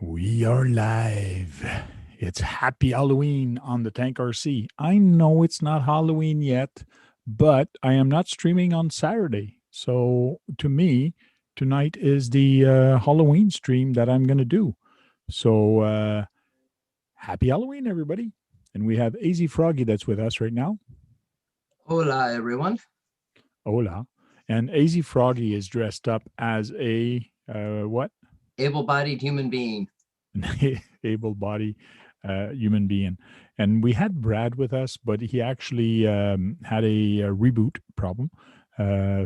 We are live. It's Happy Halloween on the Tank RC. I know it's not Halloween yet, but I am not streaming on Saturday. So to me, tonight is the Halloween stream that I'm going to do. So happy Halloween, everybody. And we have AZ Froggy that's with us right now. Hola, everyone. Hola. And AZ Froggy is dressed up as a what? Able-bodied human being. Able-bodied human being. And we had Brad with us, but he actually had a reboot problem.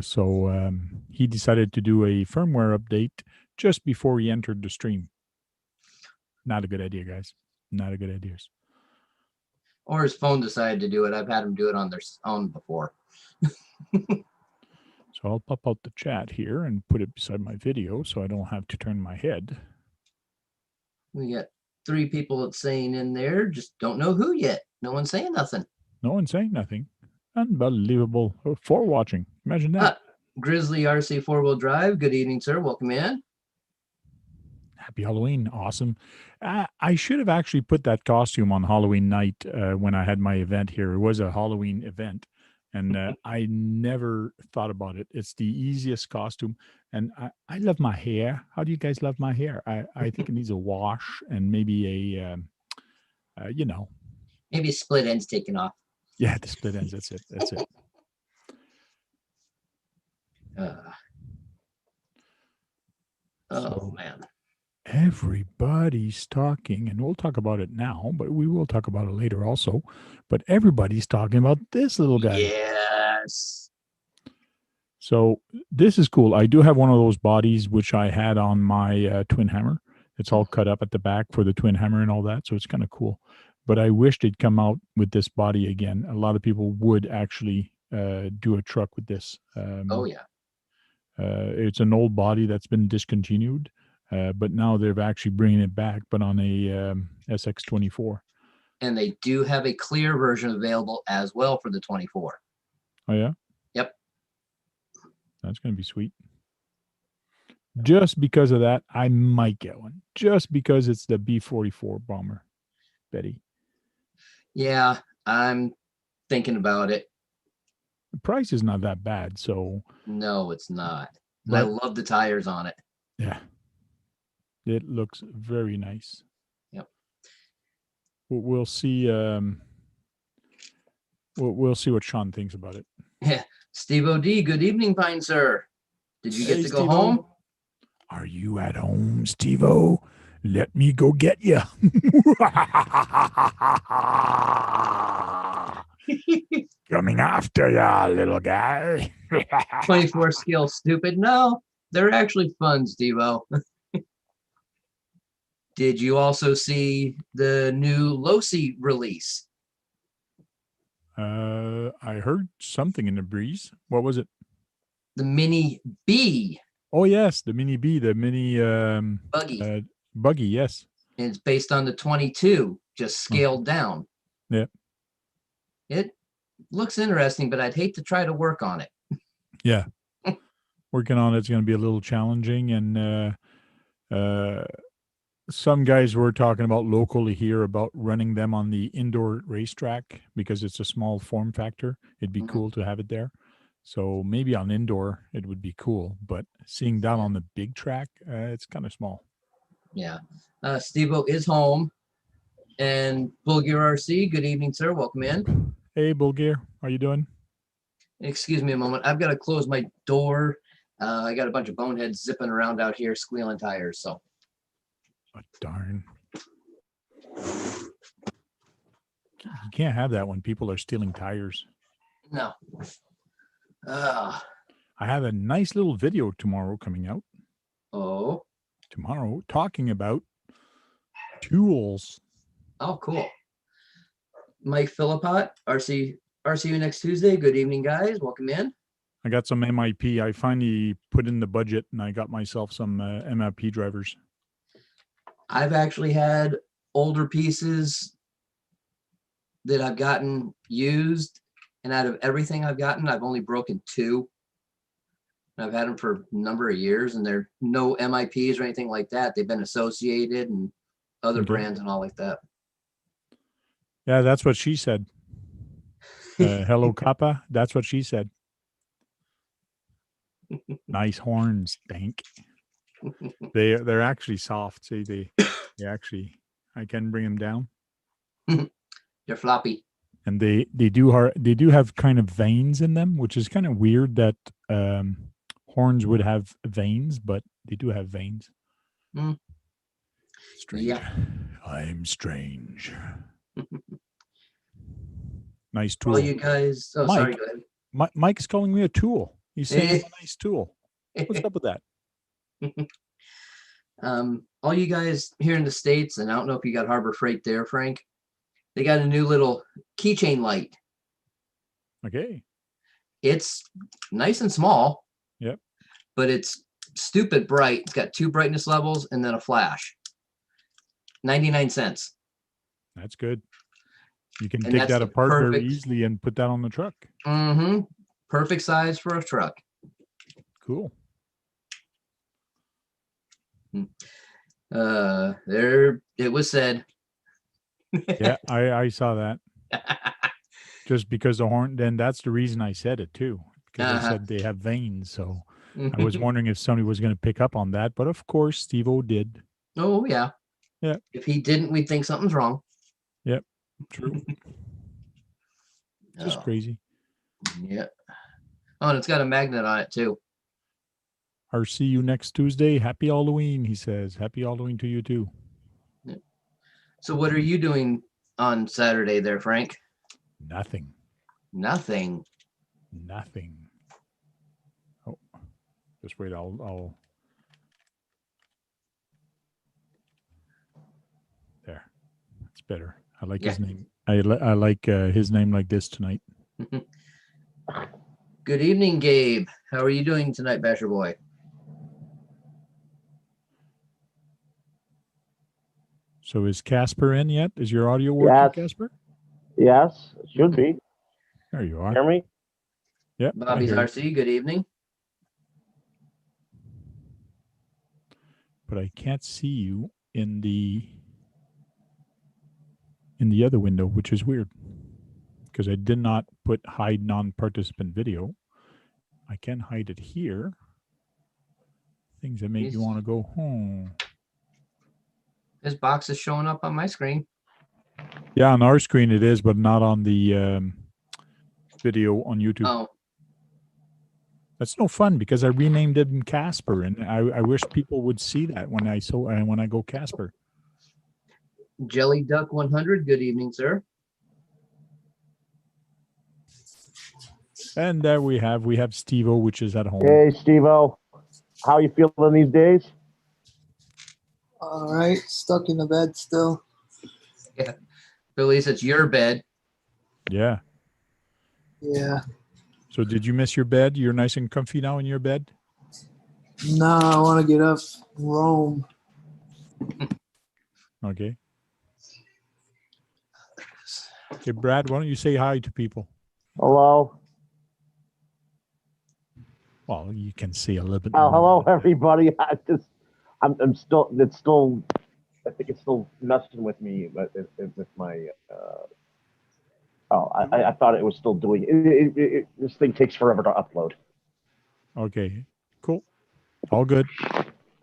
So he decided to do a firmware update just before he entered the stream. Not a good idea, guys. Not a good idea. Or his phone decided to do it. I've had him do it on their own before. So I'll pop out the chat here and put it beside my video so I don't have to turn my head. We got 3 people that's saying in there, just don't know who yet. No one's saying nothing. No one's saying nothing. Unbelievable. For watching. Imagine that. Grizzly RC 4-wheel drive. Good evening, sir. Welcome in. Happy Halloween. Awesome. I should have actually put that costume on Halloween night when I had my event here. It was a Halloween event. And I never thought about it. It's the easiest costume. And I love my hair. How do you guys love my hair? I think it needs a wash and maybe Maybe split ends taken off. Yeah, the split ends. That's it. That's it. Oh, man. Everybody's talking, and we'll talk about it now, but we will talk about it later also. But everybody's talking about this little guy. Yes. So this is cool. I do have one of those bodies which I had on my twin hammer. It's all cut up at the back for the twin hammer and all that, so it's kind of cool. But I wish they'd come out with this body again. A lot of people would actually do a truck with this. Oh, yeah. It's an old body that's been discontinued. But now they're actually bringing it back, but on a SX24. And they do have a clear version available as well for the 24. Oh, yeah? Yep. That's going to be sweet. Just because of that, I might get one. Just because it's the B-44 bomber, Betty. Yeah, I'm thinking about it. The price is not that bad, so... No, it's not. But I love the tires on it. Yeah. It looks very nice. Yep. We'll see. We'll see what Sean thinks about it. Yeah, Steve O.D. Good evening, fine sir. Did you get to go home? Are you at home, Steve-O? Let me go get you. Coming after ya, little guy. 24 skill, stupid. No, they're actually fun, Steve-O. Did you also see the new Losi release? I heard something in the breeze. What was it? The Mini B. Oh, yes, the Mini B, the Mini buggy. Buggy, yes. And it's based on the 22, just scaled down. Yeah. It looks interesting, but I'd hate to try to work on it. Yeah. Working on it's going to be a little challenging, and some guys were talking about locally here about running them on the indoor racetrack because it's a small form factor. It'd be cool to have it there. So maybe on indoor it would be cool, but seeing that on the big track, it's kind of small. Yeah. Steve-O is home. And Bulgir RC, good evening, sir. Welcome in. Hey, Bulgir, how you doing? Excuse me a moment. I've got to close my door. I got a bunch of boneheads zipping around out here, squealing tires, so. Oh, darn. You can't have that when people are stealing tires. No. I have a nice little video tomorrow coming out. Oh. Tomorrow, talking about tools. Oh, cool. Mike Philippot, RCU next Tuesday. Good evening, guys. Welcome in. I got some MIP. I finally put in the budget, and I got myself some MIP drivers. I've actually had older pieces that I've gotten used, and out of everything I've gotten, I've only broken 2. I've had them for a number of years, and they're no MIPs or anything like that. They've been associated and other Okay. brands and all like that. Yeah, that's what she said. Hello, Kappa. That's what she said. Nice horns, thank. They're actually soft. See, they actually, I can bring them down, They're floppy. and they do have kind of veins in them, which is kind of weird that horns would have veins, but they do have veins. Mm. Strange. Yeah. I'm strange. Nice tool. Well, you guys. Oh, Mike. sorry. Go ahead. Mike's calling me a tool. He's saying it's a nice tool. What's up with that? All you guys here in the States, and I don't know if you got Harbor Freight there, Frank. They got a new little keychain light. Okay. It's nice and small. Yep. But it's stupid bright. It's got 2 brightness levels and then a flash. 99 cents. That's good. You can And take that's that the apart very perfect- easily and put that on the truck. Mm-hmm. Perfect size for a truck. Cool. There it was said. Yeah, I saw that. Just because the horn, then that's the reason I said it too. Because I said they have veins. So I was wondering if somebody was going to pick up on that. But of course, Steve-O did. Oh, yeah. Yeah. If he didn't, we'd think something's wrong. True. Just Oh, crazy. yeah. Oh, and it's got a magnet on it too. I'll see you next Tuesday. Happy Halloween, he says. Happy Halloween to you too. So what are you doing on Saturday there, Frank? Nothing. Nothing. Oh, just wait. I'll. There. That's better. I like his name. I like his name like this tonight. Good evening, Gabe. How are you doing tonight, Basher Boy? So is Casper in yet? Is your audio working, Yes. Casper? Yes, it should be. There you are. Hear me? Yep. I Bobby's hear you. RC, good evening. But I can't see you in the other window, which is weird because I did not put hide non-participant video. I can hide it here. Things that make you want to go home. His box is showing up on my screen. Yeah, on our screen it is, but not on the video on YouTube. Oh, That's no fun because I renamed him Casper, and I wish people would see that when I go Casper. Jelly Duck 100, good evening, sir. And there we have Steve-O, which is at home. Hey, Steve-O. How you feeling these days? All right, stuck in the bed still. Billy, it's your bed. Yeah. Yeah. So did you miss your bed? You're nice and comfy now in your bed? No, I want to get up and roam. Okay. Okay, Brad, why don't you say hi to people? Hello. Well, you can say a little bit. Oh, more. hello, everybody. I'm still. It's still. I think it's still messing with me, but with my. I thought it was still doing. This thing takes forever to upload. Okay, cool. All good.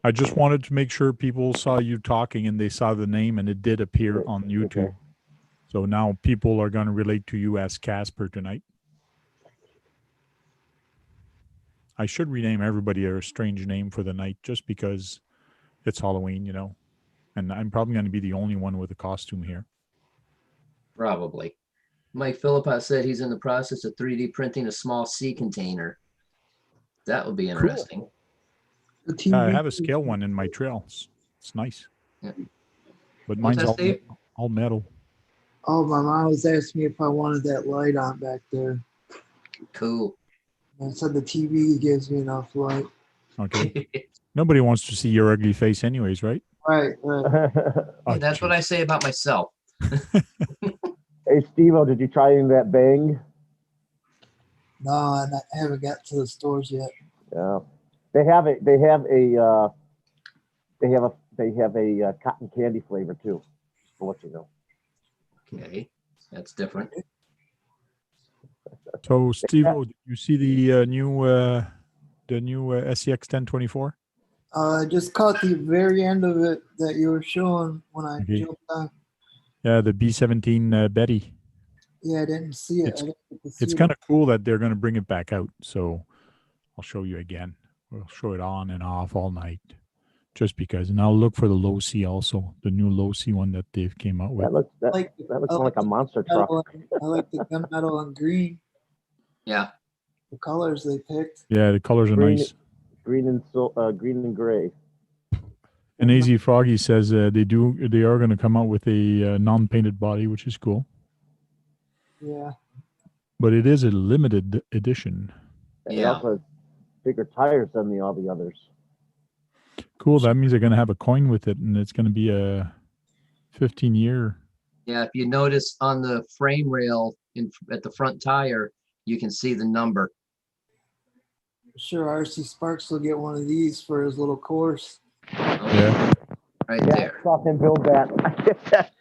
I just wanted to make sure people saw you talking and they saw the name and it did appear on YouTube. Okay. So now people are going to relate to you as Casper tonight. I should rename everybody a strange name for the night just because it's Halloween, and I'm probably going to be the only one with a costume here. Probably. Mike Philippa said he's in the process of 3D printing a small sea container. That would be interesting. The TV. I have a scale one in my trails. It's nice. Yeah. But What's mine's that, Steve? all metal. Oh, my mom was asking me if I wanted that light on back there. Cool. I said the TV gives me enough light. Okay. Nobody wants to see your ugly face anyways, right? Right, right. Hey, that's what I say about myself. Hey, Steve-O, did you try any of that Bang? No, I haven't got to the stores yet. Yeah. They have a cotton candy flavor too. For what you know. Okay, that's different. So, Steve, did you see the new SCX 1024? I just caught the very end of it that you were showing when I Okay. jumped on. Yeah, the B17 Betty. Yeah, I didn't see it. It's- I didn't get to see It's it. kind of cool that they're going to bring it back out. So I'll show you again. We'll show it on and off all night, just because. And I'll look for the low C also, the new low C one that they've came out with. That looks like that looks I more like a the monster truck. gunmetal I like the gunmetal and green. Yeah, The colors they picked. Yeah, the colors are Green- nice. Green and gray. And AZ Froggy says they are going to come out with a non-painted body, which is cool. Yeah. But it is a limited edition. It Yeah. also has bigger tires than all the others. Cool. That means they're going to have a coin with it, and it's going to be a 15-year. yeah. If you notice on the frame rail at the front tire, you can see the number. Sure, RC Sparks will get one of these for his little course. Yeah. Right Yeah, there. I saw him build that.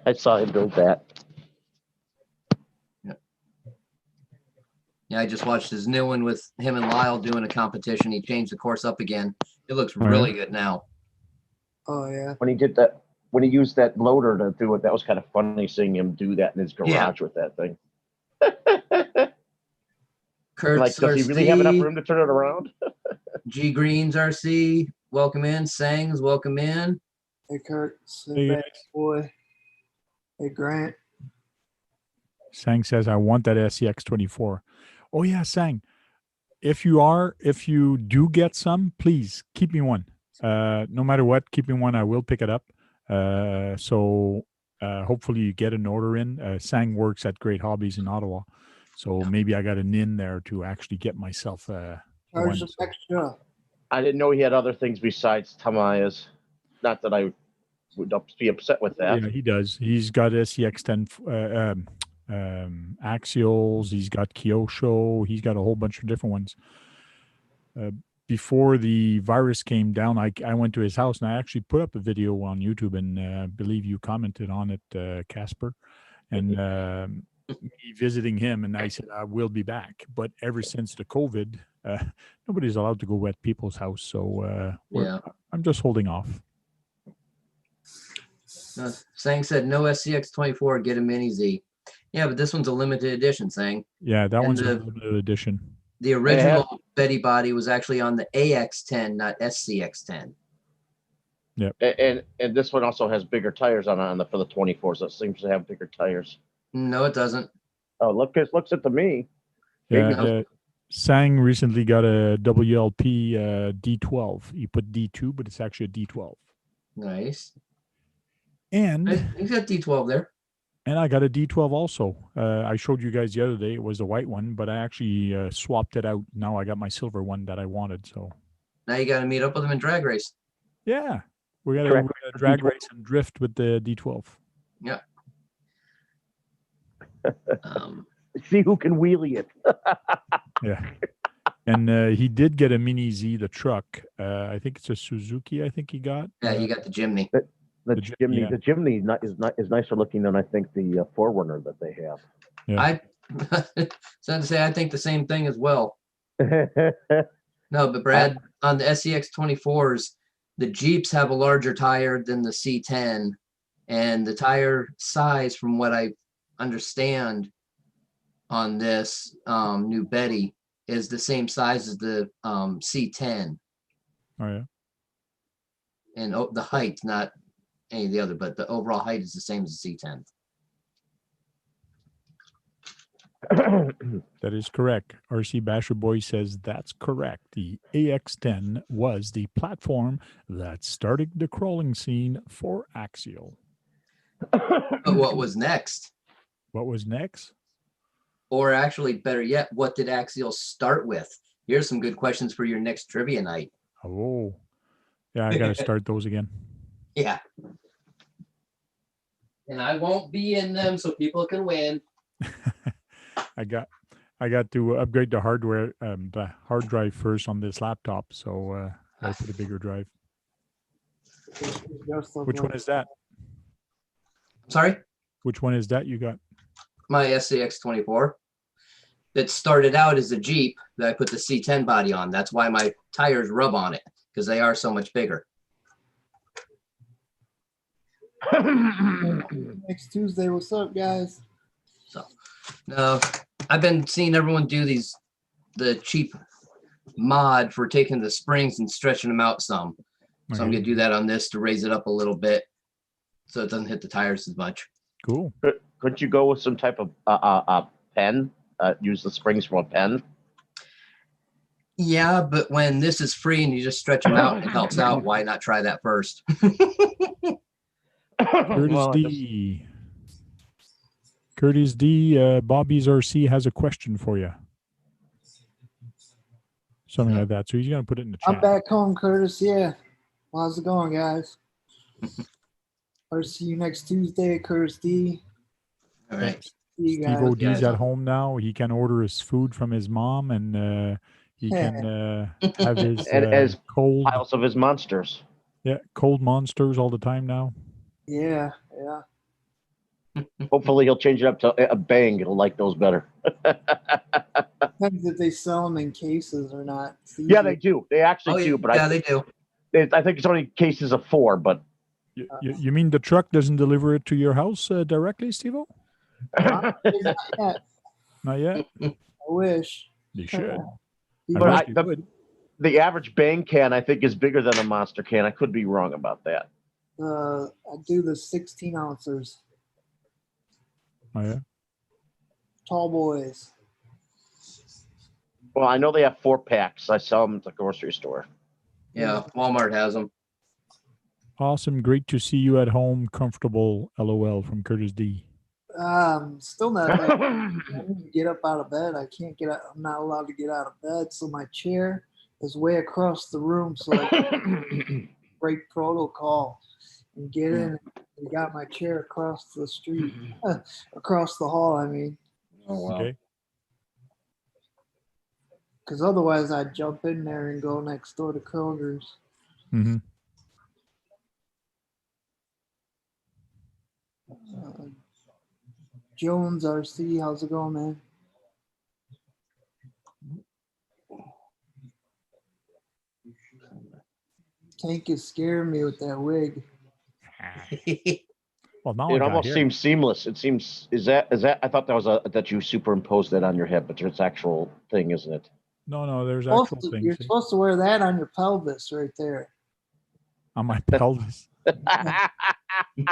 I saw him build that. Yeah, I just watched his new one with him and Lyle doing a competition. He changed the course up again. It looks Oh, yeah? really good now. Oh yeah. When he did that, when he used that loader to do it, that was kind of funny seeing him do that in his garage Yeah. with that thing. Kurt Like, does he really have enough RC, room to turn it around? G Greens RC, welcome in. Sangs, welcome in. Hey Kurt, sit Hey, back, boy. Hey Grant. Sang says, I want that SCX 24. Oh, yeah, Sang. If you do get some, please keep me one. No matter what, keep me one. I will pick it up. So hopefully you get an order in. Sang works at Great Hobbies in Ottawa. So maybe I got an in there to actually get myself Charge one. them So- extra. I didn't know he had other things besides Tamiya's. Not that I would be upset with that. Yeah, he does. He's got SCX 10 axials. He's got Kyosho. He's got a whole bunch of different ones. Before the virus came down, I went to his house and I actually put up a video on YouTube, and I believe you commented on it, Casper, and me visiting him. And I said, I will be back. But ever since the COVID, nobody's allowed to go at people's house. So Yeah. I'm just holding off. Sang said no SCX 24, get a mini Z. Yeah, but this one's a limited edition, Sang. Yeah, that And one's a the- limited edition. The original Betty body was actually on the AX10, not SCX10. And this one also has bigger tires on for the 24, so it seems to have bigger tires. No, it doesn't. Oh, looks it to me. Yeah, enough. Sang recently got a WLP D12. He put D2, but it's actually a D12. Nice. And He's got D12 there. I got a D12 also. I showed you guys the other day. It was the white one, but I actually swapped it out. Now I got my silver one that I wanted. So Now you got to meet up with him in drag race. yeah, we're gonna Drag drag D12. race and drift with the D12. See who can wheelie it. Yeah. And he did get a Mini Z, the truck. I think it's a Suzuki. I think he got. Yeah, you got the Jimny. The The Jim- Jimny, yeah. the Jimny is nicer looking than I think the Forerunner that they have. I so to say, I think the same thing as well. No, but Brad, on the SCX 24s, the Jeeps have a larger tire than the C10, and the tire size, from what I understand on this new Betty, is the same size as the C10, Oh yeah. and the height, not any of the other, but the overall height is the same as the C10. That is correct. RC Basher Boy says that's correct. The AX10 was the platform that started the crawling scene for Axial. But what was next? What was next? Or actually, better yet, what did Axial start with? Here's some good questions for your next trivia night. Oh, yeah, I got to start those again. Yeah. And I won't be in them so people can win. I got I got to upgrade the hardware, the hard drive first on this laptop. So I put a bigger drive. Which one is that? Sorry, Which one is that you got? my SCX 24. That started out as a Jeep that I put the C10 body on. That's why my tires rub on it, because they are so much bigger. Next Tuesday, what's up, guys? So, no, I've been seeing everyone do the cheap mod for taking the springs and stretching them out some. So I'm Okay, gonna do that on this to raise it up a little bit, so it doesn't hit the tires as much. cool. Couldn't you go with some type of pen? Use the springs from a pen. Yeah, but when this is free and you just stretch them out and it helps out, why not try that first? Curtis Well, D. Curtis D. Bobby's RC has a question for you. Something like that. So he's gonna put it in the I'm chat. back home, Curtis. Yeah. How's it going, guys? I'll see you next Tuesday, Curtis D. All right. See you guys. Steve OD's Yeah. at home now. He can order his food from his mom, and he can have his And as cold, Piles of his monsters. cold monsters all the time now. Yeah, yeah. Hopefully, he'll change it up to a Bang. He'll like those better. Depends if they sell them in cases or not. It's Yeah, they easy. do. They actually Oh, do. But yeah, they do. I think it's only cases of 4. But You mean the truck doesn't deliver it to your house directly, Steve-O? Not yet. Not yet. I wish. They should. But But wish I- they the- would. the average Bang can, I think, is bigger than a monster can. I could be wrong about that. I do the 16 ounces. Oh yeah. Tall boys. Well, I know they have 4-packs. I sell them at the grocery store. Yeah, Walmart has them. Awesome. Great to see you at home. Comfortable. LOL from Curtis D. Still not that. I need to get up out of bed. I can't get out. I'm not allowed to get out of bed. So my chair is way across the room. So I can break protocol and get in. I got my chair across the street, across the hall. I mean, Okay. because otherwise I'd jump in there and go next door to Kroger's. Mm-hmm. Jones RC, how's it going, man? Tank is scaring me with that wig. Well, now It almost seems seamless. It seems is that I thought that was that you superimposed that on your head, but it's actual thing, isn't it? No. There's actual things You're supposed to wear that on your pelvis right there. on my pelvis. Wouldn't that be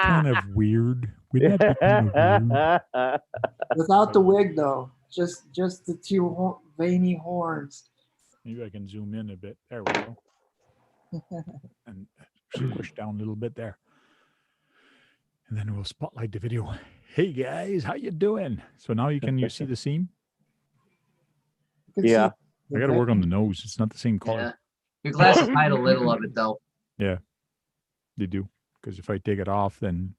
kind of weird? Wouldn't that be kind of weird? Without the wig, though. Just the two veiny horns. Maybe I can zoom in a bit. There we go. And squish down a little bit there. And then we'll spotlight the video. Hey guys, how you doing? So now you see the seam? You can see Yeah. the I got to work on the nose. It's not the same color. Yeah. Your glasses hide a little of it, though. They do. Because if I take it off, then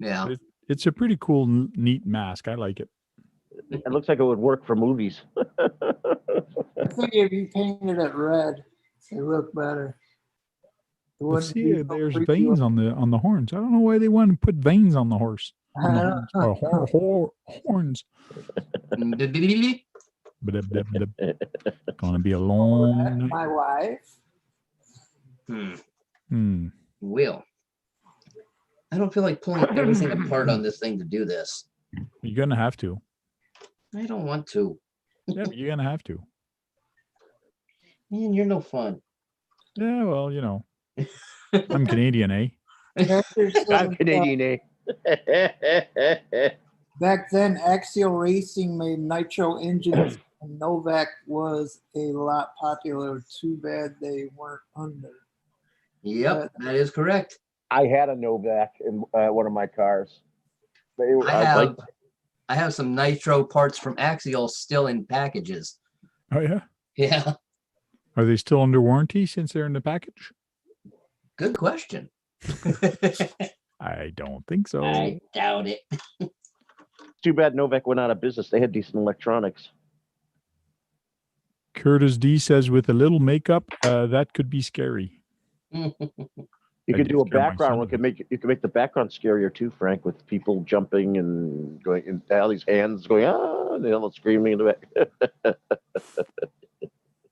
Yeah. it's a pretty cool, neat mask. I like it. It looks like it would work for movies. I think if you painted it red, it look better. It But wouldn't see, be so there's creepy veins on the horns. I don't know why they want to put veins on the horse. On the looking. horns. Horns. Blip, blip, blip. Gonna be a long night. My wife. Will. I don't feel like pulling everything apart on this thing to do this. You're gonna have to. I don't want to. Yeah, you're gonna have to. Man, you're no fun. Yeah, well, you know. I'm Canadian, eh? I'm Canadian, eh? Back then, Axial Racing made nitro engines, and Novak was a lot popular. Too bad they weren't under. Yep, that is correct. I had a Novak in one of my cars. I have some nitro parts from Axial still in packages. Oh yeah. Yeah, Are they still under warranty since they're in the package? good question. I don't think so. I doubt it. Too bad Novak went out of business. They had decent electronics. Curtis D says, with a little makeup, that could be scary. You I could did do a scare my background. son. You could make the background scarier too, Frank, with people jumping and going, and all these hands going, and they all screaming in the back.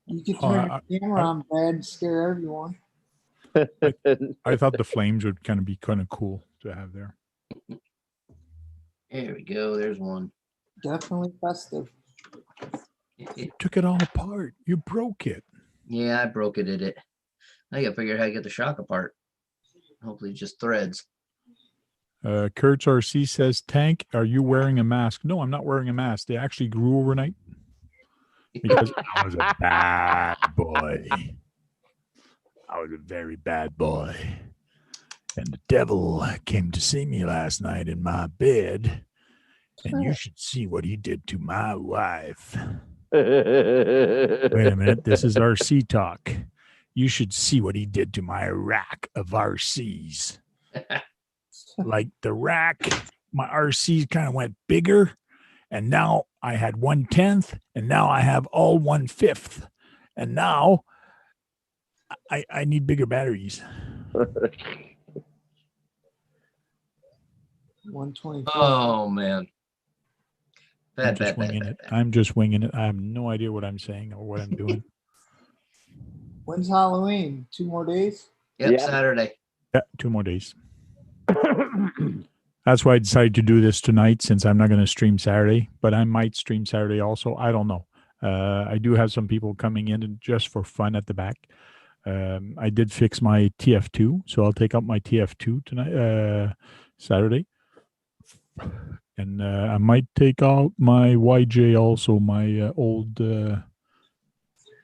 You could Oh, turn your camera on, Brad, and scare everyone. I thought the flames would kind of cool to have there. There we go. There's one. Definitely festive. You took it all apart. You broke it. Yeah, I broke it at it. I gotta figure out how to get the shock apart. Hopefully just threads. Kurtz RC says, Tank, are you wearing a mask? No, I'm not wearing a mask. They actually grew overnight because I was a bad boy. I was a very bad boy. And the devil came to see me last night in my bed. And you should see what he did to my wife. Wait a minute. This is RC talk. You should see what he did to my rack of RCs. Like the rack, my RCs kind of went bigger. And now I had 1/10. And now I have all 1/5. And now I need bigger batteries. 124. Oh man. I'm just winging it. I'm just winging it. I have no idea what I'm saying or what I'm doing. When's Halloween? 2 more days? Yep, Yeah. Saturday. Yeah, 2 more days. That's why I decided to do this tonight since I'm not going to stream Saturday, but I might stream Saturday also. I don't know. I do have some people coming in just for fun at the back. I did fix my TF2, so I'll take up my TF2 tonight, Saturday. And I might take out my YJ also, my old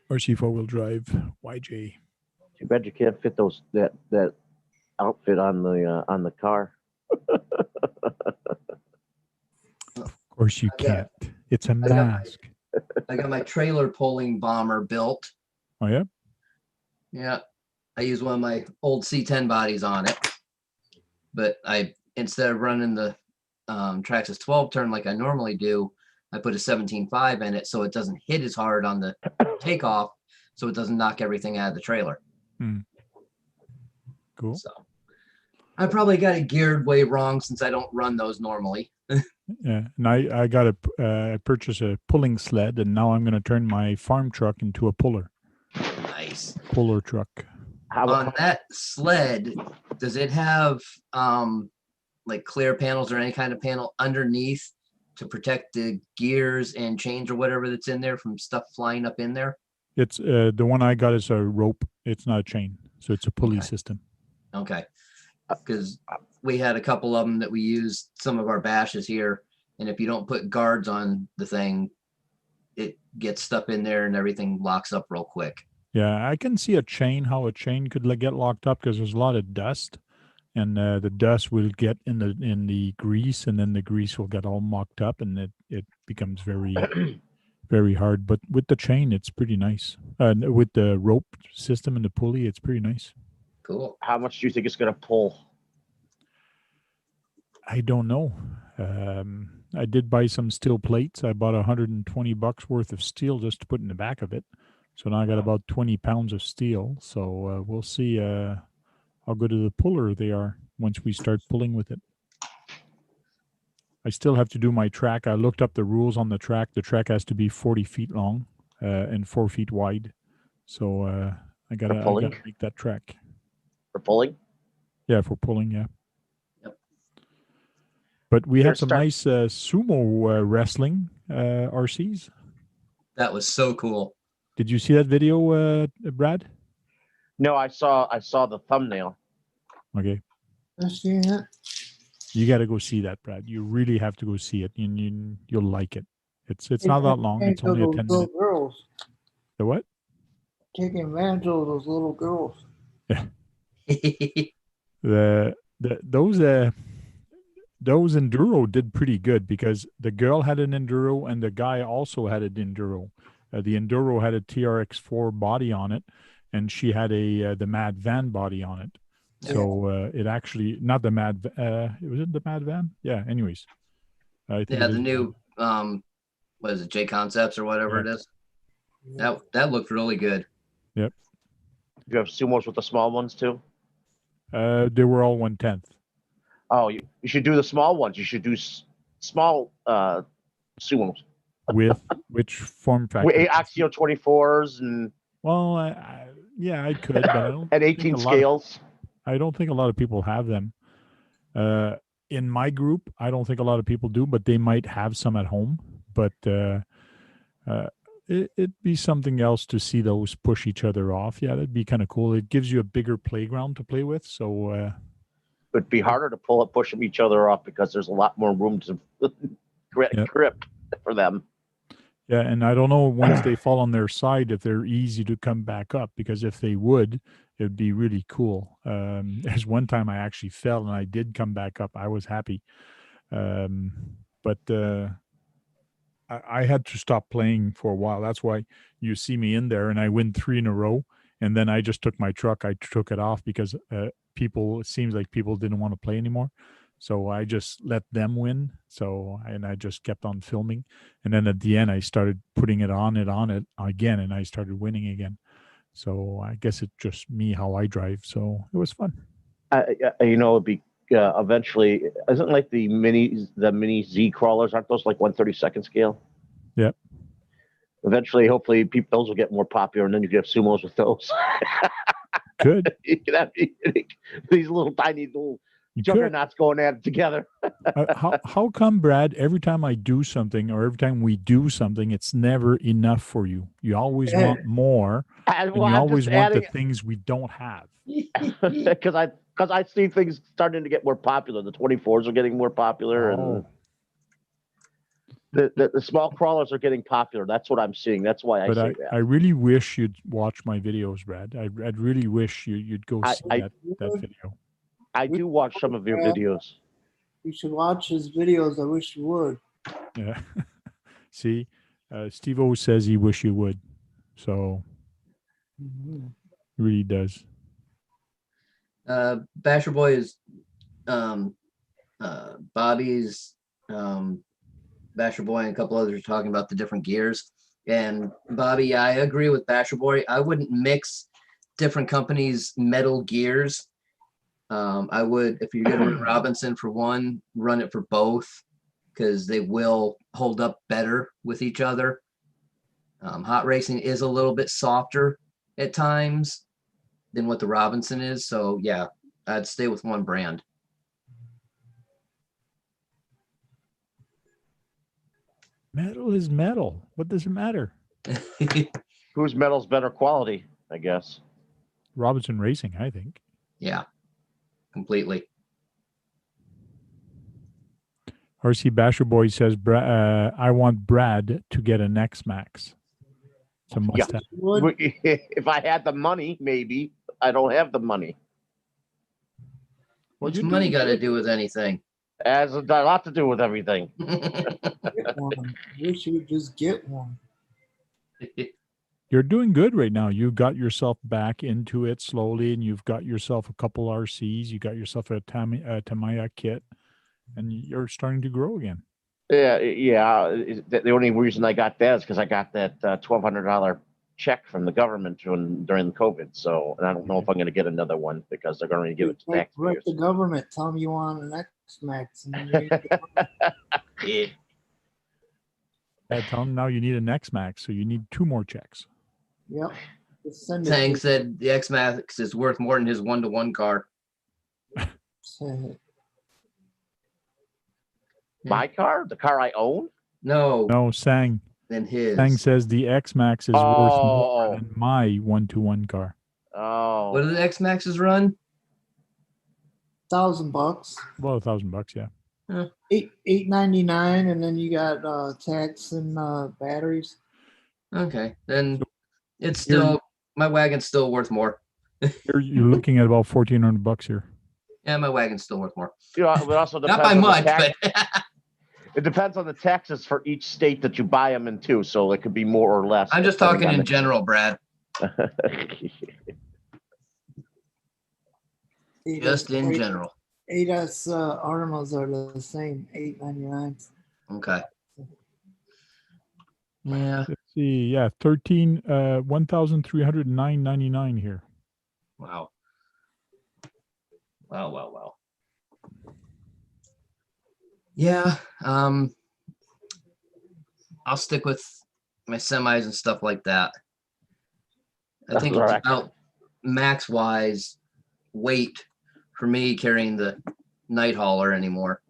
RC 4-wheel drive YJ. Too bad you can't fit that outfit on the car. Of course you I got- can't. It's a got my- mask. I got my trailer pulling bomber built. Oh yeah. Yeah. I use one of my old C10 bodies on it. But instead of running the Traxxas 12 turn like I normally do, I put a 17.5 in it so it doesn't hit as hard on the takeoff, so it doesn't knock everything out of the trailer. Cool. So I probably got it geared way wrong since I don't run those normally. Yeah, and I got I purchased a pulling sled, and now I'm going to turn my farm truck into a puller truck. On that sled, does it have like clear panels or any kind of panel underneath to protect the gears and chains or whatever that's in there from stuff flying up in there? It's the one I got is a rope. It's not a chain, so it's a pulley system. Okay. Because we had a couple of them that we used some of our bashes here, and if you don't put guards on the thing, it gets stuck in there and everything locks up real quick. Yeah, I can see how a chain could get locked up because there's a lot of dust, and the dust will get in the grease, and then the grease will get all mocked up, and it becomes very very hard. But with the chain, it's pretty nice. With the rope system and the pulley, it's pretty nice. Cool. How much do you think it's going to pull? I don't know. I did buy some steel plates. I bought $120 worth of steel just to put in the back of it. So now I got about 20 pounds of steel. So we'll see how good of the puller they are once we start pulling with it. I still have to do my track. I looked up the rules on the track. The track has to be 40 feet long and 4 feet wide. So I gotta make that track. For pulling? Yeah, for pulling, yeah. Yep. But we had some nice sumo wrestling RCs. That was so cool. Did you see that video, Brad? No, I saw the thumbnail. Okay. I've seen it. You got to go see that, Brad. You really have to go see it, and you'll like it. It's not that long. It's only a 10-minute. Girls. The what? Taking advantage of those little girls. Yeah. Those enduro did pretty good because the girl had an enduro and the guy also had an enduro. The enduro had a TRX4 body on it, and she had the Mad Van body on it. So it actually not the Mad. Was it the Mad Van? Yeah. Anyways, I think Yeah, it the is new what is it, J Concepts or whatever it is. That looked really good. You have sumos with the small ones too. They were all 1/10. Oh, you should do the small ones. You should do small sumos With which form factor? with Axio 24s and Well, yeah, I could, but I don't. and think 18 a lot of- scales. I don't think a lot of people have them. In my group, I don't think a lot of people do, but they might have some at home. But it'd be something else to see those push each other off. Yeah, that'd be kind of cool. It gives you a bigger playground to play with. So It'd be harder to push them each other off because there's a lot more room to grip for them. yeah, and I don't know once they fall on their side if they're easy to come back up, because if they would, it'd be really cool. There's one time I actually fell and I did come back up. I was happy. But I had to stop playing for a while. That's why you see me in there, and I win 3 in a row. And then I just took my truck. I took it off because it seems like people didn't want to play anymore. So I just let them win. And I just kept on filming. And then at the end, I started putting it on it again, and I started winning again. So I guess it's just me how I drive. So it was fun. It'd be eventually. Isn't like the mini Z crawlers? Aren't those like 1/32 scale? Yep. Eventually, hopefully, those will get more popular, and then you can have sumos with those. Good. You can have these little tiny little You could. juggernauts going at it together. How come, Brad, every time I do something or every time we do something, it's never enough for you? You always want more, and you always want the things we don't have. Because I see things starting to get more popular. The 24s are getting more popular, and the small crawlers are getting popular. That's what I'm seeing. That's why I say that. I really wish you'd watch my videos, Brad. I'd really wish you'd go see that video. I do watch some of your videos. You should watch his videos. I wish you would. Yeah. See, Steve-O says he wish you would. So he really does. Basher Boy is Bobby's Basher Boy and a couple others are talking about the different gears. And Bobby, I agree with Basher Boy. I wouldn't mix different companies' metal gears. I would, if you're going to run Robinson for one, run it for both, because they will hold up better with each other. Hot Racing is a little bit softer at times than what the Robinson is. So yeah, I'd stay with one brand. Metal is metal. What does it matter? Whose metal's better quality, I guess. Robinson Racing, I think. Yeah, completely. RC Basher Boy says, I want Brad to get an X-Max. It's a must-have. If I had the money, maybe. I don't have the money. What's money got to do with anything? It has a lot to do with everything. Get one. Wish you would just get one. You're doing good right now. You got yourself back into it slowly, and you've got yourself a couple RCs. You got yourself a Tamiya kit, and you're starting to grow again. Yeah. The only reason I got that is because I got that $1,200 check from the government during COVID. So, and I don't know if I'm going to get another one because they're going to give it to taxpayers. The government, tell them you want an X-Max. And then Yeah. Tell them now you need an X-Max, so you need 2 more checks. Yep. Just send it Tang to- said the X-Max is worth more than his 1-to-1 car. My car? The car I own? No, Sang. than his. Sang says the X-Max is worth more than my 1-to-1 car. Oh. What do the X-Maxes run? $1,000. Well, $1,000, yeah. $899, and then you got tax and batteries. Okay, then it's Here- still, my wagon's still worth more. You're looking at about $1,400 here. Yeah, my wagon's still worth more. You know, it also Not depends by on the much, tax- but It depends on the taxes for each state that you buy them in too, so it could be more or less. I'm just talking in general, Brad. Just in general. ADAS Armas are the same, $899. Okay. Yeah. Let's see. Yeah, 1,309.99 here. Wow. Wow. Yeah. I'll stick with my semis and stuff like that. I That's think all it's right. about max wise weight for me carrying the night hauler anymore.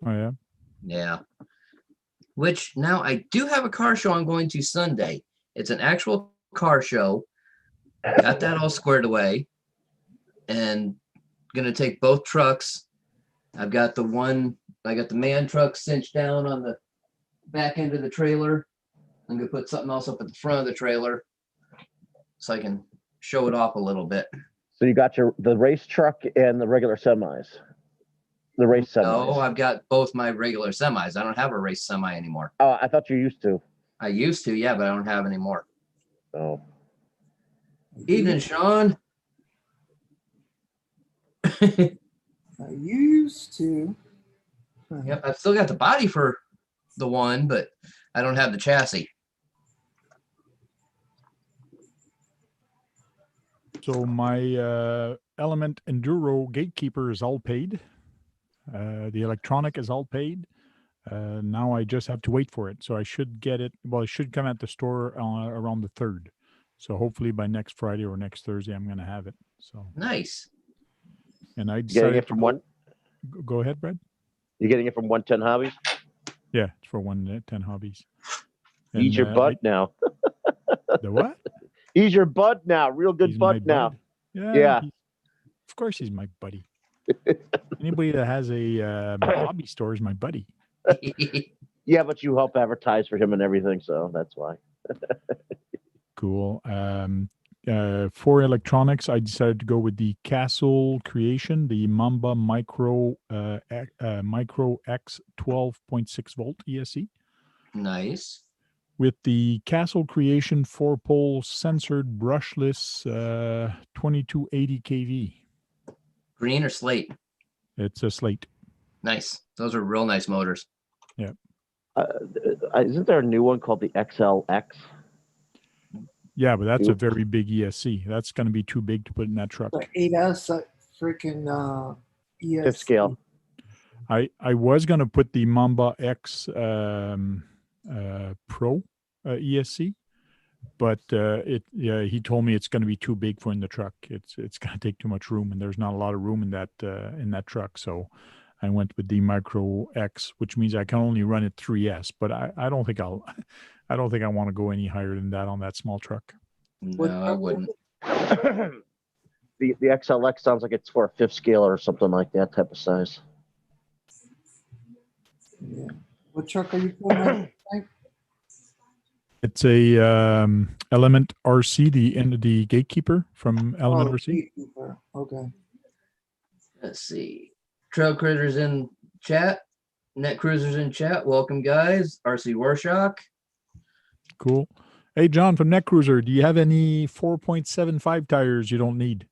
Oh yeah. Yeah. Which now I do have a car show I'm going to Sunday. It's an actual car show. Got that all squared away. And gonna take both trucks. I got the man truck cinched down on the back end of the trailer. I'm gonna put something else up at the front of the trailer so I can show it off a little bit. So you got the race truck and the regular semis. The race semis. No, I've got both my regular semis. I don't have a race semi anymore. Oh, I thought you used to. I used to, yeah, but I don't have anymore. Oh. Evening, Sean. I used to. Yep, I've still got the body for the one, but I don't have the chassis. So my Element Enduro Gatekeeper is all paid. The electronic is all paid. Now I just have to wait for it. So I should get it. Well, it should come at the store around the 3rd. So hopefully by next Friday or next Thursday, I'm going to have it. So Nice. and I Getting decided it from one. Go ahead, Brad. You're getting it from 110 Hobbies. Yeah, it's for 110 Hobbies. Ease your butt now. The what? Ease your butt now. Real good He's my butt now. bud. Yeah. Yeah. Of course, he's my buddy. Anybody that has a hobby store is my buddy. Yeah, but you help advertise for him and everything, so that's why. Cool. For electronics, I decided to go with the Castle Creation, the Mamba Micro X 12.6 volt ESC, Nice. with the Castle Creation 4-pole censored brushless 2280 kV. Green or slate? It's a slate. Nice. Those are real nice motors. Isn't there a new one called the XLX? Yeah, but that's a Ooh. very big ESC. That's going to be too big to put in that truck. The 8S freaking ESC. Fifth scale. I was going to put the Mamba X Pro ESC, but he told me it's going to be too big for in the truck. It's going to take too much room, and there's not a lot of room in that truck. So I went with the Micro X, which means I can only run it 3S. But I don't think I want to go any higher than that on that small truck. No, I wouldn't. The XLX sounds like it's for a fifth scale or something like that type of size. Yeah. What truck are you putting on? Frank? It's a Element RC, the Gatekeeper from Element Oh, RC. Gatekeeper. Okay. Let's see. Trail Critters in chat. Net Cruisers in chat. Welcome, guys. RC Warshock. Cool. Hey, John from Net Cruiser, do you have any 4.75 tires you don't need?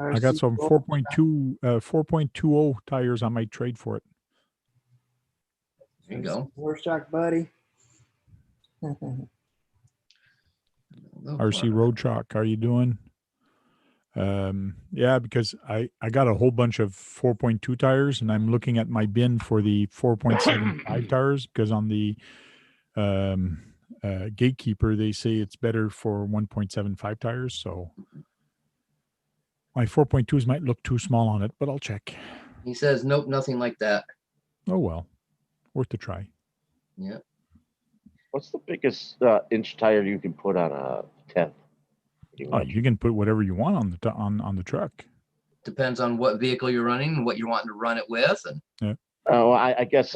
I got some 4.20 tires I might trade for it. There you go. Warshock buddy. RC Road Shock, how are you doing? Yeah, because I got a whole bunch of 4.2 tires, and I'm looking at my bin for the 4.75 tires because on the Gatekeeper they say it's better for 1.75 tires. So my 4.2s might look too small on it, but I'll check. He says, nope, nothing like that. Oh well, worth a try. Yeah. What's the biggest inch tire you can put on a 10? Oh, you can put whatever you want on the on the truck. Depends on what vehicle you're running and what you're wanting to run it with. And Oh, I guess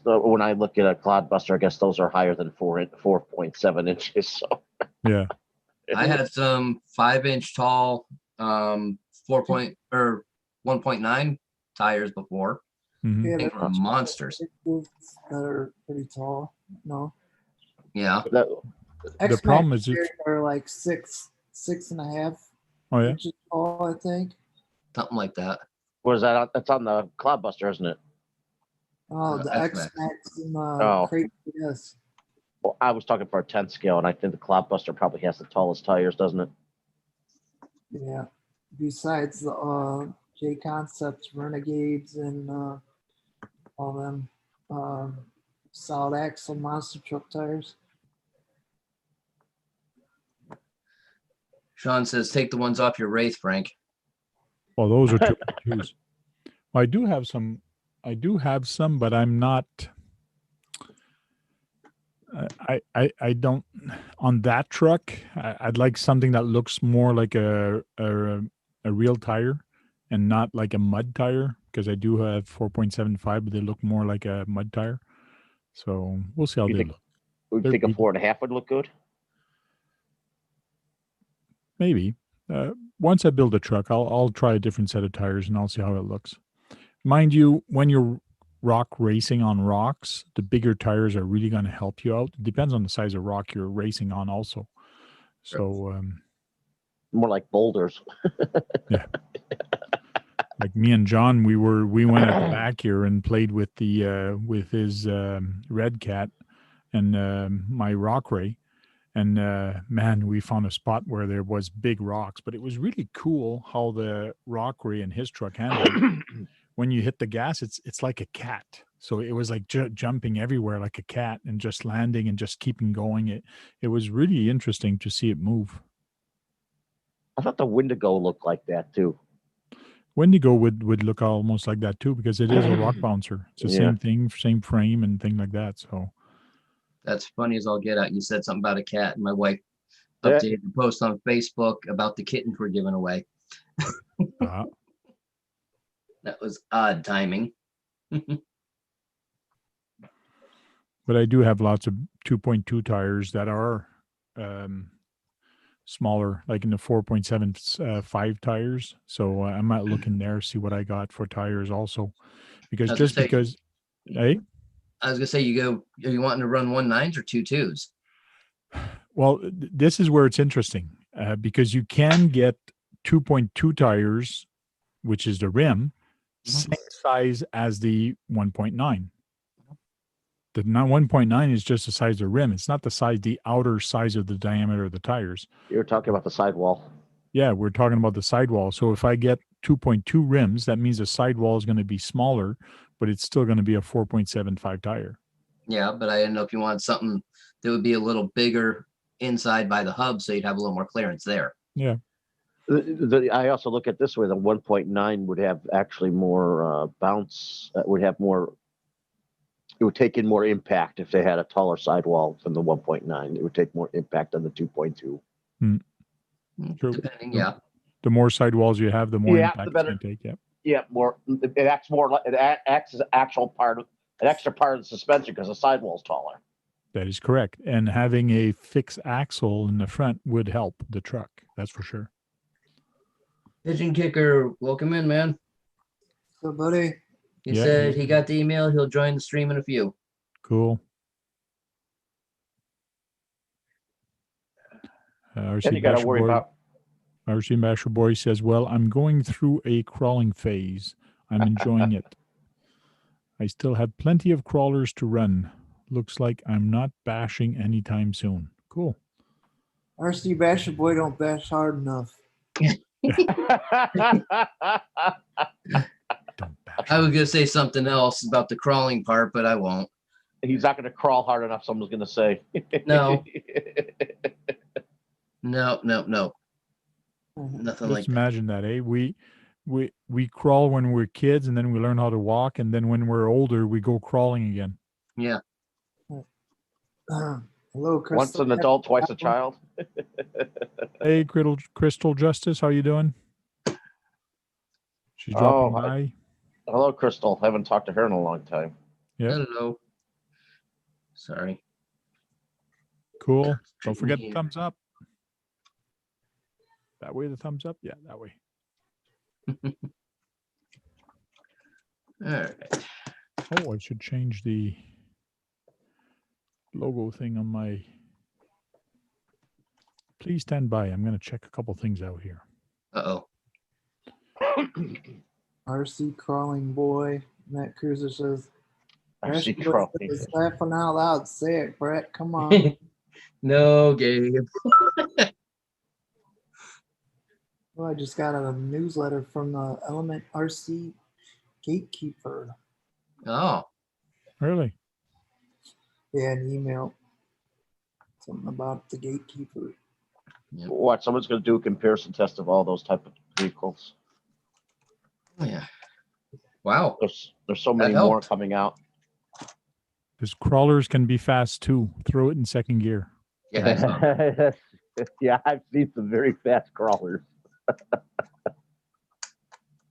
when I look at a Clodbuster, I guess those are higher than 4.7 inches. So Yeah. I had some 5-inch tall 1.9 tires before. Mhm. Yeah, They were monsters. that are pretty tall. No. Yeah. that, The problem is it's are like 6.5 oh yeah. inches tall, I think. Something like that. what is that? That's on the Clodbuster, isn't it? Oh, the X-Max. X-Max and Oh. Crate yes. Well, I was talking for a 10 scale, and I think the Cloudbuster probably has the tallest tires, doesn't it? Yeah. Besides the J Concepts, Renegades, and all them solid axle monster truck tires. Sean says, take the ones off your Wraith, Frank. Well, those are 2.2s. I do have some. I do have some, but I'm not. I don't on that truck. I'd like something that looks more like a real tire, and not like a mud tire, because I do have 4.75, but they look more like a mud tire. So we'll see how You they think- look. Would They're you think a good. 4.5 would look good? Maybe once I build a truck, I'll try a different set of tires and I'll see how it looks. Mind you, when you're rock racing on rocks, the bigger tires are really going to help you out. It depends on the size of rock you're racing on, also. So, More like boulders. like me and John, we went at the back here and played with the with his Red Cat and my Rock Ray. And man, we found a spot where there was big rocks, but it was really cool how the Rock Ray and his truck handled. When you hit the gas, it's like a cat. So it was like jumping everywhere like a cat and just landing and just keeping going. It was really interesting to see it move. I thought the Wendigo looked like that too. Wendigo would look almost like that too, because it is a rock bouncer. It's the Yeah. same thing, same frame and thing like that. So That's funny as all get out. You said something about a cat, and my wife Yeah. updated the post on Facebook about the kittens we're giving away. That was odd timing. but I do have lots of 2.2 tires that are smaller, like in the 4.75 tires. So I might look in there, see what I got for tires also, because I was just gonna say- because, hey, I was gonna say, are you wanting to run 1.9s or 2.2s? well, this is where it's interesting because you can get 2.2 tires, which is the rim, same size as the 1.9. The 1.9 is just the size of the rim. It's not the size, the outer size of the diameter of the tires. You were talking about the sidewall. Yeah, we're talking about the sidewall. So if I get 2.2 rims, that means the sidewall is going to be smaller, but it's still going to be a 4.75 tire. Yeah, but I didn't know if you wanted something that would be a little bigger inside by the hub, so you'd have a little more clearance there. Yeah. I also look at this way: the 1.9 would have actually more bounce. Would have more. It would take in more impact if they had a taller sidewall than the 1.9. It would take more impact on the 2.2. True. Depending, yeah. The more sidewalls you have, the more Yeah, impact the it's better. going to take. Yeah. Yeah, more. It acts more like it acts as an actual part of an extra part of the suspension because the sidewall's taller. That is correct. And having a fixed axle in the front would help the truck. That's for sure. Pigeon Kicker, welcome in, man. So, buddy, He Yeah, said he got the email. He'll join the stream in a few. Cool. And RC you got to Basher worry Boy, about. RC Basher Boy says, well, I'm going through a crawling phase. I'm enjoying it. I still have plenty of crawlers to run. Looks like I'm not bashing anytime soon. Cool. RC Basher Boy don't bash hard enough. Don't bash. I was gonna say something else about the crawling part, but I won't. He's not going to crawl hard enough. Someone's going to say. No. No. Nothing Just like that. imagine that, eh? We crawl when we're kids, and then we learn how to walk, and then when we're older, we go crawling again. Yeah. Hello, Crystal. Once an adult, twice a child. Hey, Crystal Justice, how you doing? She's dropping Oh, by. Hello, Crystal. Haven't talked to her in a long time. Yep. Hello. Sorry. Cool. Don't forget the Here. thumbs up. That way, the thumbs up. Yeah, that way. All right. Oh, I should change the logo thing on my. Please stand by. I'm going to check a couple things out here. Uh-oh. RC Crawling Boy. Matt Cruiser says, RC That's crawler. It's laughing out loud. Say it, Brett. Come on. No, Gabe. Well, I just got a newsletter from the Element RC Gatekeeper. Oh, Really? Yeah, an email. Something about the Gatekeeper. What, someone's gonna do a comparison test of all those type of vehicles. oh, yeah. Wow. There's so many more helped. coming out. Because crawlers can be fast too. Throw it in second gear. Yeah, I saw. Yeah, I've seen some very fast crawlers.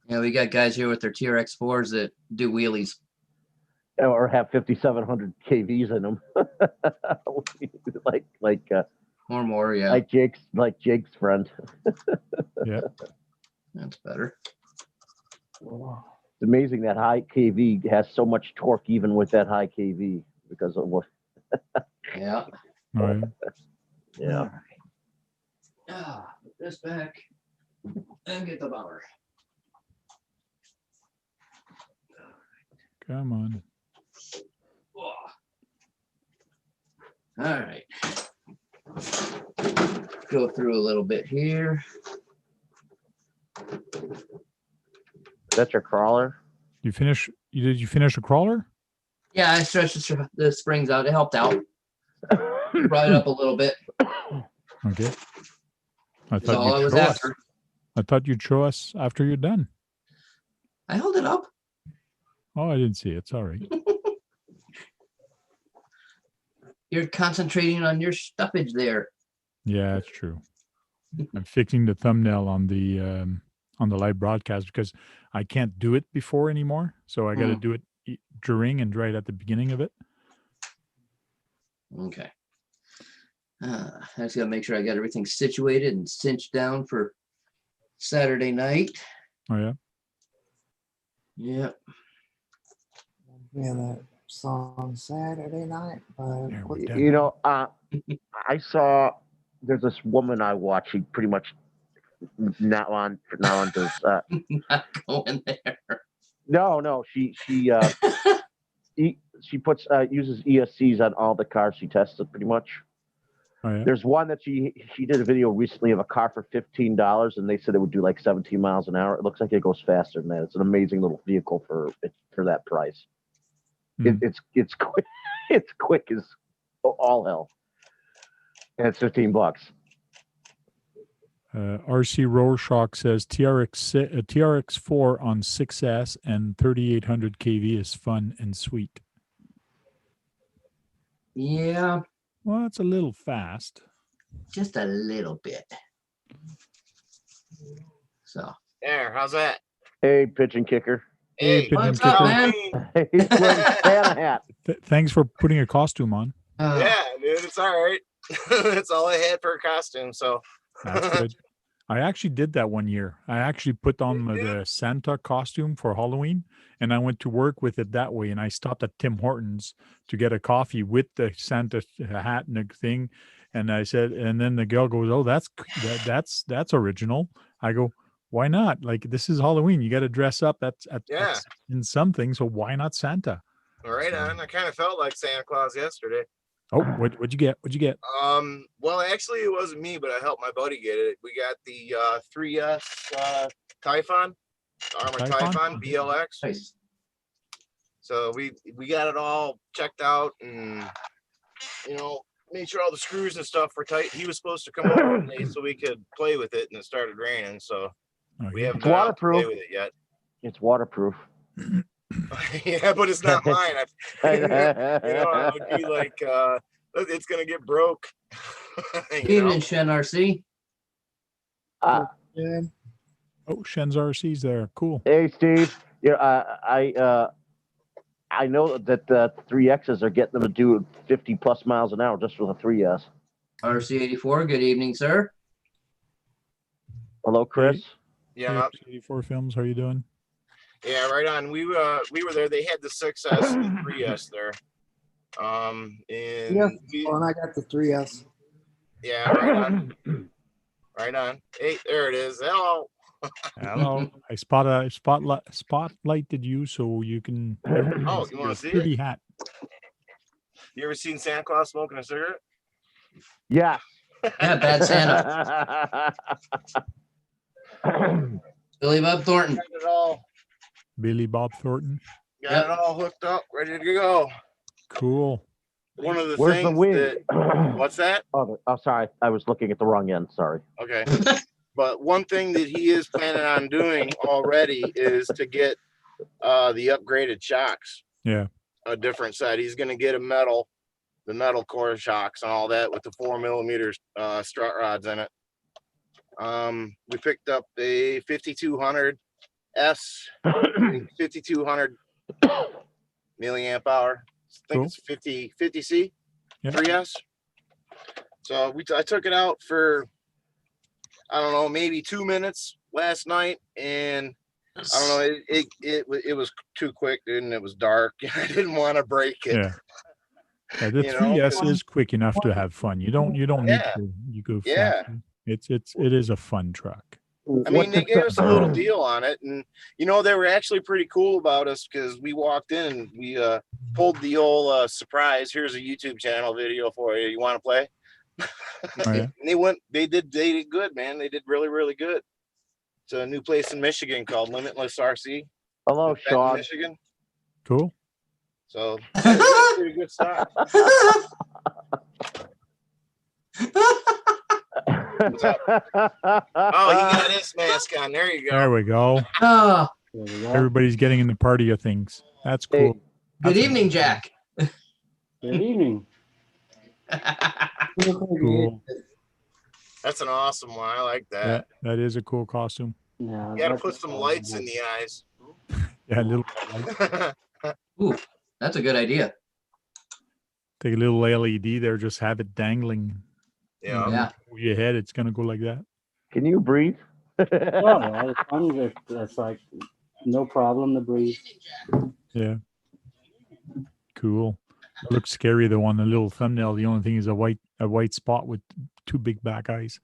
Yeah, we got guys here with their TRX4s that do wheelies. Or have 5,700 kVs in them. Or more, yeah. like Jake's friend. Yeah. That's better. It's amazing that high kV has so much torque even with that high kV because of what. Yeah. All right. Yeah. Put this back and get the bomber. Come on. All right. Go through a little bit here. That's your crawler? Did you finish a crawler? Yeah, I stretched the springs out. It helped out. Brought it up a little bit. Okay. That's all I was after. I thought you'd show us after you're done. I held it up. Oh, I didn't see it. Sorry. You're concentrating on your stuffage there. Yeah, that's true. I'm fixing the thumbnail on the live broadcast because I can't do it before anymore. So I got to do it during and right at the beginning of it. Okay. I just gotta make sure I got everything situated and cinched down for Saturday night. Oh yeah. Yep. Yeah, that song Saturday night. There we go. You know, I saw there's this woman I watch. She pretty much not on does. Not going there. No, she puts uses ESCs on all the cars she tested pretty much. Oh yeah. There's one that she did a video recently of a car for $15 and they said it would do like 17 miles an hour. It looks like it goes faster than that. It's an amazing little vehicle for that price. It's quick. It's quick as all hell. And it's $15. RC Rorschach says TRX4 on 6S and 3800 kV is fun and sweet. Yeah, Well, it's a little fast. just a little bit. So There, how's that? Hey, pitch and kicker. Hey, Pigeon what's up, Kicker. man? He's wearing a Santa hat. Thanks for putting a costume on. Yeah, dude, it's all right. That's all I had for a costume. So That's good. I actually did that one year. I actually put on the Santa costume for Halloween and I went to work with it that way. And I stopped at Tim Hortons to get a coffee with the Santa hat and the thing. And I said, and then the girl goes, "Oh, that's original." I go, "Why not? Like, this is Halloween. You got to dress up that's in something. So why not Santa?" right on. I kind of felt like Santa Claus yesterday. Oh, what'd you get? What'd you get? Well, actually, it wasn't me, but I helped my buddy get it. We got the 3S Typhon, Armored Typhon BLX. Nice. So we got it all checked out and made sure all the screws and stuff were tight. He was supposed to come over today so we could play with it, and it started raining, so we Okay. haven't It's been out to play waterproof. with it yet. It's waterproof. Yeah, but it's not mine. I would be like, it's gonna get broke. Evening, Shen RC. Uh, Yeah. Oh, Shen's RC's there. Cool. Hey, Steve. I know that the 3Xs are getting them to do 50 plus miles an hour just for the 3S. RC84, good evening, sir. Hello, Chris. Yeah, 84 Films, how you doing? yeah, right on. We were there. They had the 6S and the 3S there. And Yeah. Oh, and I got the 3S. yeah, right on. Right on. Hey, there it is. Hello. Hello. I spotlighted you so you can. everyone Oh, can you wanna your see it? pretty hat. You ever seen Santa Claus smoking a cigarette? Yeah. Yeah, Bad Santa. Billy Bob Thornton. Got it all, Billy Bob Thornton. got Yep. it all hooked up, ready to go. Cool. One of the Where's the things wing? that, what's that? Oh, sorry. I was looking at the wrong end. Sorry. Okay. But one thing that he is planning on doing already is to get the upgraded shocks, Yeah. a different set. He's going to get the metal core shocks and all that with the 4mm strut rods in it. We picked up a 5200 S, 5200 milliamp hour. I think Cool. it's 50C, Yeah. 3S. So I took it out for, I don't know, maybe 2 minutes last night, and I don't know, it was too quick, dude, and it was dark. I didn't want to break it. Yeah. Yeah, the You know, 3S is quick enough to have fun. You don't need Yeah. to you go Yeah. faster. It is a fun truck. I mean, they gave us a little deal on it, and they were actually pretty cool about us because we walked in and we pulled the old surprise. Here's a YouTube channel video for you. You want to play? Oh, yeah. And they did good, man. They did really, really good. It's a new place in Michigan called Limitless RC. Hello, Benton, Sean. Michigan. Cool. So pretty good stuff. Oh, he got his mask on. There you There go. we go. Oh, There we go. Everybody's getting in the party of things. That's Hey. cool. good That's evening, amazing. Jack. Good evening. Cool. That's an awesome one. I like that. That is a cool costume. Yeah, You got to that's- put some lights in the eyes. Yeah, a little light. Ooh, that's a good idea. Take a little LED there, just have it dangling. Yeah. Yeah. Over your head, it's gonna go like that. Can you breathe? Oh, yeah, it's fun. It's like no problem to breathe. Yeah. Cool. It looks scary though on the little thumbnail. The only thing is a white spot with two big black eyes.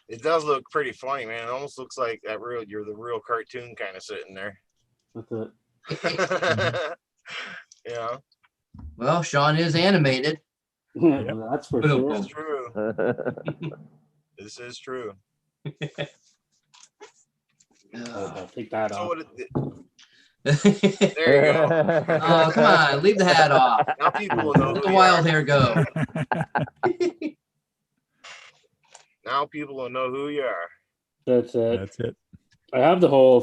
It does look pretty funny, man. It almost looks like you're the real cartoon kind of sitting there. That's it. Yeah, Well, Sean is animated. That's for Boom. sure. it's true. This is true. I'll take that So off. what there you go. Oh, come on, leave the hat off. Now people will know Let who the you wild are. hair go. Now people will know who you are. That's it. That's it. I have the whole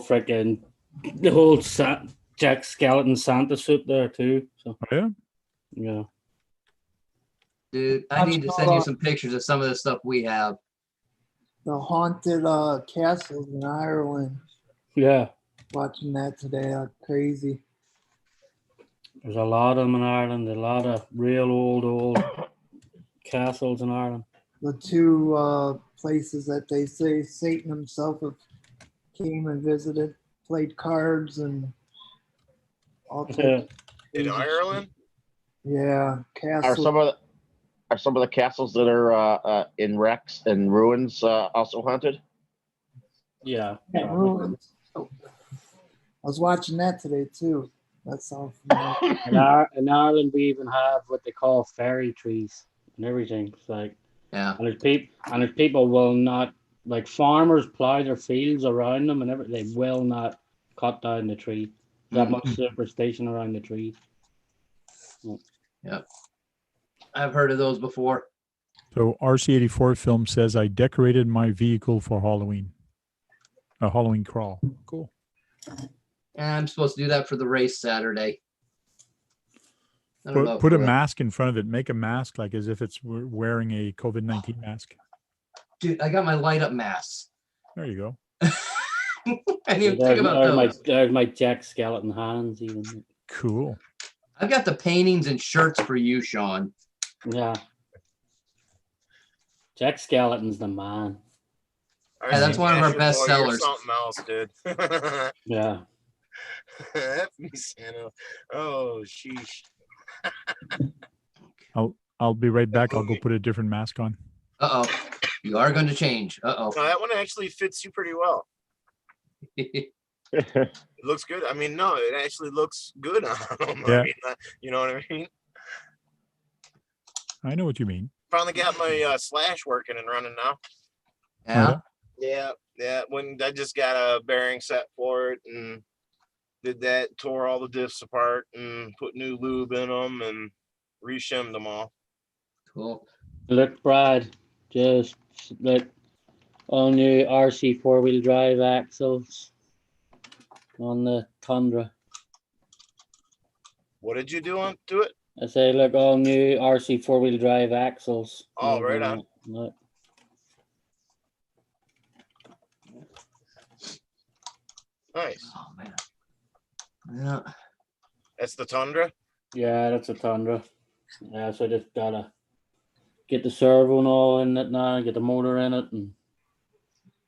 Jack Skeleton Santa suit there too. So Oh, yeah. yeah. Dude, I need to send you some pictures of some of the stuff we have. The haunted castles in Ireland. Yeah. Watching that today, crazy. There's a lot of them in Ireland, a lot of real old castles in Ireland. The two places that they say Satan himself came and visited, played cards and all types Yeah. of In crazy Ireland? shit. Yeah, Are castle. some of the castles that are in wrecks and ruins also haunted? Yeah. ruins. I was watching that today too. That's all. In Ireland, we even have what they call fairy trees and everything. It's like, Yeah. and there's people will not, like farmers plow their fields around them and everything. They will not cut down the tree. That much superstition around the tree. I've heard of those before. So RC84 film says I decorated my vehicle for Halloween. A Halloween crawl. Cool. And I'm supposed to do that for the race Saturday. I don't know Put a if, mask in front of it. Make a mask like as if it's wearing a COVID-19 mask. Dude, I got my light up masks. There you go. I didn't even think about those. There's my Jack Skeleton hands even. Cool. I've got the paintings and shirts for you, Sean. Yeah. Jack Skeleton's the man. Yeah, that's one of our RC best Boy, you're sellers. Something else, dude. Yeah. That's me, Santa. Oh, sheesh. I'll be right back. I'll go put a different mask on. Uh-oh. You are going to change. No, that one actually fits you pretty well. It looks good. I mean, no, it actually looks good on them. Yeah. I mean, you know what I mean? I know what you mean. Finally got my slash working and running now. Yeah. Yeah. When I just got a bearing set for it and did that, tore all the diffs apart and put new lube in them and reshimmed them all. Cool. Look, Brad, just look, all new RC 4-wheel drive axles on the Tundra. What did you do to it? I say, look, all new RC 4-wheel drive axles. Oh, right on. Look. Nice. Oh man. Yeah. That's the Tundra. Yeah, that's a Tundra. Yeah, so I just gotta get the servo and all in it now, get the motor in it, and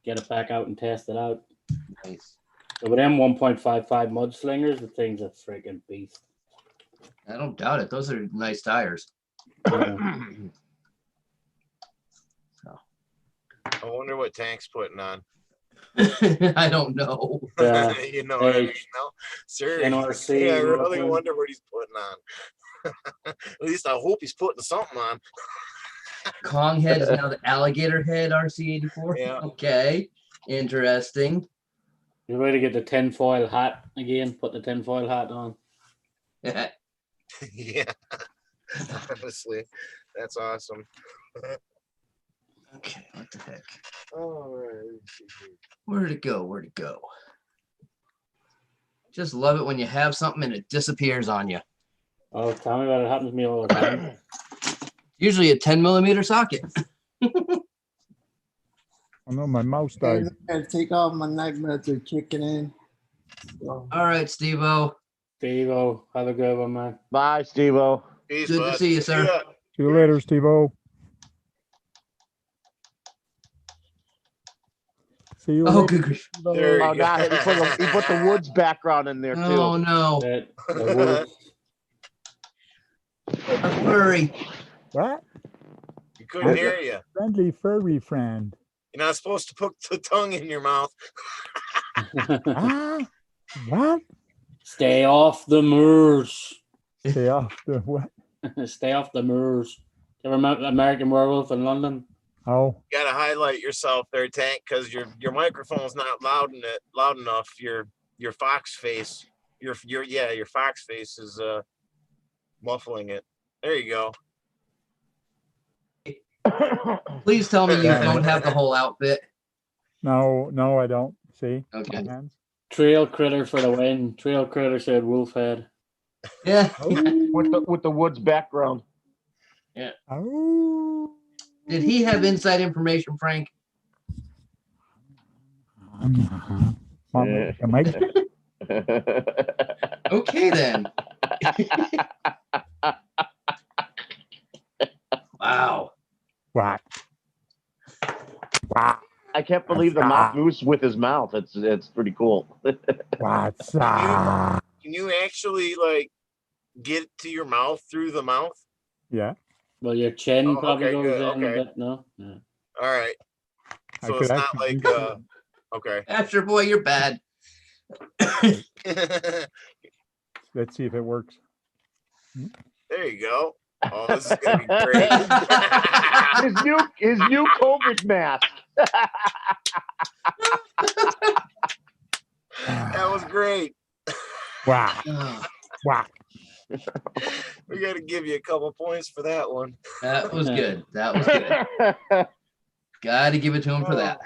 get it back out and test it out. Nice. So with them 1.55 mudslingers, the thing's a freaking beast. I don't doubt it. Those are nice tires. Yeah. I wonder what Tank's putting on. I don't know. Yeah. You know what I Hey, mean? No, seriously. NRC, Yeah, I really nothing. wonder what he's putting on. At least I hope he's putting something on. Kong head is now the alligator head RC84. Yeah. Okay. Interesting. You're ready to get the tinfoil hat again, put the tinfoil hat on. Yeah. Honestly, that's awesome. Okay, what the heck? All right. Where'd it go? Where'd it go? Just love it when you have something and it disappears on you. Oh, tell me about it. It happens to me all the time. Usually a 10mm socket. Oh no, my mouse I died. gotta take off my night meds are kicking in. So, All right, Steve-O. Steve-O, have a good one, man. Bye, Steve-O. Peace, Good to bud. see you, sir. ya. See you later, Steve-O. See you Oh, later. good grief. There you Oh, go. now he put the woods background in there too. Oh, no. The woods. A furry. What? You couldn't hear you. Friendly furry friend. You're not supposed to put the tongue in your mouth. Ah, what? Stay off the moors. Stay off the what? Stay off the moors. You ever met American Werewolf in London? Oh, You gotta highlight yourself there, Tank, because your microphone's not loud enough. Your fox face, your fox face is muffling it. There you go. Please tell me you don't have the whole outfit. no, I don't. See? Okay. My hands. Trail critter for the win. Trail critter said wolf head. Yeah. with the woods background. Oh. Did he have inside information, Frank? Mama, Mike. Okay, then. Wow. What? What? I can't believe the mouth moves with his mouth. It's pretty cool. What's Can you actually like get to your mouth through the mouth? Yeah, Well, your chin Oh, probably okay, goes good, in a okay. bit, no? Yeah. All right. I So could it's not actually like do okay. After boy, you're bad. Let's see if it works. There you go. Oh, this is gonna be great. his new COVID mask. That was great. Wow, Oh, wow. We got to give you a couple points for that one. that was good. That was good. Got to give it to him for that.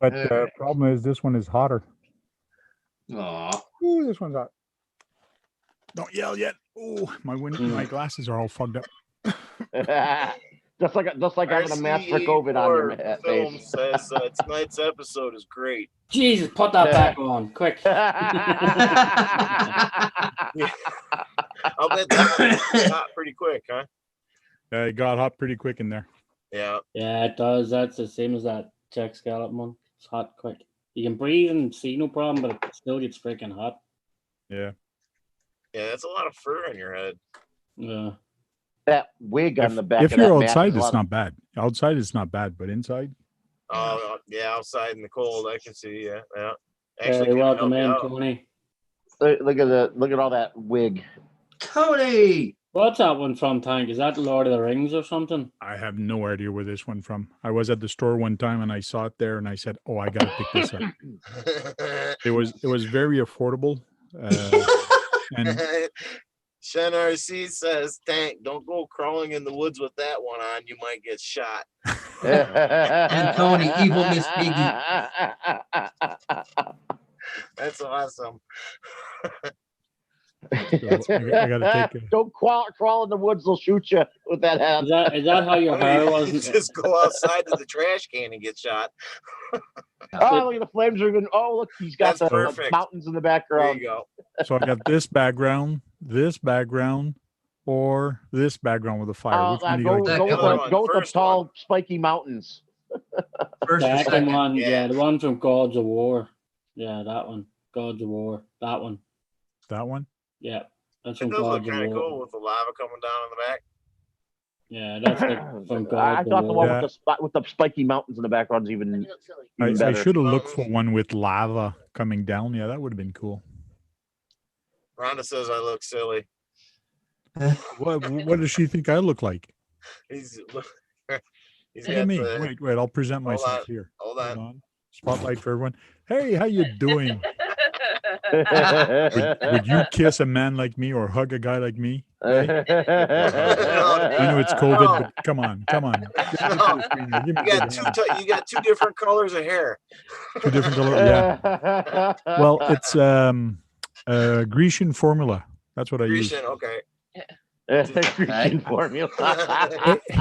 But the problem is this one is hotter. Aw. Ooh, this one's hot. Don't yell yet. Ooh, my glasses are all fogged up. just like having a mask for COVID on your Film face. says tonight's episode is great. Jesus, put that back on, quick. I'll bet that got pretty quick, huh? It got hot pretty quick in there. Yeah. Yeah, it does. That's the same as that Czech scallop one. It's hot quick. You can breathe and see no problem, but it still gets freaking hot. Yeah. Yeah, that's a lot of fur on your head. Yeah. that wig on the back. If of that you're mask outside, is a it's lot of- not bad. Outside, it's not bad, but inside, Oh, yeah, outside in the cold, I can see. Yeah, yeah. Very can welcome help you in, out. Tony. Look at all that wig. Tony. What's that one from, Tank? Is that Lord of the Rings or something? I have no idea where this one from. I was at the store one time and I saw it there, and I said, "Oh, I gotta pick this up." It was very affordable, and Shen RC says, Tank, don't go crawling in the woods with that one on. You might get shot. And Tony, evil Miss Piggy. That's awesome. so I gotta take. Don't crawl in the woods; they'll shoot you with that head. Is that how your hair was? Just go outside to the trash can and get shot. Oh, look at the flames are even. Oh, look, he's got That's the perfect. mountains in the There background. you go. So I got this background, or this background with a fire. Which one do you Go, like? go, Second with one. the, go with the First tall, spiky mountains. First or Second second? one, Yeah. yeah, the one from Gods of War. Yeah, that one. Gods of War. That one. That one? Yeah. That's It from does look Gods of kind of War. cool with the lava coming down in the back. Yeah, that's like from I Gods thought of the War. one with the spot with the spiky mountains in the background is even I better. should have looked for one with lava coming down. Yeah, that would have been cool. Rhonda says I look silly. What does she think I look like? He's Look got at me. the, Wait. I'll present Hold myself on. here. hold Hold on. on. Spotlight for everyone. Hey, how you doing? Would you kiss a man like me or hug a guy like me? I I know it's COVID, but come on. Get me to the screen here. Give me a You got good hand. you got two different colors of hair. Two different color. Yeah. Well, it's Grecian formula. That's what I use. Grecian, okay. Grecian formula.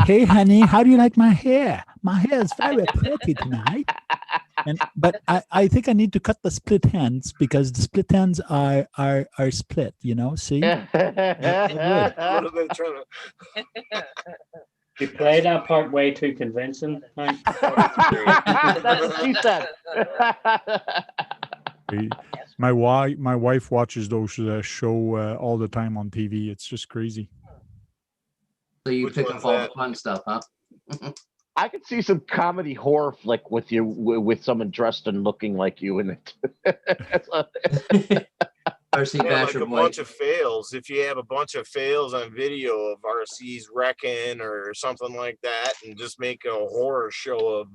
Hey, honey, how do you like my hair? My hair is very pretty tonight. But I think I need to cut the split ends because the split ends are split. See? A little bit of trim. You play that part way too convincing. Hank. That's what she said. My wife watches those show all the time on TV. It's just crazy. So you Which pick one's up all the that? fun stuff, huh? I could see some comedy horror flick with you with someone dressed and looking like you in it. RC Yeah, like Basher a Boy. bunch of fails. If you have a bunch of fails on video of RC's wrecking or something like that, and just make a horror show of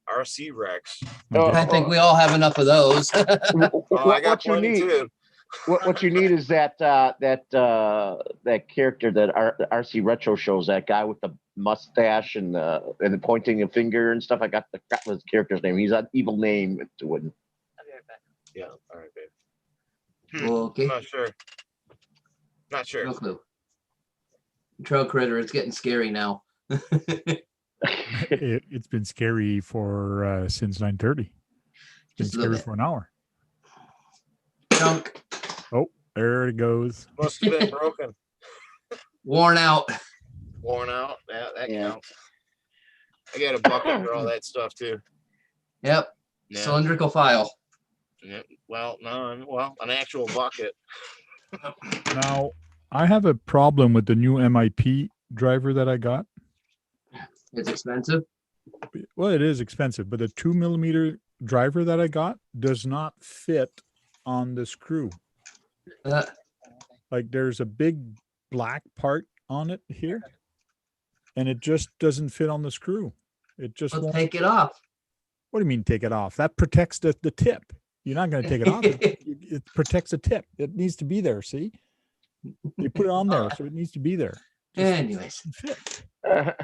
RC wrecks. I think we all have enough of those. Oh, I got What you plenty need? too. What you need is that character that RC Retro shows, that guy with the mustache and the pointing a finger and stuff. I got the crap with his character's name. He's an evil name to it. Yeah, all right, babe. Okay. Not sure. Not sure. No clue. Trail Critter, it's getting scary now. It's been scary for since 9:30. Been Just a little scary bit. for an hour. Junk, There it goes. Must have been broken, worn out. worn out. That Yeah. counts. I got a bucket for all that stuff too. Yep. Yeah. Cylindrical file. Yeah. Well, no, an actual bucket. Now, I have a problem with the new MIP driver that I got. It's expensive. Well, it is expensive, but the 2mm driver that I got does not fit on the screw. Uh, Like there's a big black part on it here, and it just doesn't fit on the screw. It just let's won't. take it off. What do you mean take it off? That protects the tip. You're not going to take it off. It protects the tip. It needs to be there. See, you put it on there, so it needs to be there. Anyways. Doesn't fit.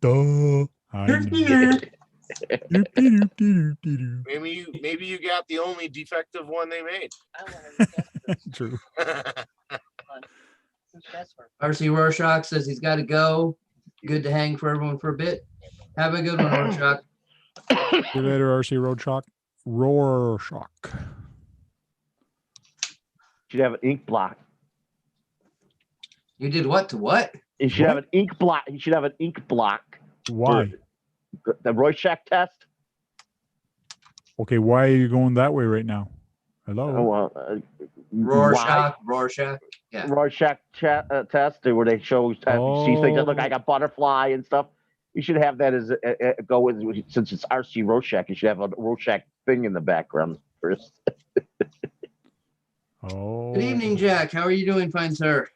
Duh. I know. Doop-de-doop-de-doop-de-doo. Maybe you got the only defective one they made. True. RC Rorschach says he's got to go. Good to hang for everyone for a bit. Have a good one, Rorschach. See you later, RC Rorschach. Rorschach. Should have an ink block. You did what to what? You should have an ink block. You should have an ink block. Why? The Rorschach test. Okay, why are you going that way right now? Hello. Oh, why? Rorschach. Rorschach. Yeah. Rorschach test where they show see things that look like a butterfly and stuff. You should have that as go with, since it's RC Rorschach. You should have a Rorschach thing in the background first. Oh. Good evening, Jack. How are you doing, fine sir?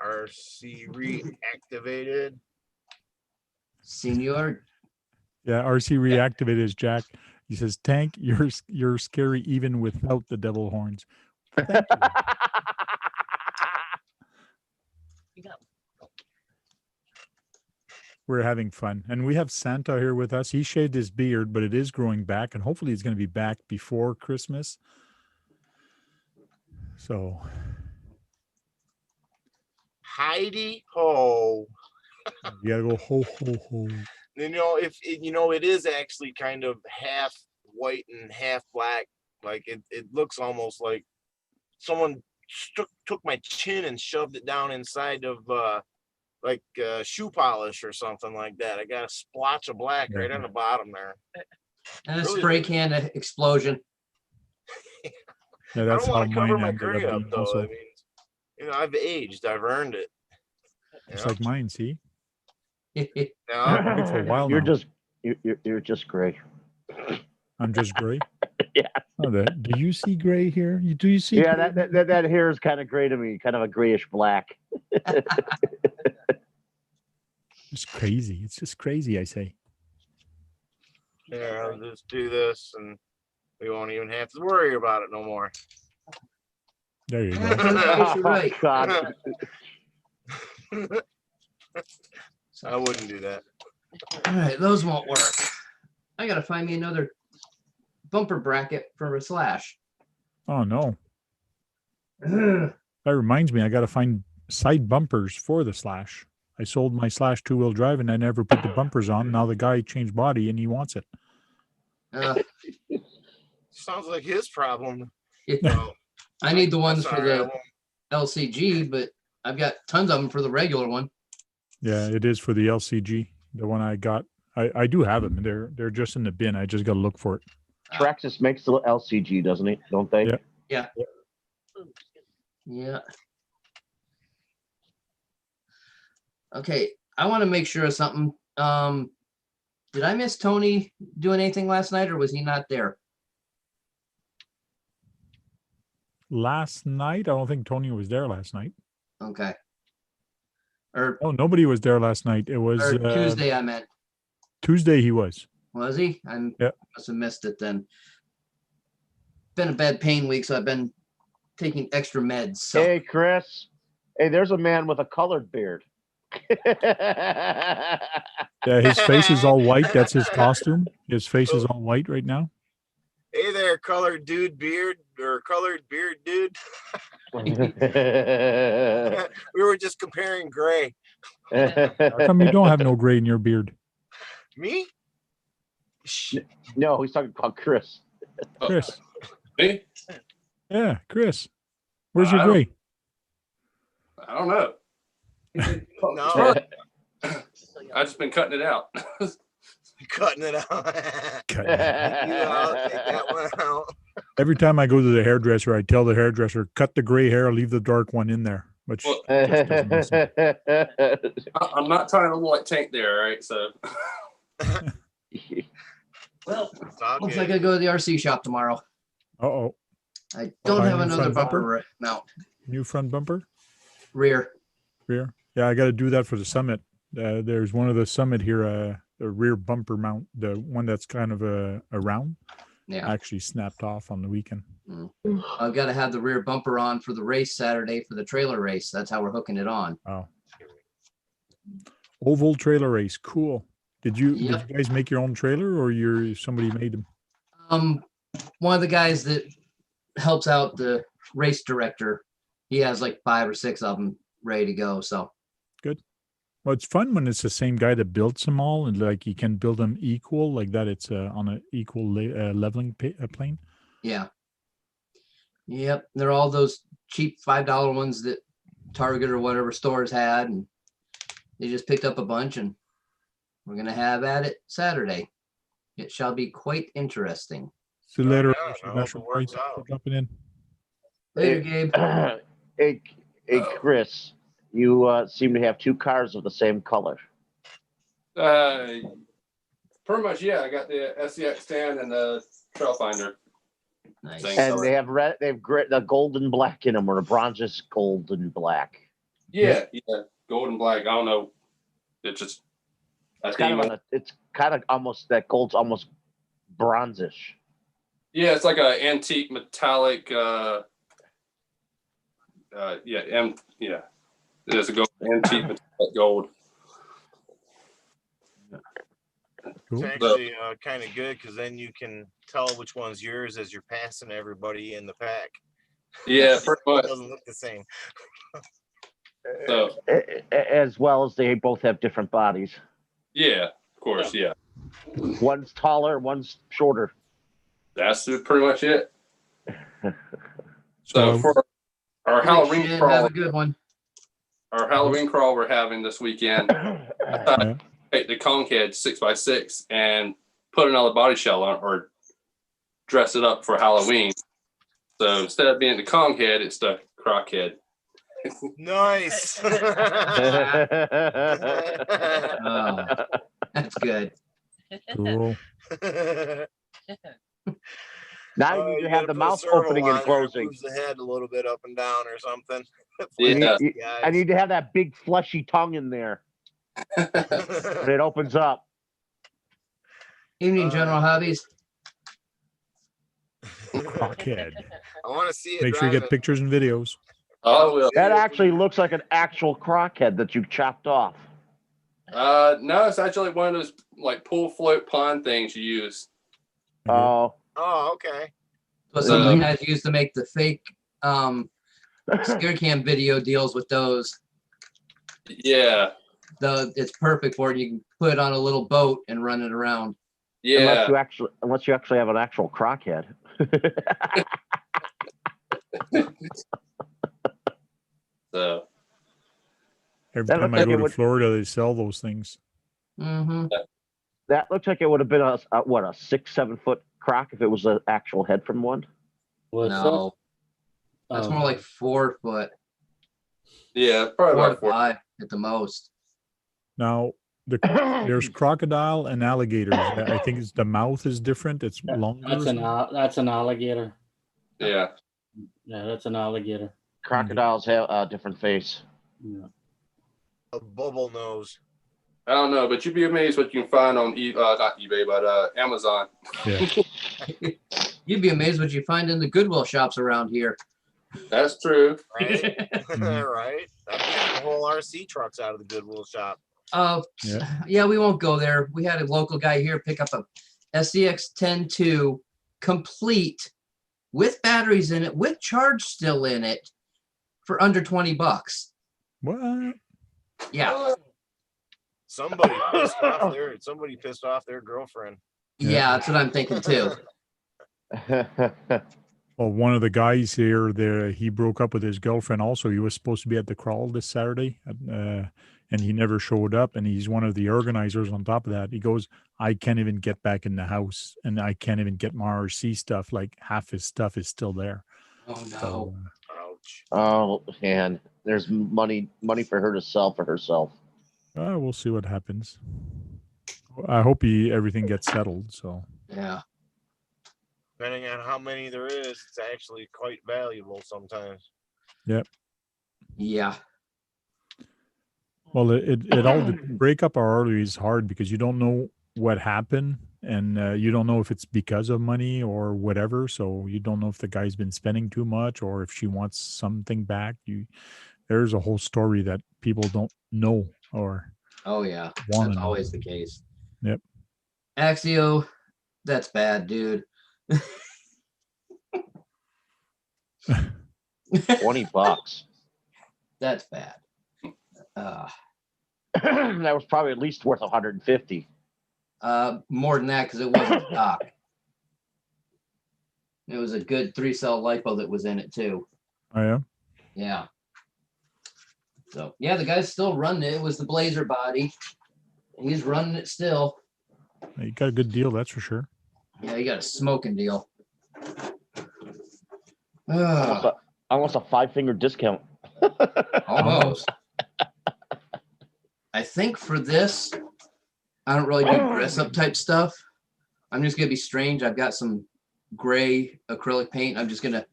RC reactivated. Senior. Yeah, RC reactivated is Jack. He says, Tank, you're scary even without the devil horns. Thank you. We're having fun. And we have Santa here with us. He shaved his beard, but it is growing back. And hopefully he's going to be back before Christmas. So. Heidi ho. You got to go ho, ho, ho. You know, it is actually kind of half white and half black. Like it looks almost like someone took my chin and shoved it down inside of shoe polish or something like that. I got a splotch of black right on the bottom there. And a Really? spray can explosion. Yeah, I that's don't how want to cover mine my ended gray up up being though. also. I mean, I've aged. I've earned it. It's like mine, see? Yeah. It's a while You're now. you're just gray. I'm just gray. Yeah. Oh, do you see gray here? Do you see? Yeah, gray? that hair is kind of gray to me, kind of a grayish black. It's crazy. It's just crazy, I say. Yeah, I'll just do this and we won't even have to worry about it no more. There you go. Yes, you're right. Oh, God. I wouldn't do that. All right, those won't work. I gotta find me another bumper bracket for a slash. Oh, no. That reminds me, I got to find side bumpers for the Slash. I sold my Slash two-wheel drive and I never put the bumpers on. Now the guy changed body and he wants it. Sounds like his problem. No, I need the ones for Sorry, I the won't. LCG, but I've got tons of them for the regular one. Yeah, it is for the LCG. The one I got. I do have them. They're just in the bin. I just got to look for it. Traxxas makes the LCG, doesn't it? Don't they? Yeah. Yeah. Okay, I want to make sure of something. Did I miss Tony doing anything last night, or was he not there? Last night, I don't think Tony was there last night. Okay. Or, Oh, nobody was there last night. It was or Tuesday, I meant. Tuesday he was. Was he? Yeah. Must have missed it then. Been a bad pain week, so I've been taking extra meds. So. Hey, Chris. Hey, there's a man with a colored beard. Yeah, his face is all white. That's his costume. His face is all white right now. Hey there, colored dude beard or colored beard dude. We were just comparing gray. How come you don't have no gray in your beard? Me? Shh. No, he's talking about Chris. Chris. Me? Yeah, Chris. Where's your I don't- gray? I don't know. No, I've just been cutting it out. cutting it out. Cut. You out, take that one out. Every time I go to the hairdresser, I tell the hairdresser, cut the gray hair, leave the dark one in there. But Well, just doesn't listen. I'm not trying to look like Tank there, all right? So Well, It's all looks good. like I go to the RC shop tomorrow. Uh-oh. I don't Buy a have new another front bumper? bumper mount. New front bumper? Rear. Rear? Yeah, I got to do that for the Summit. There's one of the Summit here, the rear bumper mount, the one that's kind of a round, Yeah. actually snapped off on the weekend. I've got to have the rear bumper on for the race Saturday for the trailer race. That's how we're hooking it on. Oh. Oval trailer race. Cool. Did you Yep. guys make your own trailer or somebody made them? One of the guys that helps out the race director, he has like 5 or 6 of them ready to go. So Well, it's fun when it's the same guy that builds them all, and like you can build them equal, like that. It's on an equal leveling plane. yeah. Yep. They're all those cheap $5 ones that Target or whatever stores had. And they just picked up a bunch and we're going to have at it Saturday. It shall be quite interesting. See you later. Yeah, I hope National it works Party. out. Jumping in. Later, Gabe. Hey, Chris, you seem to have two cars of the same color. Pretty much, yeah. I got the SCX 10 and the Trailfinder. Nice. Same And color. they have red, they have the gold and black in them, or the bronze gold and black. Yeah, gold and black. I don't know. It's just It's kind of almost, that gold's almost bronzish. yeah, it's like an antique metallic. It is a gold antique metallic gold. Cool. It's actually kind of good because then you can tell which one's yours as you're passing everybody in the pack. Yeah, pretty It much. doesn't look the same. So As well as they both have different bodies. yeah, of course, yeah. One's taller, one's shorter. That's pretty much it. So- So for our Halloween Have crawl, a good one. we're having this weekend, Yeah. take the Conehead 6x6 and put another body shell on, or dress it up for Halloween. So instead of being the Conehead, it's the Crockhead. Nice. Oh, that's good. Cool. Now you need to have the mouth opening and closing. Moves the head a little bit up and down or something. Yeah. I need to have that big fleshy tongue in there when it opens up. Evening, General Hobbies. Crockhead. I want to see it. Make sure you get driving. pictures and videos. Oh, well. That actually looks like an actual crockhead that you chopped off. No, it's actually one of those like pull float pond things you use. Oh, Oh, okay. But some of the guys used to make the fake scare cam video deals with those. Yeah, It's perfect for it. You can put it on a little boat and run it around. yeah. unless you actually have an actual crockhead. So Every That time looks I like go it to would- Florida, they sell those things. Mm-hmm. That looks like it would have been a 6-7 foot crock if it was an actual head from one. What's No, that? that's Oh, more like 4 foot, yeah, probably 4 to about 4. 5 at the most. Now, there's crocodile and alligators. I think it's the mouth is different. It's longer. or something. that's an alligator. Yeah, Yeah, that's an alligator. Crocodiles have a different face. Yeah. A bubble nose. I don't know, but you'd be amazed what you can find on not eBay, but Amazon. Yeah. You'd be amazed what you find in the Goodwill shops around here. That's true. Right? Mhm. Right? I got the whole RC trucks out of the Goodwill shop. Yeah. Yeah, we won't go there. We had a local guy here pick up a SCX 10-2 complete with batteries in it, with charge still in it for under $20. What? Yeah. Somebody pissed off their girlfriend. Yeah, that's what I'm thinking too. Well, one of the guys here, he broke up with his girlfriend. Also, he was supposed to be at the crawl this Saturday, and he never showed up. And he's one of the organizers. On top of that, he goes, "I can't even get back in the house, and I can't even get my RC stuff. Like half his stuff is still there." Oh no. So, Ouch. Oh, man. There's money for her to sell for herself. we'll see what happens. I hope everything gets settled. So, Yeah. Depending on how many there is, it's actually quite valuable sometimes. Yeah. well, it all break up our RV is hard because you don't know what happened, and you don't know if it's because of money or whatever. So you don't know if the guy's been spending too much or if she wants something back. There's a whole story that people don't know or Oh yeah. want That's to know. always the case. Yep. Axio, that's bad, dude. $20. That's bad. That was probably at least worth 150. More than that because it wasn't stock. It was a good 3-cell LiPo that was in it too. Oh yeah. Yeah. So yeah, the guy's still running it. It was the Blazer body. He's running it still. You got a good deal, that's for sure. Yeah, he got a smoking deal. Ugh, Almost a 5-finger discount. almost. I think for this, I don't really do dress up type stuff. I'm just gonna be strange. I've got some gray acrylic paint. I'm just gonna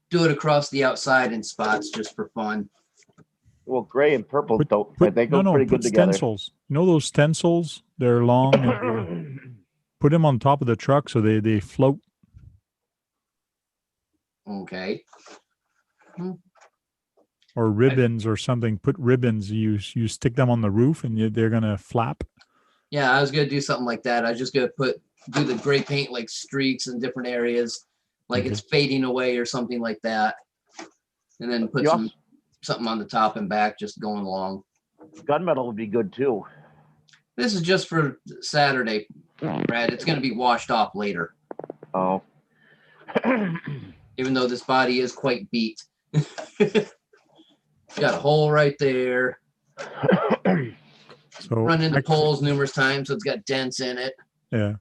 do it across the outside in spots just for fun. Well, gray and purple don't. They go no, pretty put good together. stencils. You know those stencils? They're long. And put them on top of the truck so they float. Okay. Or ribbons or something. Put ribbons. You stick them on the roof and they're gonna flap. Yeah, I was gonna do something like that. I was just gonna do the gray paint like streaks in different areas, like it's fading away or something like that. And then put something on the top and back just going along. Gunmetal would be good too. This is just for Saturday, Brad. It's gonna be washed off later, Oh. even though this body is quite beat. Got a hole right there. So Run into poles numerous times, so it's got dents in it. Yeah.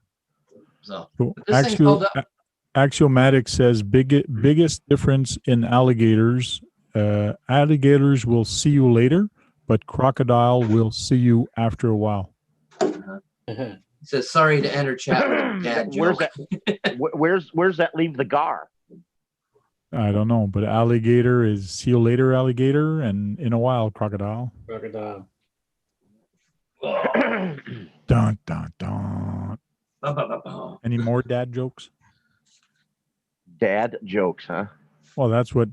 So So but this thing's held up. Axiomatic says biggest difference in alligators. Alligators will see you later, but crocodile will see you after a while. He says, sorry to enter chat with dad Where's joke. that? Where's that leave the gar? I don't know, but alligator is see you later, alligator, and in a while, crocodile. Crocodile. Dun dun dun. Any more dad jokes? Dad jokes, huh? Well, that's what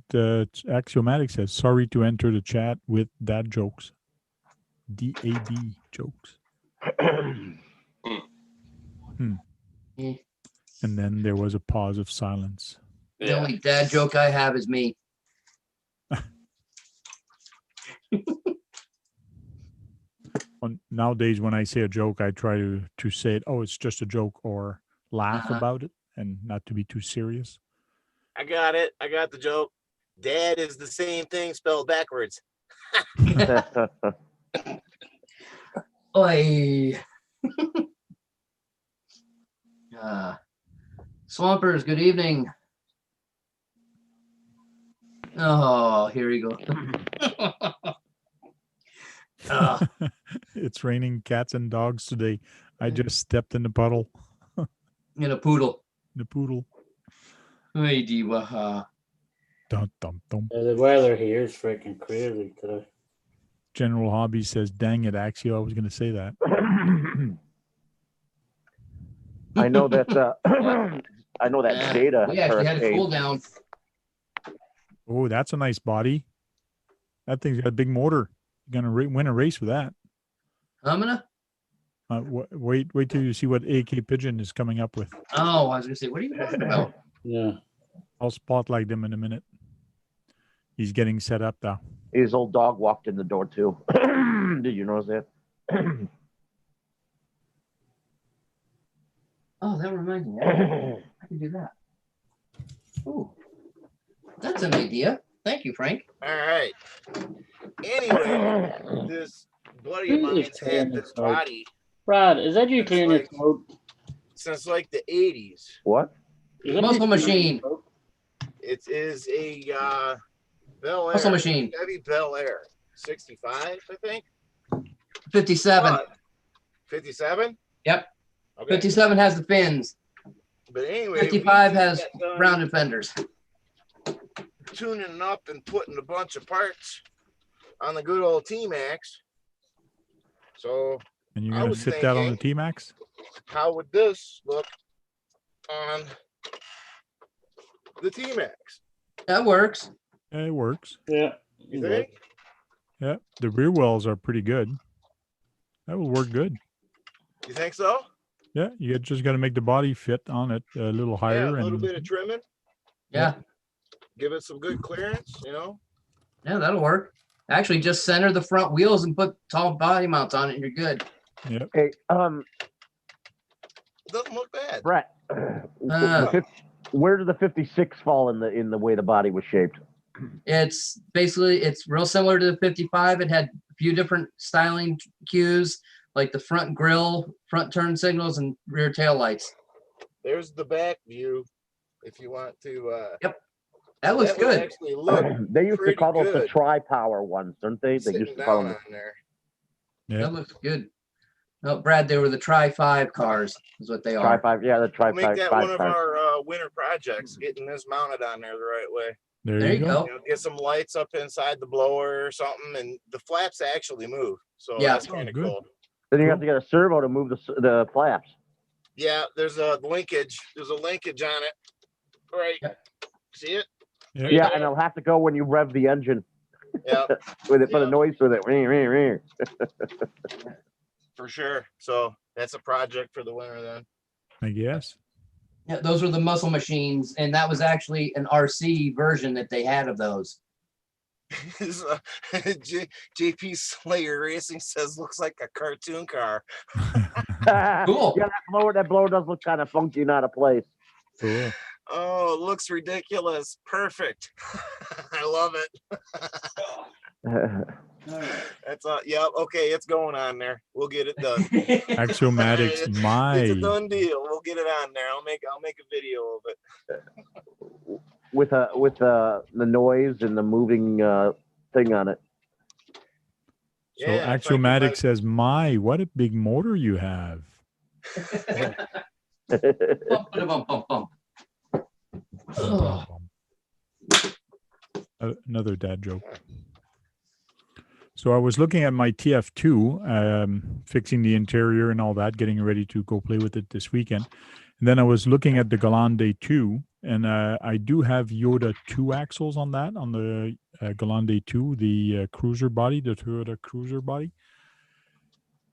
Axiomatic says. Sorry to enter the chat with dad jokes. DAD jokes. And then there was a pause of silence. The Yeah. only dad joke I have is me. Nowadays, when I say a joke, I try to say it, oh, it's just a joke, or laugh Uh-huh. about it and not to be too serious. I got it. I got the joke. Dad is the same thing spelled backwards. Oi. Swampers, good evening. Oh, here we go. It's raining cats and dogs today. I just stepped in the puddle. In a poodle. The poodle. Hey, Diwa. Dum, dum, dum. The weather here is freaking crazy today. General Hobby says, dang it, Axio, I was going to say that. I know that. I know that Yeah, Zeta we actually had a hurricane. cool down. Oh, that's a nice body. That thing's got a big motor. You're going to win a race with that. Humana? Wait till you see what AK Pigeon is coming up with. Oh, I was gonna say, what are you talking about? Yeah. I'll spotlight him in a minute. He's getting set up now. His old dog walked in the door too. Did you notice that? Oh, that reminds me. I can do that. Ooh, that's an idea. Thank you, Frank. All right. Anyway, this buddy of mine's had this body Brad, is that you It's clearing your like- throat? since like the 80s. What? Is that Muscle you clearing machine. your throat? It is a Bel Air. Muscle machine. Heavy Bel Air. 65, I think. 57. 57? Yep. Okay. 57 has the fins. But anyway, 55 we has got done rounded fenders. tuning up and putting a bunch of parts on the good old T-Max. So And you're I going to was fit that on the thinking- T-Max? how would this look on the T-Max? That works. Yeah, it works. Yeah. You think? Yeah, the rear wells are pretty good. That will work good. You think so? Yeah, you just got to make the body fit on it a little higher. Yeah, a little and bit of trimming. Yeah. Give it some good clearance, you know? Yeah, that'll work. Actually, just center the front wheels and put tall body mounts on it and you're good. Yep. Hey, It doesn't look bad. Brett. Where did the 56 fall in the way the body was shaped? It's real similar to the 55. It had a few different styling cues, like the front grille, front turn signals, and rear tail lights. There's the back view if you want to Yep. That looks would good. Actually look They used to pretty call those the good. tri-power ones, don't they? They sitting used to call down them. on there. Yeah. That looks good. No, Brad, they were the Tri-5 cars, is what they Tri are. five, yeah, the tri We'll make five. that one of our winter projects, getting this mounted on there the right way. There you go. You know, get some lights up inside the blower or something, and the flaps actually move. So Yeah. that's kind of good. cool. Then you have to get a servo to move the flaps. Yeah, there's a linkage. There's a linkage on it. Right. Yep. See it? Yeah. Yeah, and it'll have to go when you rev the engine Yeah, with it for the Yeah. noise with it. Ring, ring, ring. for sure. So that's a project for the winter then. I guess. Yeah, those were the muscle machines, and that was actually an RC version that they had of those. JP Slayer Racing says looks like a cartoon car. Cool. Yeah, that blower does look kind of funky and out of place. Cool. Oh, it looks ridiculous. Perfect. I love it. That's yeah, okay, it's going on there. We'll get it done. Axiomatics, It's a my. done deal. We'll get it on there. I'll make a video of it. with the noise and the moving thing on it. So Yeah, if I can Axiomatic find- says, my, what a big motor you have. Bump, bump, bump, bump. Ugh. Another dad joke. So I was looking at my TF2, fixing the interior and all that, getting ready to go play with it this weekend. And then I was looking at the Galande 2, and I do have Yoda 2 axles on that, on the Galande 2, the cruiser body, the Toyota cruiser body.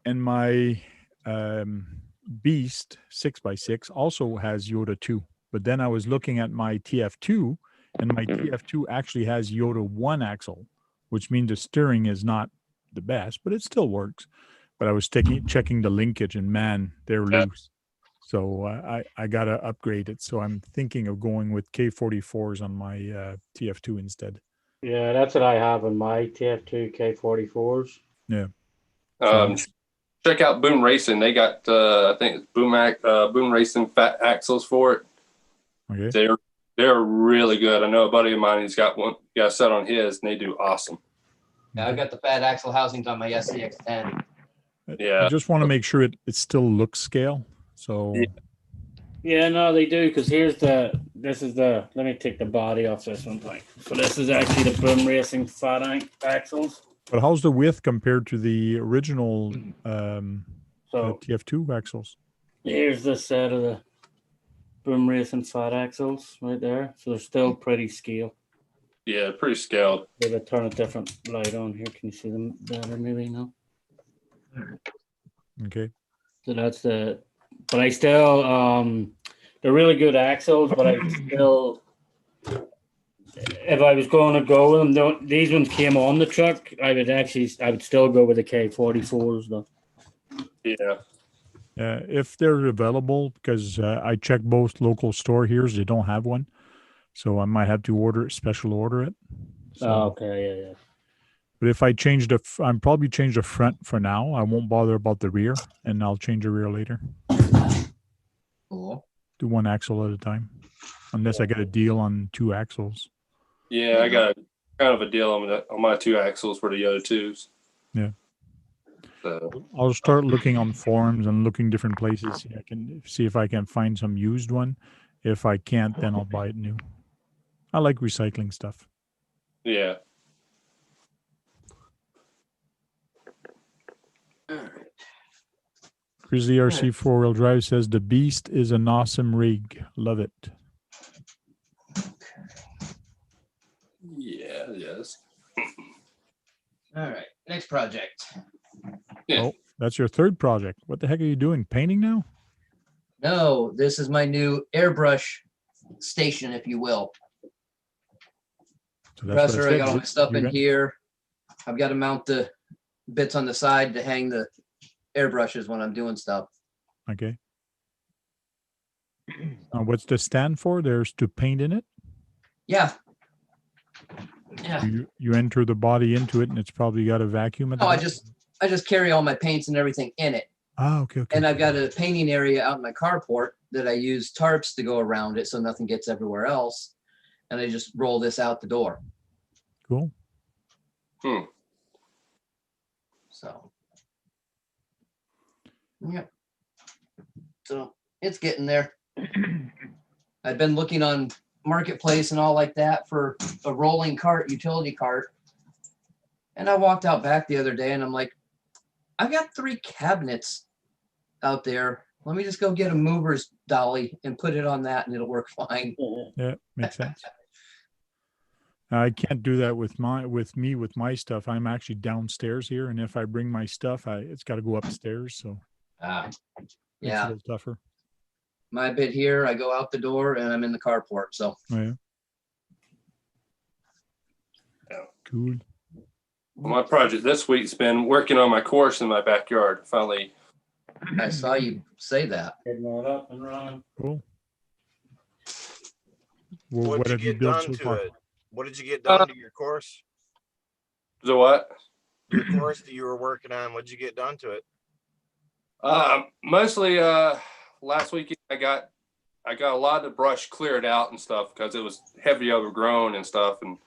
And my Beast 6x6 also has Yoda 2. But then I was looking at my TF2, and my TF2 actually has Yoda 1 axle, which means the steering is not the best, but it still works. But I was checking the linkage, and man, they're loose. So I got to upgrade it. So I'm thinking of going with K44s on my TF2 instead. Yeah, that's what I have in my TF2 K44s. Check out Boom Racing. They got I think it's Boom Racing fat axles for it. Okay. They're really good. I know a buddy of mine, he's got a set on his, and they do awesome. Yeah, I've got the fat axle housings on my SCX10. Yeah. I just want to make sure it still looks scale. So Yeah, no, they do, because let me take the body off this one thing. So this is actually the Boom Racing fat axles. but how's the width compared to the original So TF2 axles? here's the set of the Boom Racing fat axles right there. So they're still pretty scale. Yeah, pretty scaled. Maybe turn a different light on here. Can you see them better maybe now? Okay. So that's but I still, they're really good axles, but I still, if I was going to go with them, these ones came on the truck, I would still go with the K44s though. Yeah. If they're available, because I checked both local store here, they don't have one. So I might have to special order it. So, Okay, yeah. but if I change I'm probably change the front for now. I won't bother about the rear, and I'll change the rear later. Cool. Do one axle at a time, unless I get a deal on 2 axles. Yeah, I got kind of a deal on my 2 axles for the Yoda 2s. Yeah. So I'll start looking on forums and looking different places. I can see if I can find some used one. If I can't, then I'll buy it new. I like recycling stuff. yeah. Grizzly RC 4-wheel drive says the Beast is an awesome rig. Love it. Yeah, yes. All right, next project. That's your third project. What the heck are you doing? Painting now? No, this is my new airbrush station, if you will. So that's what Compressor, I got all my stuff You in got- here. I've got to mount the bits on the side to hang the airbrushes when I'm doing stuff. Okay. What's the stand for? There's to paint in it. Yeah. Yeah. You enter the body into it, and it's probably got a vacuum at the No, I bottom? just carry all my paints and everything in it. Okay. And I've got a painting area out in my carport that I use tarps to go around it so nothing gets everywhere else. and I just roll this out the door. Cool. So, yeah. So it's getting there. I've been looking on Marketplace and all like that for a rolling cart, utility cart. And I walked out back the other day and I'm like, I've got 3 cabinets out there. Let me just go get a mover's dolly and put it on that and it'll work fine. Yeah, makes sense. I can't do that with my stuff. I'm actually downstairs here, and if I bring my stuff, it's got to go upstairs. So it's a Yeah, little tougher. my bit here, I go out the door and I'm in the carport. So Oh, yeah. Cool. Well, my project this week's been working on my course in my backyard. Finally, I saw you say that. Getting that up and running. Cool. Well, What what did have you you get built done so to far? it? What did you get done to your course? the what? Your course that you were working on, what did you get done to it? Mostly last weekend I got a lot of the brush cleared out and stuff because it was heavy overgrown and stuff, and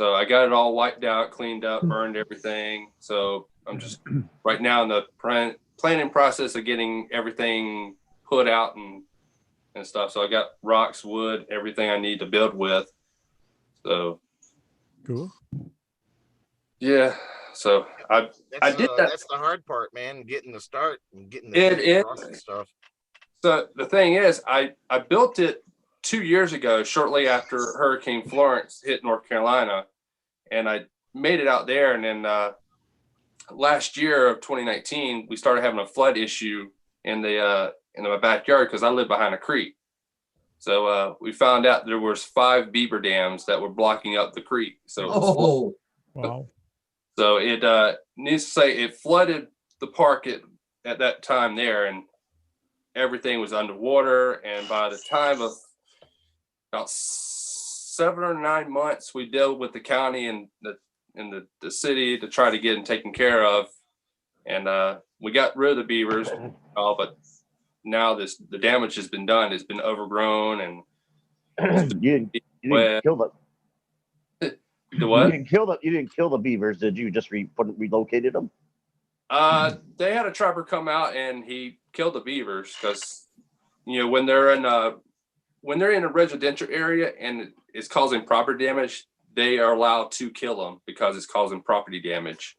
so I got it all wiped out, cleaned up, burned everything. So I'm just right now in the planning process of getting everything put out and stuff. So I got rocks, wood, everything I need to build with. So Cool. yeah, so I did that. That's the hard part, man. Getting the start and getting It the is. across and stuff. So the thing is, I built it 2 years ago, shortly after Hurricane Florence hit North Carolina, and I made it out there. And then last year of 2019, we started having a flood issue in my backyard because I live behind a creek. So we found out there was 5 beaver dams that were blocking up the creek. So Oh, Wow. so it needs to say it flooded the park at that time there, and everything was underwater. And by the time of about 7 or 9 months, we dealt with the county and the city to try to get them taken care of. And we got rid of the beavers, but now the damage has been done. It's been overgrown and You didn't kill the the what? You didn't kill the beavers, did you? Just relocated them? They had a trapper come out and he killed the beavers because, when they're in a residential area and it's causing property damage, they are allowed to kill them because it's causing property damage.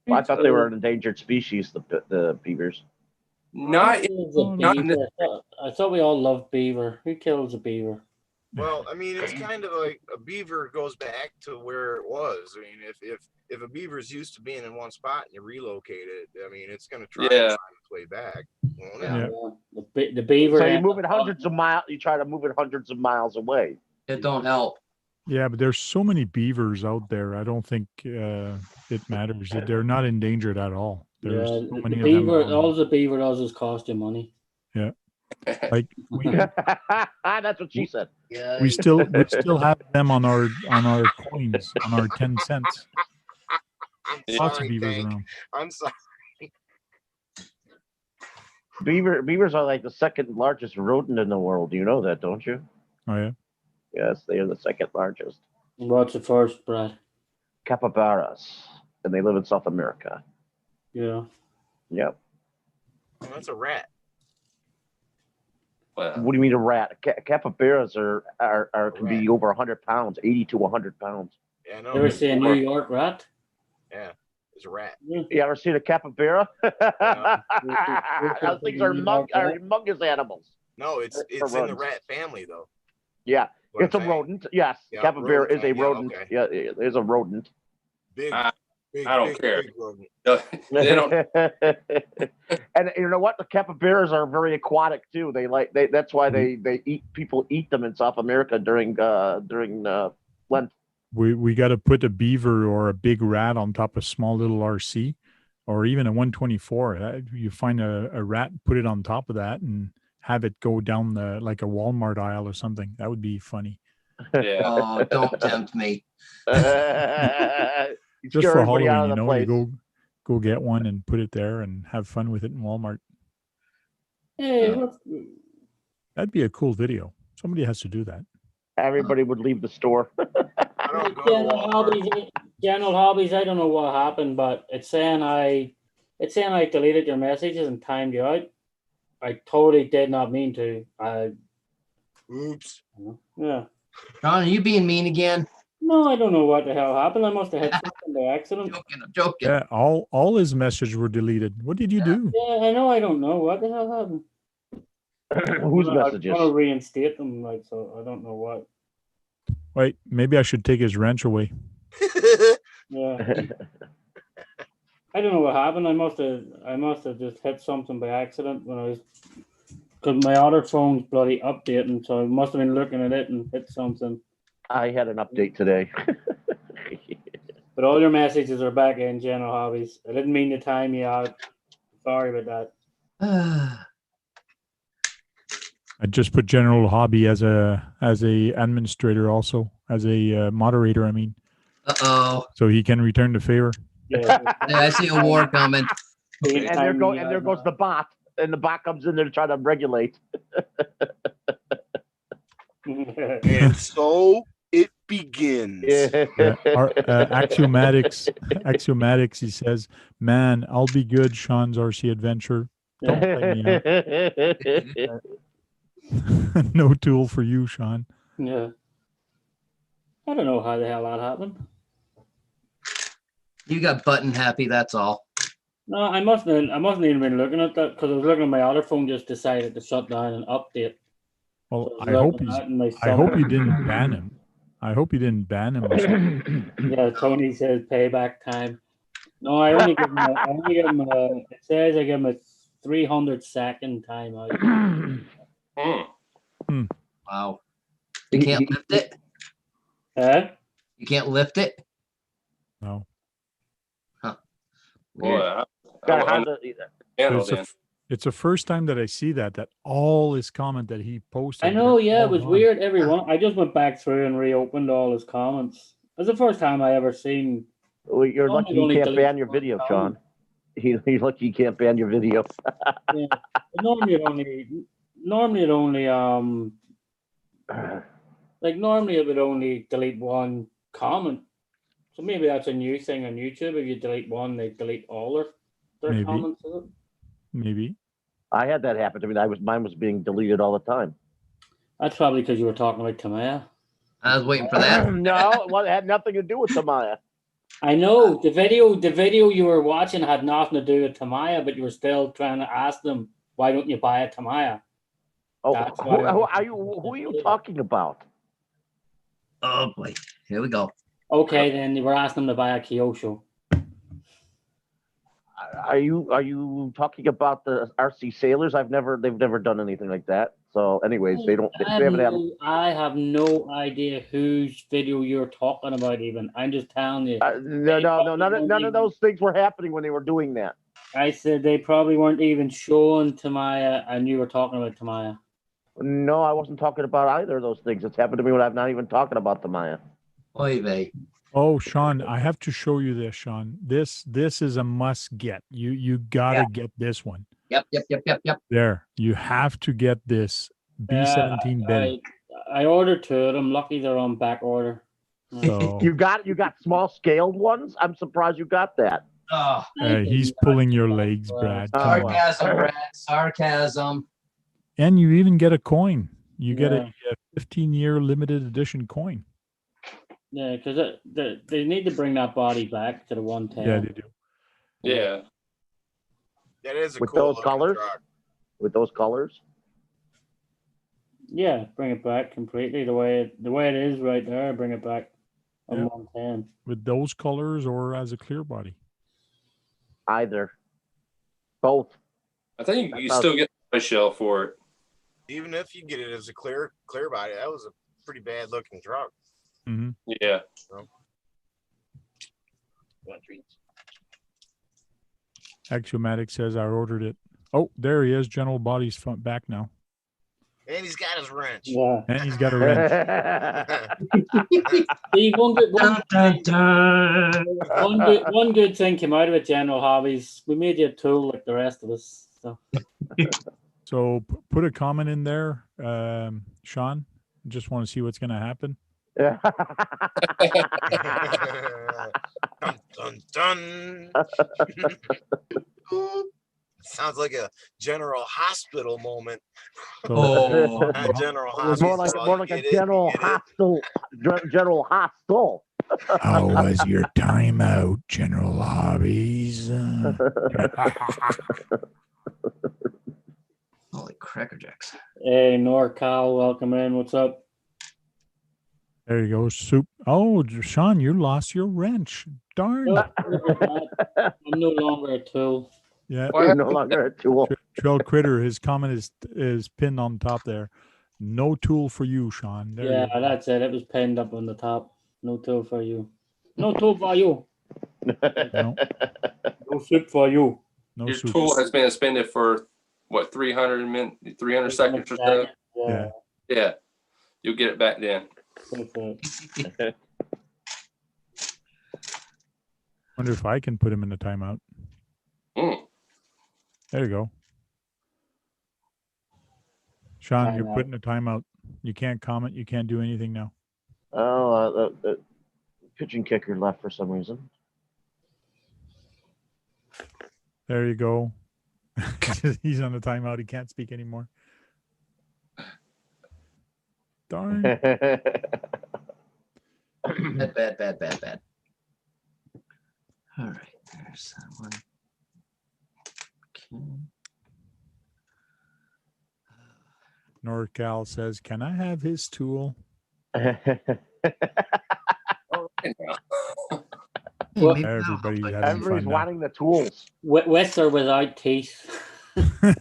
Well, I thought they were an endangered species, the beavers. Not I thought we all loved beaver. Who kills a beaver? Well, I mean, it's kind of like a beaver goes back to where it was. I mean, if a beaver's used to being in one spot and you relocate it, I mean, it's going to try to find its way back, won't it? Yeah. The beaver. So you're moving hundreds of miles. You try to move it hundreds of miles away. it don't help. Yeah, but there's so many beavers out there. I don't think it matters. They're not endangered at all. There's so the many beaver. of them. All the beaver does is cost you money. Like That's what she said. Yeah. we still have them on our coins, on our 10 cents. I'm Lots of sorry, beavers Tank. around. I'm sorry. Beavers are like the second largest rodent in the world. You know that, don't you? Oh yeah. Yes, they are the second largest. What's the first, Brad? Capybaras, and they live in South America. Yeah. Yep. Oh, that's a rat. well, What do you mean a rat? Capybaras are can be over 100 pounds, 80 to 100 pounds. Yeah, I You know. ever see a New York rat? Yeah, it's a rat. You ever seen a capybara? Those things are humongous animals. No, it's in the rodents. rat family though. Yeah, What it's I'm a saying. rodent. Yes, Yeah, capybara is a rodent, yeah, rodent. okay. Yeah, it is a rodent. Big, I- big, I don't big, care. big rodent. they don't. And you know what? The capybaras are very aquatic too. That's why people eat them in South America during Lent. We got to put a beaver or a big rat on top of a small little RC, or even a 124. You find a rat, put it on top of that, and have it go down like a Walmart aisle or something. That would be funny. Yeah. Oh, don't tempt me. Just Scare for everybody out Halloween, of the you place. go get one and put it there and have fun with it in Walmart. Hey, Yeah. look, That'd be a cool video. Somebody has to do that. Everybody would leave the store. I don't go to General Walmart. hobbies, general hobbies. I don't know what happened, but it's saying I deleted your messages and timed you out. I totally did not mean to. Oops. Yeah. John, are you being mean again? No, I don't know what the hell happened. I must have hit something by accident. I'm joking. Yeah, all his messages were deleted. What did you do? Yeah, I know. I don't know what the hell happened. Whose I'm messages? gonna reinstate them, like, so I don't know what. Wait, maybe I should take his wrench away. Yeah. I don't know what happened. I must have just hit something by accident when I was, because my other phone's bloody updating, so I must have been looking at it and hit something. I had an update today. But all your messages are back in general hobbies. I didn't mean to time you out. Sorry about that. I just put General Hobby as a administrator, also as a moderator. I mean, Uh-oh. so he can return the favor. Yeah. Yeah, I see a war coming. And there goes the bot, and the bot comes in there to try to regulate. And so it begins. Yeah. Our, Axiomatics, he says, "Man, I'll be good." Sean's RC adventure. Don't play me out. No tool for you, Sean. Yeah. I don't know how the hell that happened. You got button happy, that's all. No, I mustn't even been looking at that because I was looking at my other phone, just decided to shut down and update. Well, So I hope looking he's. at it and my I hope son- you didn't ban him. I hope you didn't ban him. Or something. Yeah, Tony says payback time. No, I only give him it says I give him a 300-second timeout. Wow. You can't lift it? Huh? You can't lift it? No. Boy, Gotta I have don't the- handle It's the then. it's the first time that I see that all his comment that he posted. I know, they're yeah, it all was gone. weird. Everyone, I just went back through and reopened all his comments. It was the first time I ever seen. Well, you're Only- lucky you only can't delete ban your one video, comment. Sean. He's lucky you can't ban your video. Yeah. But normally it only normally it would only delete one comment. So maybe that's a new thing on YouTube. If you delete one, they delete all their Maybe. comments. Is it? Maybe. I had that happen to me. Mine was being deleted all the time. That's probably because you were talking about Tamaya. I was waiting for that. No, well, it had nothing to do with Tamaya. I know the video you were watching had nothing to do with Tamaya, but you were still trying to ask them, why don't you buy a Tamaya? Oh, That's who why- who are you talking about? Oh boy. Here we go. Okay, then you were asking them to buy a Kyosho. Are you talking about the RC Sailors? They've never done anything like that. So, anyways, they haven't had. I have no idea whose video you're talking about. Even I'm just telling you. No, none of those things were happening when they were doing that. I said they probably weren't even showing Tamaya, and you were talking about Tamaya. No, I wasn't talking about either of those things. It's happened to me when I'm not even talking about Tamaya. Oy vey. Oh, Sean, I have to show you this, Sean. This is a must get. You gotta get this one. Yep. There, you have to get this B17 Betty. I ordered two of them. Lucky they're on back order. So You got small scaled ones. I'm surprised you got that. Oh, he's pulling your legs, Brad. Come on. sarcasm, Brad. Sarcasm. And you even get a coin. You get Yeah. a 15-year limited edition coin. Yeah, because they need to bring that body back to the 110. Yeah, they do. Yeah. That is a With cool those looking colors? truck. With those colors. Yeah, bring it back completely the way it is right there. Bring it back on Yeah. 110. With those colors or as a clear body. Either. Both. I think you That's still get a shell for it. Even if you get it as a clear body, that was a pretty bad looking truck. Hmm. Yeah. Axiomatic says I ordered it. Oh, there he is. General Body's front back now. And he's got his wrench. Yeah. And he's got a wrench. See, Dun, dun, dun. one good thing came out of it, General Hobbies. We made you a tool like the rest of us. So So put a comment in there, Sean, Just want to see what's going to happen. Dun, dun, dun. Sounds like a General Hospital moment. So, Oh, Not General It's more Hospital. like You a get it? general You get it? hostile, general hostile. how was your time out, General Hobbies? holy crackerjacks. Hey, NorCal, welcome in. What's up? There you go, soup. Oh, Sean, you lost your wrench. Darn. Oh, I'm no longer a tool. Yeah. What You're no longer a tool. Trail Critter, his comment is pinned on top there. No tool for you, Sean. There Yeah, you go. that's it. It was pinned up on the top. No tool for you. No tool for you. No, No soup for you. no Your soup. tool has been suspended for what, 300 seconds or so? Yeah. Yeah. You'll get it back then. Perfect. Wonder if I can put him in the timeout. Mm. There you go. Sean, you're Timeout. putting a timeout. You can't comment. You can't do anything now. Oh, the pitching kicker left for some reason. There you go. He's on the timeout. He can't speak anymore. Darn. Bad. All right, there's that one. Okay. NorCal says, "Can I have his tool?" Hey, Well, maybe that'll help, Everybody's I having guess. Everybody's fun now. wanting the tools. With or without teeth.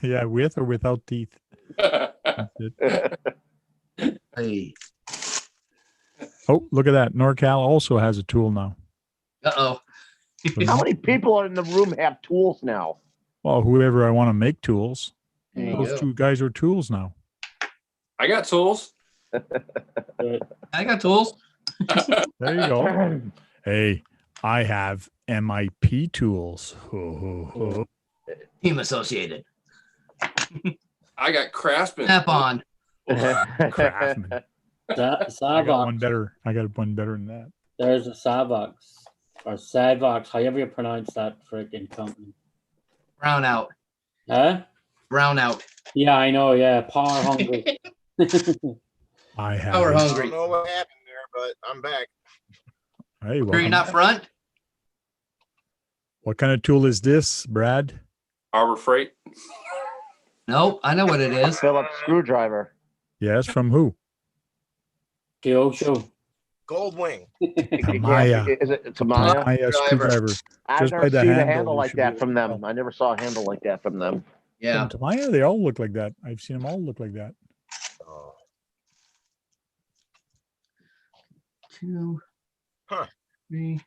Yeah, with or without teeth. That's it. Hey. Oh, look at that. NorCal also has a tool now. Uh-oh. How many people in the room have tools now? Well, whoever I want to make tools. There you Those go. two guys are tools now. I got tools. I got tools. There you go. Hey, I have MIP tools. Ho, ho, ho. Team associated. I got Craftsman. Snap on. Craftsman. I got one Savox. better. I got one better than that. There's a Savox. Or Savox, however you pronounce that freaking company. Brown out. Huh? Brown out. Yeah, I know. Yeah, power hungry. I have. Power a- I hungry. don't know what happened there, but I'm back. Hey, Sure you're welcome. not front? What kind of tool is this, Brad? Harbor Freight. Nope, I know what it is. Phillips screwdriver. Yes, from who? Kyosho. Goldwing. Tamaya. Is it Tamaya? Tamaya screwdriver. I've Just never by the seen a handle, handle you like should be that able from to them. tell. I never saw a handle like that from them. Yeah. From Tamaya, they all look like that. I've seen them all look like that. Oh, 2, Huh. 3.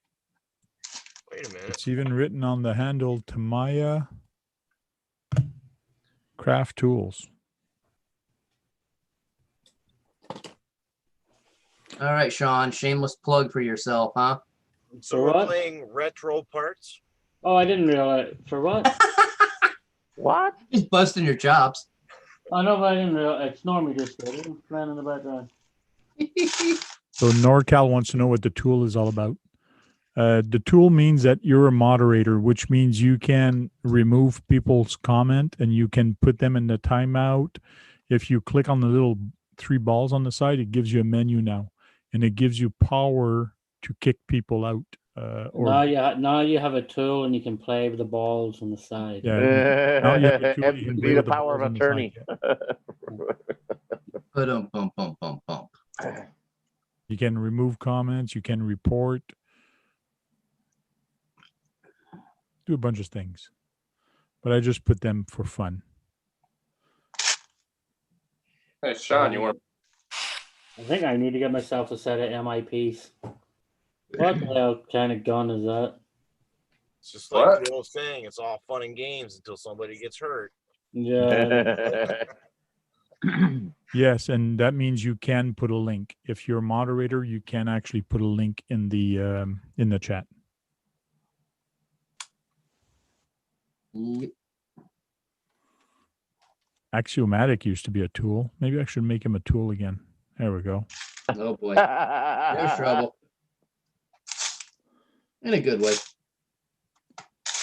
wait a minute. It's even written on the handle Tamaya Craft Tools. All right, Sean. Shameless plug for yourself, huh? So For we're what? playing retro parts. Oh, I didn't realize. For what? What? Just busting your chops. I know, but I didn't realize. It's normally just playing in the background. So NorCal wants to know what the tool is all about. The tool means that you're a moderator, which means you can remove people's comment and you can put them in the timeout. If you click on the little 3 balls on the side, it gives you a menu now, and it gives you power to kick people out. Now you have a tool and you can play with the balls on the side. Yeah. Now you have a tool, you can play Need a with the power of balls on the side, attorney. yeah. You can remove comments. You can report. Do a bunch of things. But I just put them for fun. Hey, Sean, you want I think I need to get myself a set of MIPs. What the hell kind of gun is that? It's just like What? the old saying, it's all fun and games until somebody gets hurt. Yeah. Yes, and that means you can put a link. If you're a moderator, you can actually put a link in the chat. Yep. Axiomatic used to be a tool. Maybe I should make him a tool again. There we go. Oh boy, there's trouble. In a good way.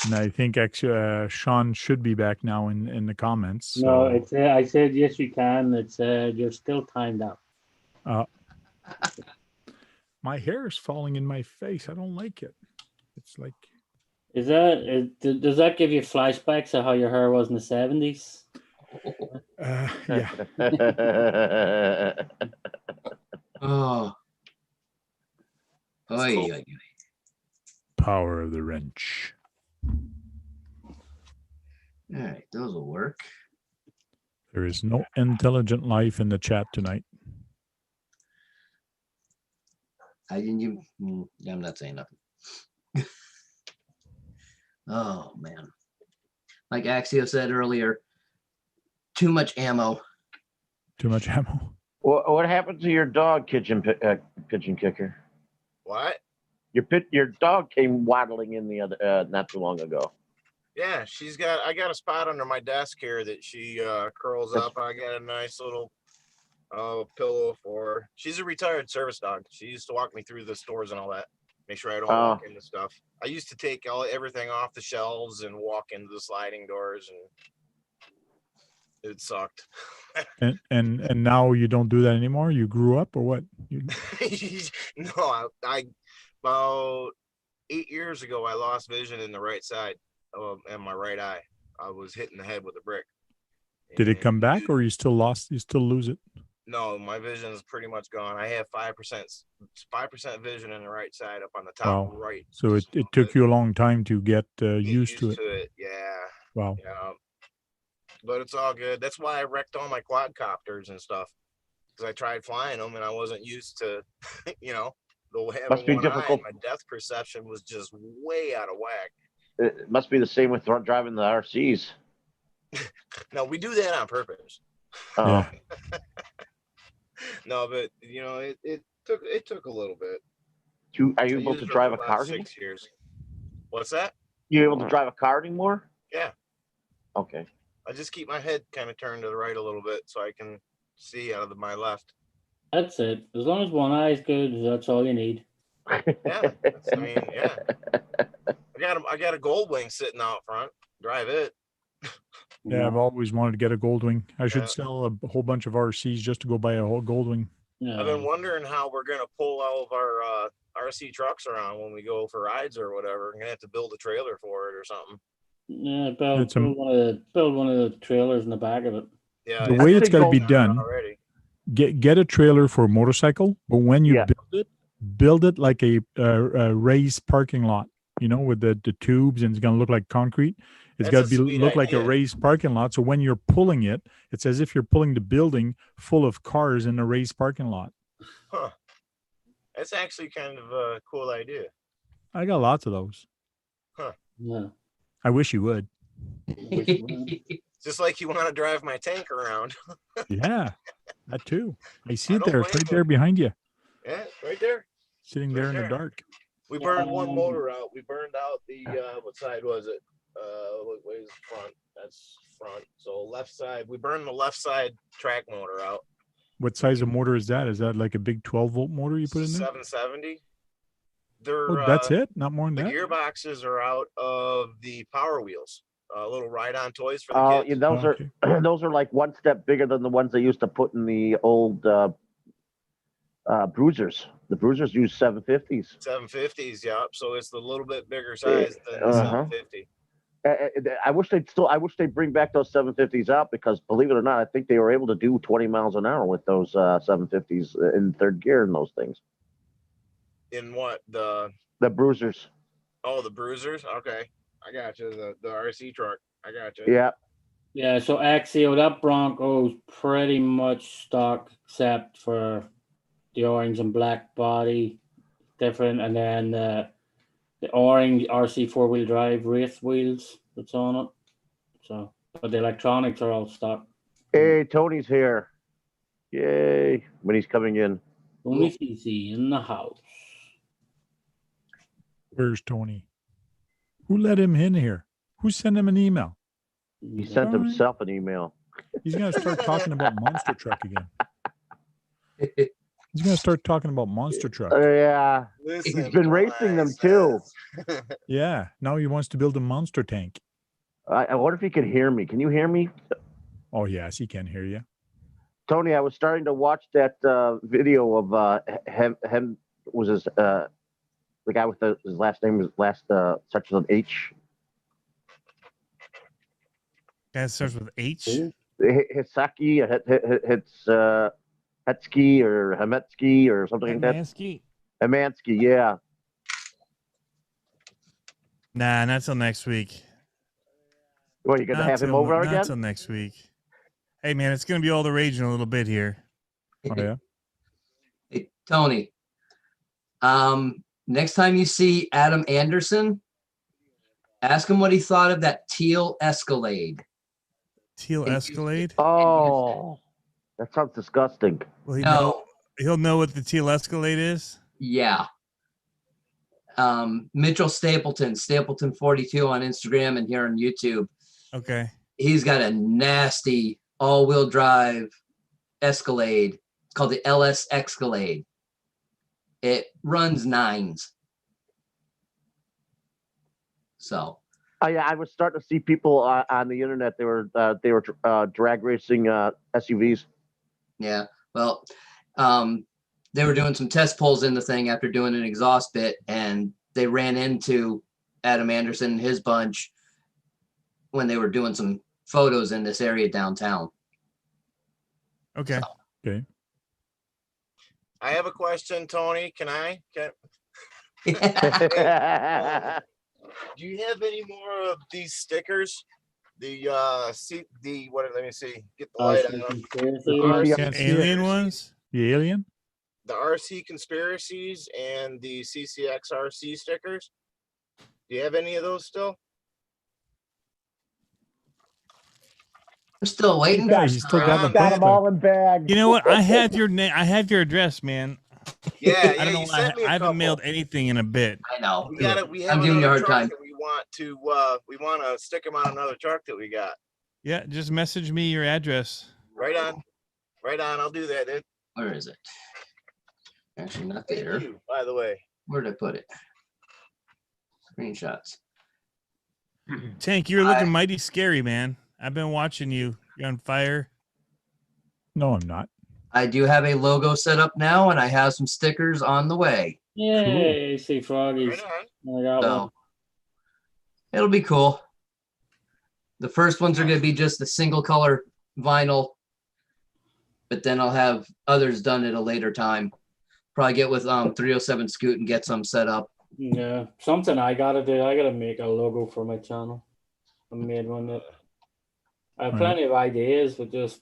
And I think actually Sean should be back now in the comments. No, so- it's I said yes, you can. It's you're still timed out. My hair is falling in my face. I don't like it. It's like Is does that give you flashbacks of how your hair was in the 70s? yeah. Oh. Oy, cool. oy, oy. Power of the wrench. All right, those will work. There is no intelligent life in the chat tonight. I didn't even. I'm not saying nothing. Oh man, like Axio said earlier, too much ammo. Too much ammo. What happened to your dog, pigeon kicker? What? Your dog came waddling in the other not too long ago. Yeah, I got a spot under my desk here that she curls up. I got a nice little pillow for her. She's a retired service dog. She used to walk me through the stores and all that. Make sure I don't walk into stuff. I used to take everything off the shelves and walk into the sliding doors, and it sucked. And now you don't do that anymore? You grew up or what? No, I about 8 years ago I lost vision in the right side and my right eye. I was hitting the head with a brick. Did it And come back or you still lost? You still lose it? No, my vision is pretty much gone. I have 5% vision in the right side up on the top Wow. right. So it took you a long time to get used to it. Yeah. Wow. Yeah. But it's all good. That's why I wrecked all my quadcopters and stuff. Because I tried flying them and I wasn't used to, Must be having one eye, difficult. my depth perception was just way out of whack. It must be the same with driving the RCs. No, we do that on purpose. Yeah. No, but it took a little bit. Are you I able used to it drive for a about car anymore? 6 years. What's that? You able to drive a car anymore? Yeah. Okay. I just keep my head kind of turned to the right a little bit so I can see out of my left. That's it. As long as one eye is good, that's all you need. Yeah. Yeah. I got a Goldwing sitting out front. Drive it. Yeah, I've always wanted to get a Goldwing. I should Yeah. sell a whole bunch of RCs just to go buy a whole Goldwing. Yeah. I've been wondering how we're gonna pull all of our RC trucks around when we go for rides or whatever. I'm gonna have to build a trailer for it or something. Yeah, It's a- build one of the trailers in the back of it. Yeah. The it's way it's think got to be done done, already. get a trailer for a motorcycle, but when you Yeah. build it like a raised parking lot, with the tubes, and it's going to look like concrete. It's got That's to a sweet look like a idea. raised parking lot. So when you're pulling it, it's as if you're pulling the building full of cars in a raised parking lot. Huh. That's actually kind of a cool idea. I got lots of those. Yeah. I wish you would. Just like you want to drive my tank around. Yeah, that too. I see I it don't there. It's blame right you. there behind you, Yeah, right there. sitting Right there in the there. dark. We burned one Um, motor out. We burned out the what side was it? What way is front? That's front. So left side. We burned the left side track motor out. What size of motor is that? Is that like a big 12-volt motor you put in there? 770. They're Oh, that's it? Not more than the that? gearboxes are out of the Power Wheels. Little ride-on toys for the Oh, kids. yeah, those Okay. are those are like one step bigger than the ones they used to put in the old Bruisers. The Bruisers use 750s. 750s, yeah. So it's the little bit bigger size than the Uh-huh. 750. I wish they'd bring back those 750s out because believe it or not, I think they were able to do 20 miles an hour with those 750s in third gear in those things. In what? The Bruisers. the Bruisers? Okay. I got you. The RC truck. I got you. Yeah. Yeah, so Axio, that Bronco's pretty much stock except for the orange and black body, different, and then the orange RC 4-wheel drive race wheels that's on it. So, but the electronics are all stock. Hey, Tony's here. Yay. When he's coming in. Only CC in the house. Where's Tony? Who let him in here? Who sent him an email? He sent himself an email. He's going to start talking about Monster Truck again. He's gonna start talking about monster truck. Yeah, Listen, he's been what racing I them too. says. Yeah, now he wants to build a monster tank. I wonder if he can hear me. Can you hear me, Oh yes, he can hear you. Tony? I was starting to watch that video of him was his the guy with his last name was starts with an H. That starts with H. Hisaki, Hetsky or Hemetsky or something like that. Mansky? Hemansky, yeah. Nah, not till next week. Well, you gonna Not have him till- over Not again? till next week. Hey, man, it's gonna be all the rage in a little bit here. Oh yeah. Hey, Tony. Next time you see Adam Anderson, ask him what he thought of that teal Escalade. Teal Thank you. Escalade. Oh, that sounds disgusting. Well, No, he'll know what the Teal Escalade is. yeah. Mitchell Stapleton, Stapleton 42 on Instagram and here on YouTube. Okay. He's got a nasty all-wheel drive Escalade. It's called the LS Escalade. It runs 9s. So Oh yeah, I was starting to see people on the internet. They were drag racing SUVs. yeah, well, they were doing some test pulls in the thing after doing an exhaust bit, and they ran into Adam Anderson and his bunch when they were doing some photos in this area downtown. Okay. Okay. I have a question, Tony. Can I? Do you have any more of these stickers? The let me see. Get the light on them. Yeah. Can't see Alien it. ones. The alien. The RC conspiracies and the CCX RC stickers. Do you have any of those still? I'm still waiting. Yeah, for he's still some. got the Got them prototype. all in bags. You know what? I have your name. I have your address, man. Yeah, I don't know you why. sent me a I haven't couple. mailed anything in a bit. I know. We got it. We have I'm giving you a another hard truck time. that we want to stick them on another truck that we got. Yeah, just message me your address. Right on. I'll do that. Dude. Where is it? Actually, not Thank there. you, by the way. Where did I put it? Screenshots. Tank, you're looking mighty scary, man. I've been watching you. You're on fire. No, I'm not. I do have a logo set up now, and I have some stickers on the way. Yay, see froggies. Right on. I got So one. it'll be cool. The first ones are going to be just the single color vinyl, but then I'll have others done at a later time. Probably get with 307 Scoot and get some set up. Yeah, something I gotta do. I gotta make a logo for my channel. I made one that I have Right. plenty of ideas, but just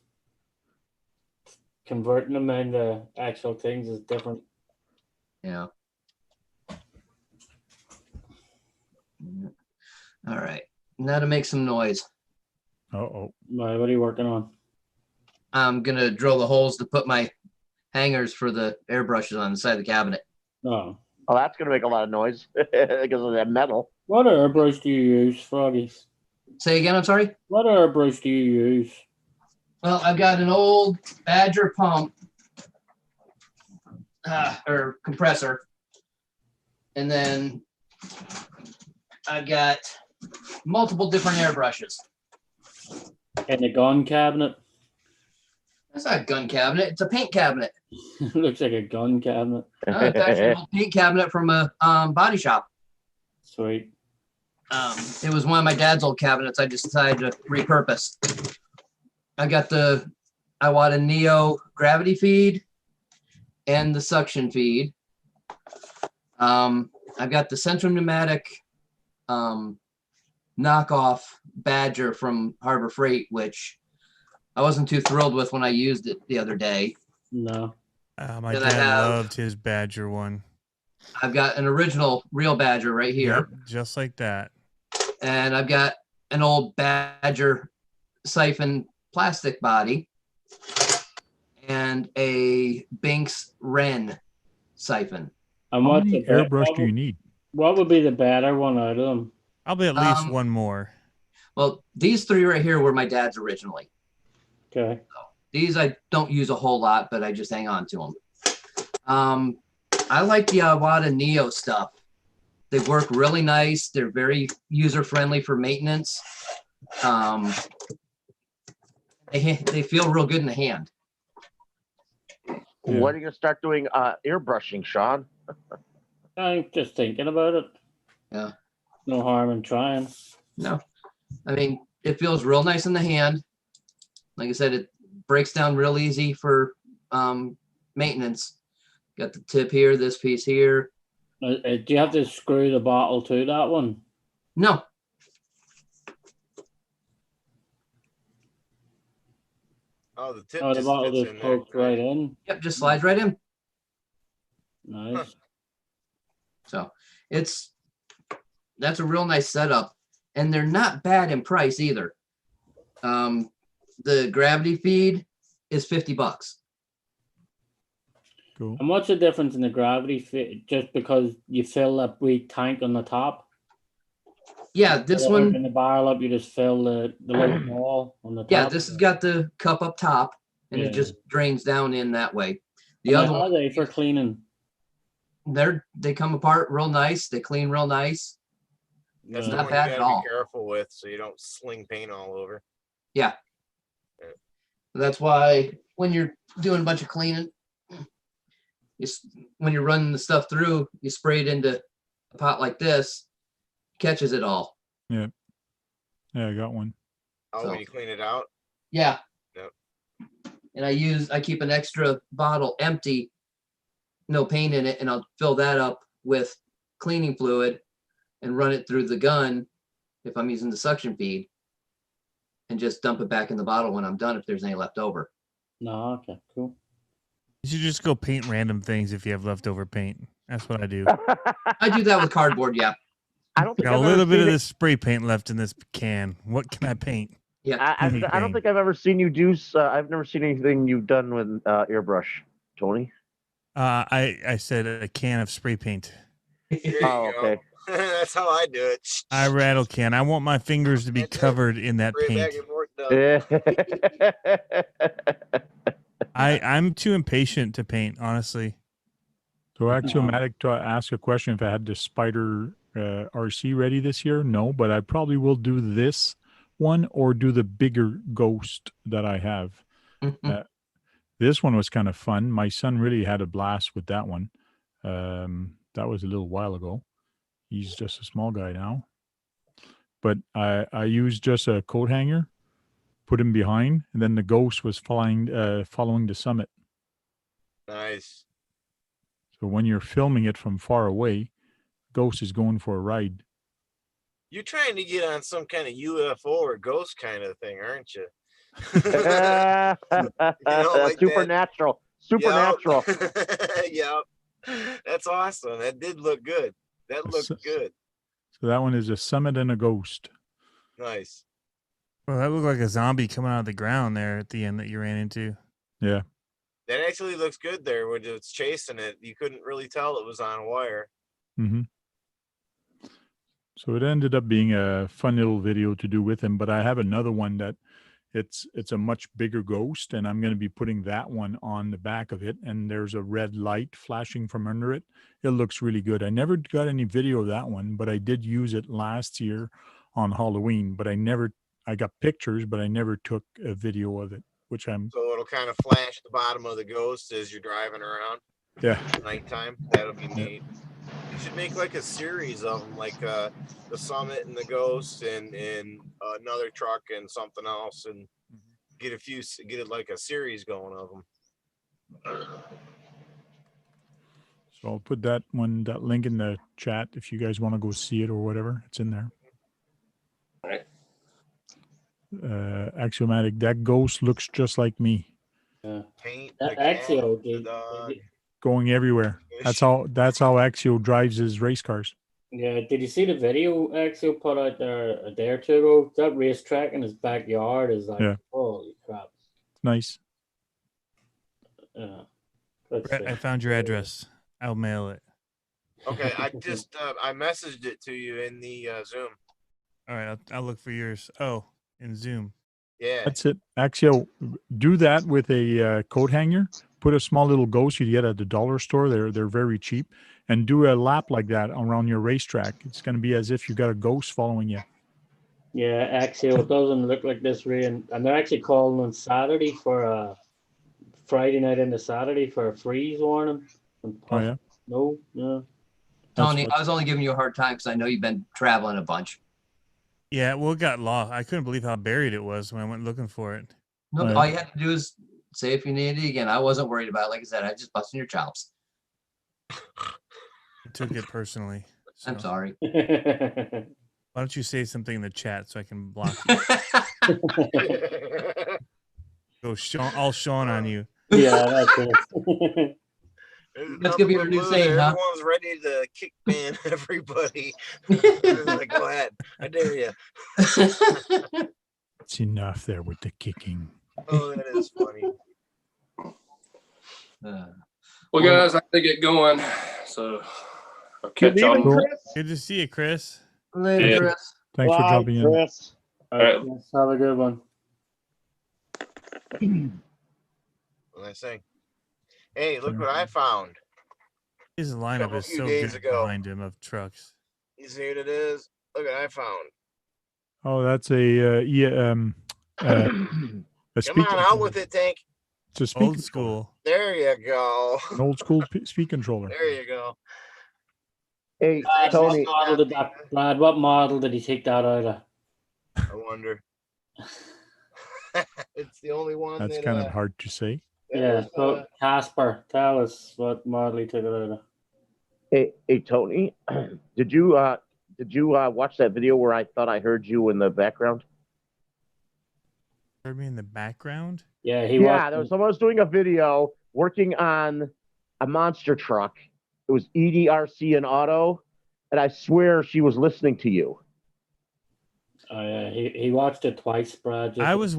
converting them into actual things is different. Yeah. All right. Now to make some noise, Oh. Right, what are you working on? I'm going to drill the holes to put my hangers for the airbrushes on the side of the cabinet. Oh, Oh, that's gonna make a lot of noise because of that metal. what airbrush do you use, Froggies? Say again, I'm sorry? What airbrush do you use? Well, I've got an old Badger pump or compressor. And then I've got multiple different airbrushes. In the gun cabinet? That's not a gun cabinet. It's a paint cabinet. Looks like a gun cabinet. It's actually an old paint cabinet from a body shop. Sweet. It was one of my dad's old cabinets. I just decided to repurpose. I want a Neo gravity feed and the suction feed. I've got the Centrum Pneumatic knockoff Badger from Harbor Freight, which I wasn't too thrilled with when I used it the other day. No. My Then I dad have- loved his Badger one. I've got an original real Badger right here. Yep, just like that. And I've got an old Badger siphon plastic body and a Binks Wren siphon. And How what's many the ba- airbrush what do you would- need? What would be the better one out of them? Probably at least Um, one more. Well, these three right here were my dad's originally. Okay. These I don't use a whole lot, but I just hang on to them. I like the Iwata Neo stuff. They work really nice. They're very user-friendly for maintenance. They feel real good in the hand. Yeah. When are you gonna start doing airbrushing, Sean? I'm just thinking about it. Yeah. No harm in trying. No, I mean, it feels real nice in the hand. Like I said, it breaks down real easy for maintenance. Got the tip here, this piece here. Do you have to screw the bottle to that one? No, Oh, the tip Oh, the just bottle fits just in there. pokes right in. yep, just slides right in. Nice. So that's a real nice setup, and they're not bad in price either. The gravity feed is $50. Cool. And what's the difference in the gravity fit? Just because you fill that wee tank on the top? Yeah, this Instead of one. opening the barrel up, you just fill the little ball on the top. Yeah, this has got the cup up top, and Yeah. it just drains down in that way. The And other how are one, they for cleaning? they come apart real nice. They clean real nice. That's Yeah. the Not one bad you at gotta all. be careful with so you don't sling paint all over. That's why when you're doing a bunch of cleaning, when you're running the stuff through, you spray it into a pot like this, catches it all. Yeah, I got one. Oh, So- when you clean it out? Yeah. Yep. And I keep an extra bottle empty, no paint in it, and I'll fill that up with cleaning fluid and run it through the gun if I'm using the suction feed, and just dump it back in the bottle when I'm done if there's any left over. No, okay, cool. You should just go paint random things if you have leftover paint. That's what I do. I do that with cardboard, yeah. I don't think Got a I've little ever bit of seen it- this spray paint left in this can. What can I paint? Yeah. I don't anything. think I've ever seen you do. I've never seen anything you've done with airbrush, Tony. I said a can of spray paint. There you Oh, go. okay. That's how I do it. I rattle can. I want my fingers to be That's it. covered in that Spray back paint. and forth, done. I'm too impatient to paint, honestly. So Axiomatic to ask a question if I had the Spider RC ready this year. No, but I probably will do this one or do the bigger Ghost that I have. This one was kind of fun. My son really had a blast with that one. That was a little while ago. He's just a small guy now. But I used just a coat hanger, put him behind, and then the Ghost was following the summit. Nice. So when you're filming it from far away, Ghost is going for a ride. You're trying to get on some kind of UFO or ghost kind of thing, aren't you? like Supernatural. Supernatural. Yep. That's awesome. That did look good. That looked So- good. So that one is a summit and a ghost. Nice. Well, that looked like a zombie coming out of the ground there at the end that you ran into. Yeah. That actually looks good there when it's chasing it. You couldn't really tell it was on wire. Mm-hmm. So it ended up being a fun little video to do with him. But I have another one that it's a much bigger ghost, and I'm going to be putting that one on the back of it. And there's a red light flashing from under it. It looks really good. I never got any video of that one, but I did use it last year on Halloween. But I got pictures, but I never took a video of it, which I'm, So it'll kind of flash the bottom of the ghost as you're driving around yeah. at nighttime. That'll be neat. You should make like a series of them, like the Summit and the Ghost and another truck and something else, and get it like a series going of them. So I'll put that link in the chat if you guys want to go see it or whatever. It's in there. All right. Axiomatic, that ghost looks just like me, Yeah. Paint That the cat, Axio, the did, dog. going everywhere. That's how Axio drives his race cars. yeah, did you see the video Axio put out there a day or two ago? That racetrack in his backyard is like, Yeah. holy crap. It's nice. Yeah. That's Brett, I it. found your address. I'll mail it. Okay, I just I messaged it to you in the Zoom. All right, I'll look for yours. Oh, in Zoom. Yeah. That's it. Axio, do that with a coat hanger. Put a small little ghost you get at the dollar store. They're very cheap. And do a lap like that around your racetrack. It's going to be as if you got a ghost following you. Yeah, actually, it doesn't look like this rain. And they're actually calling on Saturday for a Friday night into Saturday for a freeze warning. Oh, yeah. No, no. Tony, what- I was only giving you a hard time because I know you've been traveling a bunch. Yeah, well, it got lost. I couldn't believe how buried it was when I went looking for it. No, Right. all you have to do is say if you need it again. I wasn't worried about it. Like I said, I just busting your chops. I took it personally. I'm So, sorry. why don't you say something in the chat so I can block you? Go Sean, all Sean on you. Yeah, that's it. That's gonna be our new saying, huh? Everyone's ready to kick ban everybody. Like, go ahead. I dare you. It's enough there with the kicking. Oh, that is funny. Well, guys, I have to get going. So I'll Good catch y'all. evening, Cool. Chris. Good to see you, Chris. Later, Yeah. Chris. Thanks for Bye, dropping in. Chris. All right, let's have a good one. What I say? Hey, look what I found. His lineup Couple is few so days good ago. behind him of trucks. You see what it is? Look what I found. Oh, that's a Come speak on, out with it, Tank. It's a speak Old controller. school. There you go. An old school speak controller. There you go. Hey, Brad, Tony. what model did that? Brad, what model did he take that out of? I wonder. It's the only one That's that, kind of hard to say. that Yeah, was, so Casper, tell us what model he took it out of. Hey, Tony. Did you watch that video where I thought I heard you in the background? Heard me in the background. Yeah, he Yeah, was. someone was doing a video working on a monster truck. It was EDRC and Auto, and I swear she was listening to you. Oh yeah, he watched it twice, Brad. I was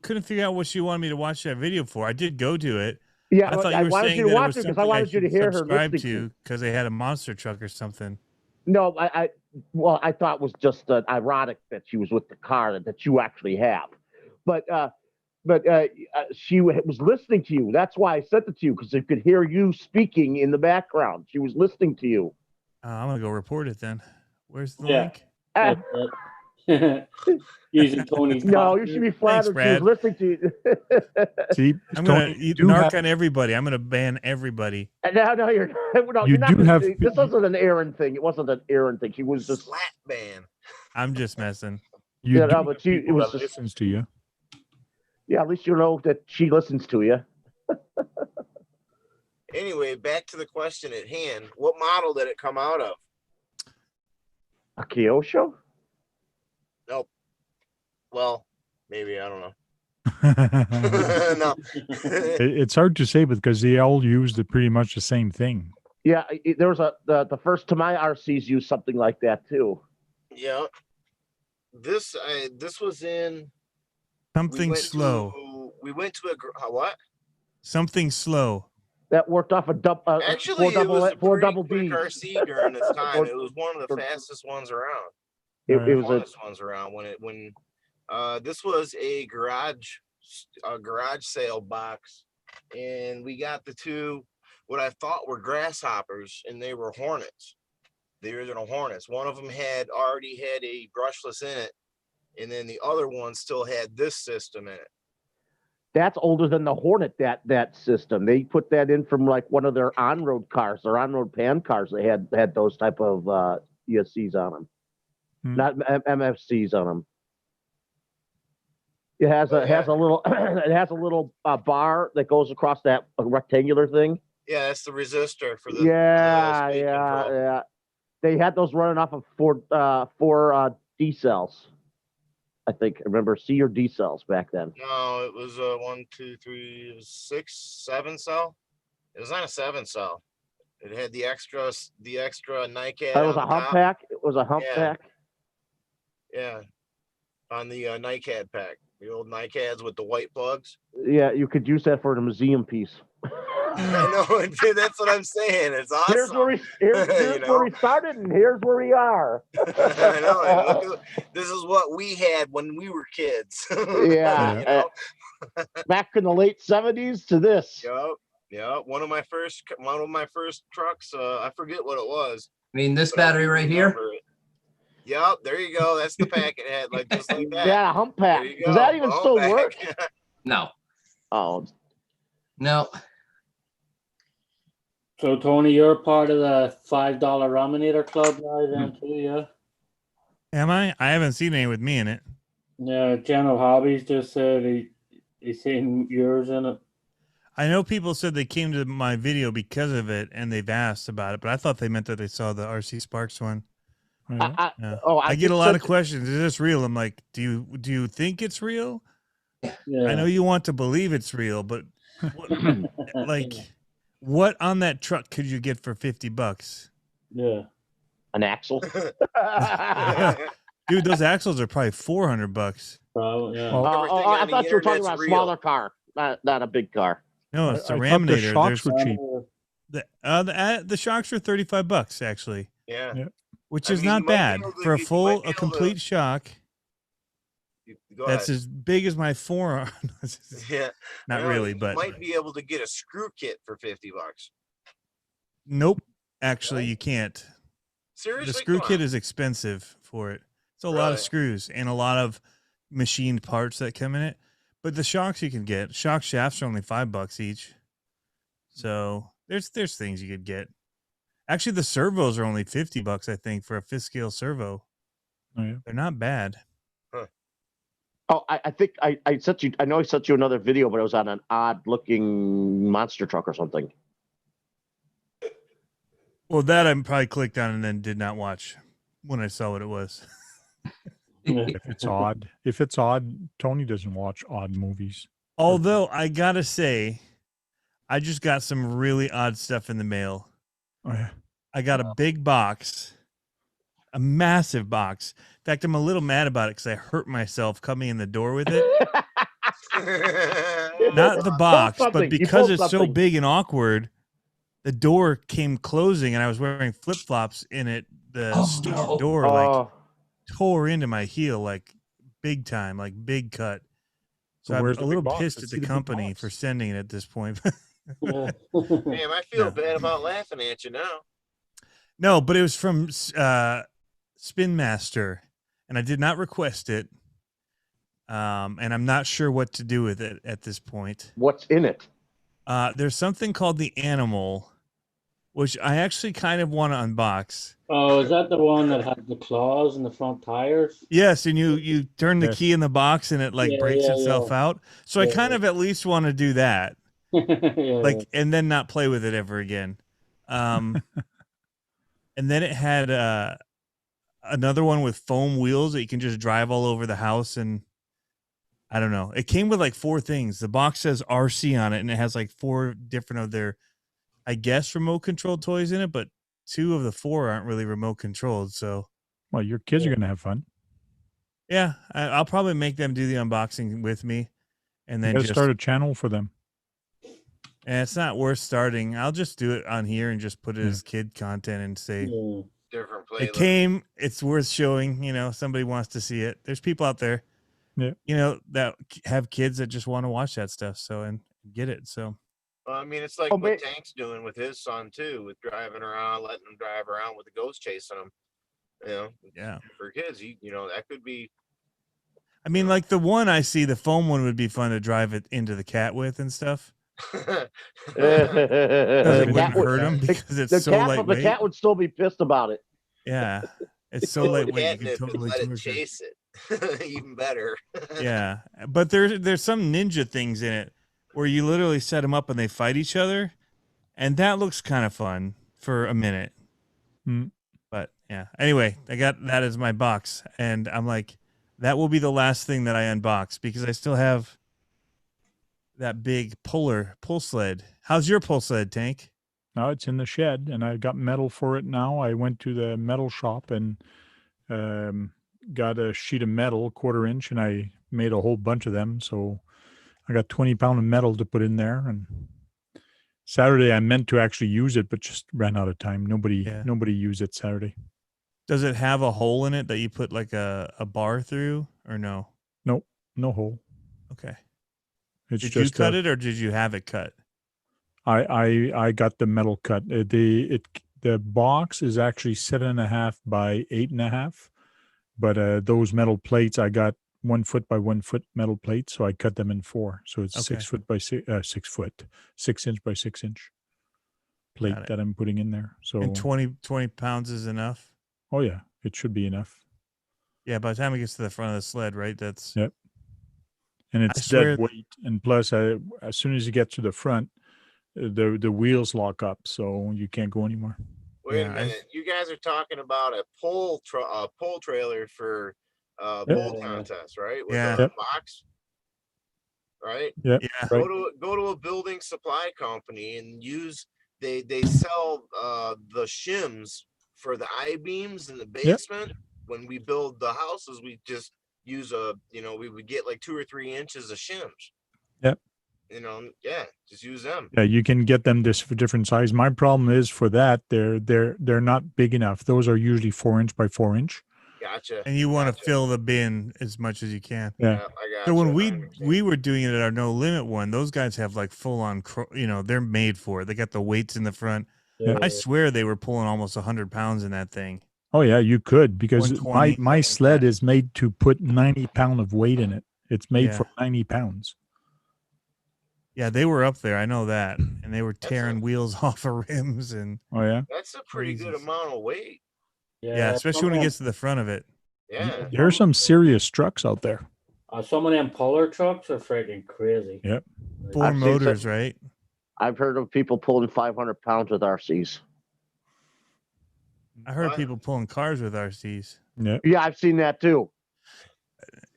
couldn't figure out what she wanted me to watch that video for. I did go to it. Yeah, I thought I you were wanted saying you to that it watch was it because I something wanted you to should hear her subscribe listening to because they had a monster truck or something. No, I thought it was just ironic that she was with the car that you actually have, but she was listening to you. That's why I sent it to you because they could hear you speaking in the background. She was listening to you. I'm gonna go report it then. Where's the Yeah. link? Using Tony's. No, you should be flattered. She was Brad. listening to you. See, I'm Tony, gonna you do narc have- on everybody. I'm gonna ban everybody. No, you're no, You you're not. do have- This wasn't an Aaron thing. It wasn't an Aaron thing. She was just. Slap ban. I'm just messing. you Yeah, do no, but have she- it people was that just- listens to you. Yeah, at least you know that she listens to you. Anyway, back to the question at hand. What model did it come out of? A Kyosho? Well, maybe, I don't know. No. It's hard to say because they all used pretty much the same thing. Yeah, there was the first to my RCs used something like that too. Yeah. This was in Something slow. We went to what? Something slow. That worked off a Actually, it was a four pretty double quick Ds. RC during its time. Or- It was one of the fastest ones around. It was a Funnest ones around when this was a garage sale box, and we got the two what I thought were grasshoppers, and they were Hornets, the original Hornets. One of them had already had a brushless in it, and then the other one still had this system in it. that's older than the Hornet. That system they put that in from like one of their on-road cars, their on-road pan cars. They had those type of ESCs on them, not MFCs on them. It has a little bar that goes across that rectangular thing. Yeah, that's the resistor for the Yeah. speed control. They had those running off of four D cells. I think I remember C or D cells back then. No, it was a 1, 2, 3, it was 6, 7 cell. It was not a 7 cell. It had the extra NiCad. It was a on hump top. pack. It was a hump Yeah. pack. Yeah, on the NiCad pack, the old NiCads with the white plugs. Yeah, you could use that for a museum piece. I know, dude, that's what I'm saying. It's awesome. Here's You where we know? started, and here's where we are. I know. And look this is what we had when we were kids. Yeah. You know? Back in the late 70s to this. Yep. One of my first trucks. I forget what it was. I mean, this but I battery do right here. remember it. Yep, there you go. That's the packet head, like just like that. Yeah, hump pack. There you Does go, that even a still hump work? pack. No, Oh, no. So Tony, you're part of the $5 Raminator Club now then too, yeah? Am I? I haven't seen any with me in it. Yeah, General Hobbies just said he's seen yours in it. I know people said they came to my video because of it and they've asked about it, but I thought they meant that they saw the RC Sparks one. Yeah. Yeah. Oh, I get a lot of questions. Is this real? I'm like, do you think it's real? Yeah. I know you want to believe it's real, but like, what on that truck could you get for $50? Yeah. an axle. Dude, those axles are probably $400. Probably, yeah. Well, Everything I on the thought you were talking internet's about a real. smaller car, not a big car. No, it's the I thought the Raminator. shocks There's were cheap. the shocks are $35 actually, Yeah. Yeah. which I is mean, you not might be bad able to for a get- you full, might be a able to- complete shock. Go That's ahead. as big as my forearm. Yeah. Not I know, really, you but might be able to get a screw kit for $50. nope. Actually, Really? you can't. Seriously, The screw Come kit on. is expensive for it. It's a lot of Really? screws and a lot of machined parts that come in it. But the shocks you can get, shock shafts are only $5 each. So there's things you could get. Actually, the servos are only $50, I think, for a fifth scale servo. Oh, yeah. They're not bad. Oh, I think I sent you. I know I sent you another video, but it was on an odd-looking monster truck or something. Well, that I probably clicked on and then did not watch when I saw what it was. If it's odd, Tony doesn't watch odd movies. Although I gotta say, I just got some really odd stuff in the mail. Oh, yeah. I got a big box, a massive box. In fact, I'm a little mad about it because I hurt myself coming in the door with it. Not the box, something. but You because pulled it's so something. big and awkward, the door came closing and I was wearing flip flops in it. The Oh, store no. door like Oh, tore into my heel like big time, like big cut. So I'm where's a the little big box? pissed Let's at see the the big company box. for sending it at this point. Yeah. Damn, I feel No. bad about laughing at you now. No, but it was from Spin Master, and I did not request it. And I'm not sure what to do with it at this point. what's in it? There's something called the Animal, which I actually kind of want to unbox. Oh, is that the one that had the claws in the front tires? Yes, and you turn the Yes. key in the box and it like Yeah, breaks yeah, itself yeah. out. So I Yeah, kind yeah. of at least want to do that. Yeah, Like and then not play with it ever again. And then it had another one with foam wheels that you can just drive all over the house, and I don't know. It came with like 4 things. The box says RC on it, and it has like 4 different of their, I guess, remote controlled toys in it, but 2 of the 4 aren't really remote controlled. So Well, your kids are Yeah. going to have fun. yeah, I'll probably make them do the unboxing with me, and You then got to just. start a channel for them. And it's not worth starting. I'll just do it on here and just put it Yeah. as kid content and say yeah. Different playlist. it came. It's worth showing. You know, somebody wants to see it. There's people out there, Yeah. you know, that have kids that just want to watch that stuff. So and get it. So Well, I mean, it's like Oh, what but- Tank's doing with his son too, with driving around, letting him drive around with the ghost chasing him. You know, yeah. for kids, you know, that could be. I mean, like the one I see, the foam one would be fun to drive it into the cat with and stuff. The Because it cat wouldn't would- hurt him because it's the so cat lightweight. would still be pissed about it. Yeah, it's so Go with lightweight. You catnip can and totally let it torture it. chase it. Even better. Yeah, but there's some ninja things in it where you literally set them up and they fight each other, and that looks kind of fun for a minute. Hmm. But yeah, anyway, I got that as my box, and I'm like, that will be the last thing that I unbox because I still have that big pull sled. How's your pull sled, Tank? Now it's in the shed, and I got metal for it now. I went to the metal shop and got a sheet of metal, 1/4 inch, and I made a whole bunch of them. So I got 20 pound of metal to put in there, and Saturday I meant to actually use it, but just ran out of time. Yeah. Nobody used it Saturday. Does it have a hole in it that you put like a bar through, or no? No hole. Okay. It's Did just you cut it, or did you have it cut? I got the metal cut. The box is actually 7.5 by 8.5, but those metal plates I got 1 foot by 1 foot metal plates, so I cut them in 4. So it's Okay. 6 foot by 6 inch by 6 inch plate it. that I'm putting in there. So And 20 pounds is enough. oh yeah, it should be enough. Yeah, by the time it gets to the front of the sled, right? That's Yeah. And it's swear- dead weight, and plus, as soon as you get to the front, the wheels lock up, so you can't go anymore. Wait Yeah, a minute. You guys are talking about a pole trailer for Yep. bowl contest, right? With Yeah. a Yep. box, right? yeah. Right. Go to a building supply company and use they sell the shims for the I-beams in the basement. When we build the houses, we just use we would get like 2 or 3 inches of shims. Yep. Just use them. Yeah, you can get them this for different size. My problem is for that they're not big enough. Those are usually 4 inch by 4 inch. Gotcha. And you want to Gotcha. fill the bin as much as you can. Yeah. I got So when I we understand. were doing it at our No Limit one, those guys have like full on, they're made for it. They got the weights in the front. Yeah. I swear they were pulling almost 100 pounds in that thing. Oh yeah, you could, because 120, my something like sled that. is made to put 90 pound of weight in it. It's made Yeah. for 90 pounds. Yeah, they were up there. I know that, and they were That's tearing a- wheels off of rims, and Oh yeah. That's a pretty good Jesus. amount of weight. yeah, especially when it gets to the front of it. Yeah. There are some serious trucks out there. Some of them polar trucks are freaking crazy. Yep. Like, 4 I've seen motors, some- right? I've heard of people pulling 500 pounds with RCs. I heard What? people pulling cars with RCs. Yeah. Yeah, I've seen that too.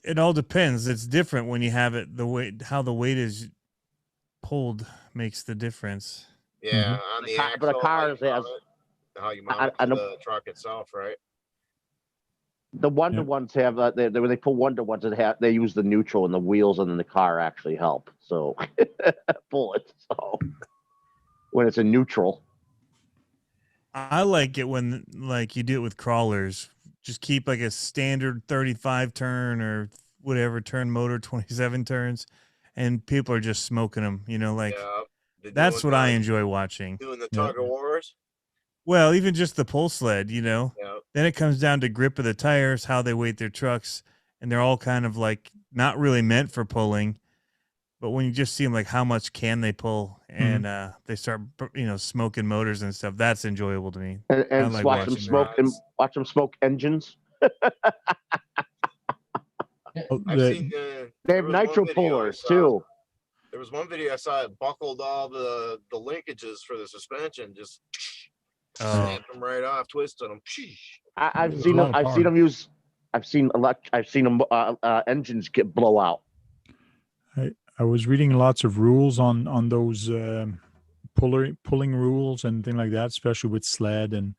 It all depends. It's different when you have it. The weight, how the weight is pulled, makes the difference. Yeah. On the But a axle, car how you has- mount it, how you mount I- it I to know- the truck itself, right? The Wonder Yeah. ones have when they pull Wonder ones, they use the neutral, and the wheels and then the car actually help. So pull it. So when it's a neutral, I like it when like you do it with crawlers. Just keep like a standard 35 turn or whatever turn motor, 27 turns, and people are just smoking them. Like Yeah. They're that's doing what I the- enjoy watching. Doing the Yeah. tug of wars. Well, even just the pull sled, Yeah. Then it comes down to grip of the tires, how they weight their trucks, and they're all kind of like not really meant for pulling. But when you just see them, like how much can they pull, and they start, smoking motors and stuff, that's enjoyable to me. and like watch them watching smoke and rods. watch them smoke engines. Oh, I've the- seen They there have was one nitro video I pullers saw. too. There was one video I saw it buckled all the linkages for the suspension, just Oh, snapped them right off, twisted them. I've There's seen a lot them. of I've power. seen them use. I've seen them engines get blow out. I was reading lots of rules on those pulling rules and things like that, especially with sled. And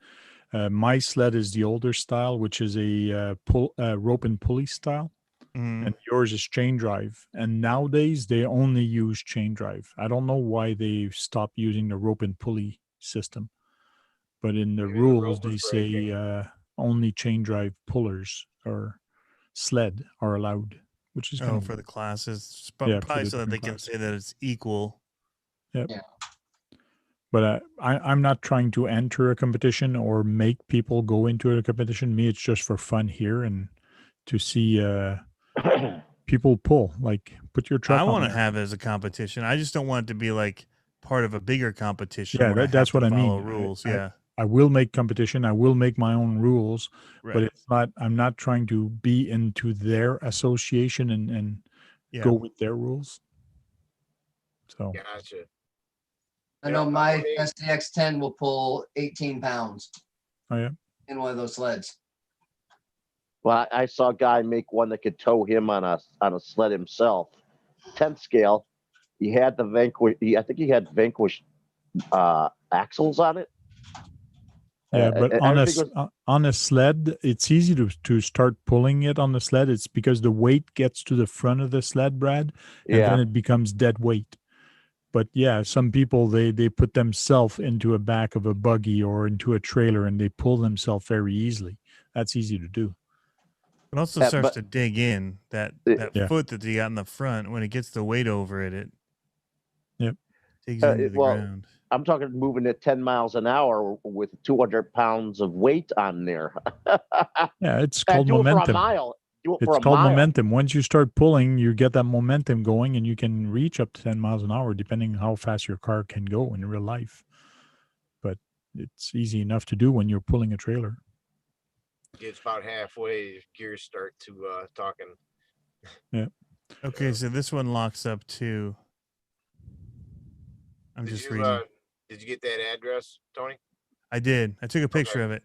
my sled is the older style, which is a rope and pulley style, mm, and yours is chain drive. And nowadays they only use chain drive. I don't know why they stopped using the rope and pulley system, but in the Maybe the rules rope they was say breaking. only chain drive pullers or sled are allowed, which is kind of for the classes, Yeah, for probably the so that they different can say that it's equal. But I'm not trying to enter a competition or make people go into a competition. Me, it's just for fun here and to see people pull. Like, put your truck. I on want to there. have it as a competition. I just don't want it to be like part of a bigger competition. Yeah, where I that's have to what I mean. follow Rules, yeah, I will make competition. I will make my own rules, right. but it's not. I'm not trying to be into their association and yeah. go with their rules. So Gotcha. I Yeah, know my okay. SDX10 will pull 18 pounds oh yeah, in one of those sleds. Well, I saw a guy make one that could tow him on a sled himself, 10th scale. He had the Vanquish. I think he had Vanquish axles on it. yeah. But on everything was- on a sled, it's easy to start pulling it on the sled. It's because the weight gets to the front of the sled, Brad, and then it becomes dead weight. But yeah, some people they put themselves into a back of a buggy or into a trailer and they pull themselves very easily. That's easy to do. It also Yeah, starts but- to dig in that Yeah. foot that you got in the front. When it gets the weight over it, it Yep. digs into the well, ground. I'm talking moving at 10 miles an hour with 200 pounds of weight on there. Yeah, it's And called do it for a momentum. mile. Do it for It's a called mile. momentum. Once you start pulling, you get that momentum going, and you can reach up to 10 miles an hour, depending how fast your car can go in real life. But it's easy enough to do when you're pulling a trailer. Gets about halfway, gears start to talking. Okay, so this one locks up too. I'm Did just you reading. did you get that address, Tony? I did. I took a picture of it.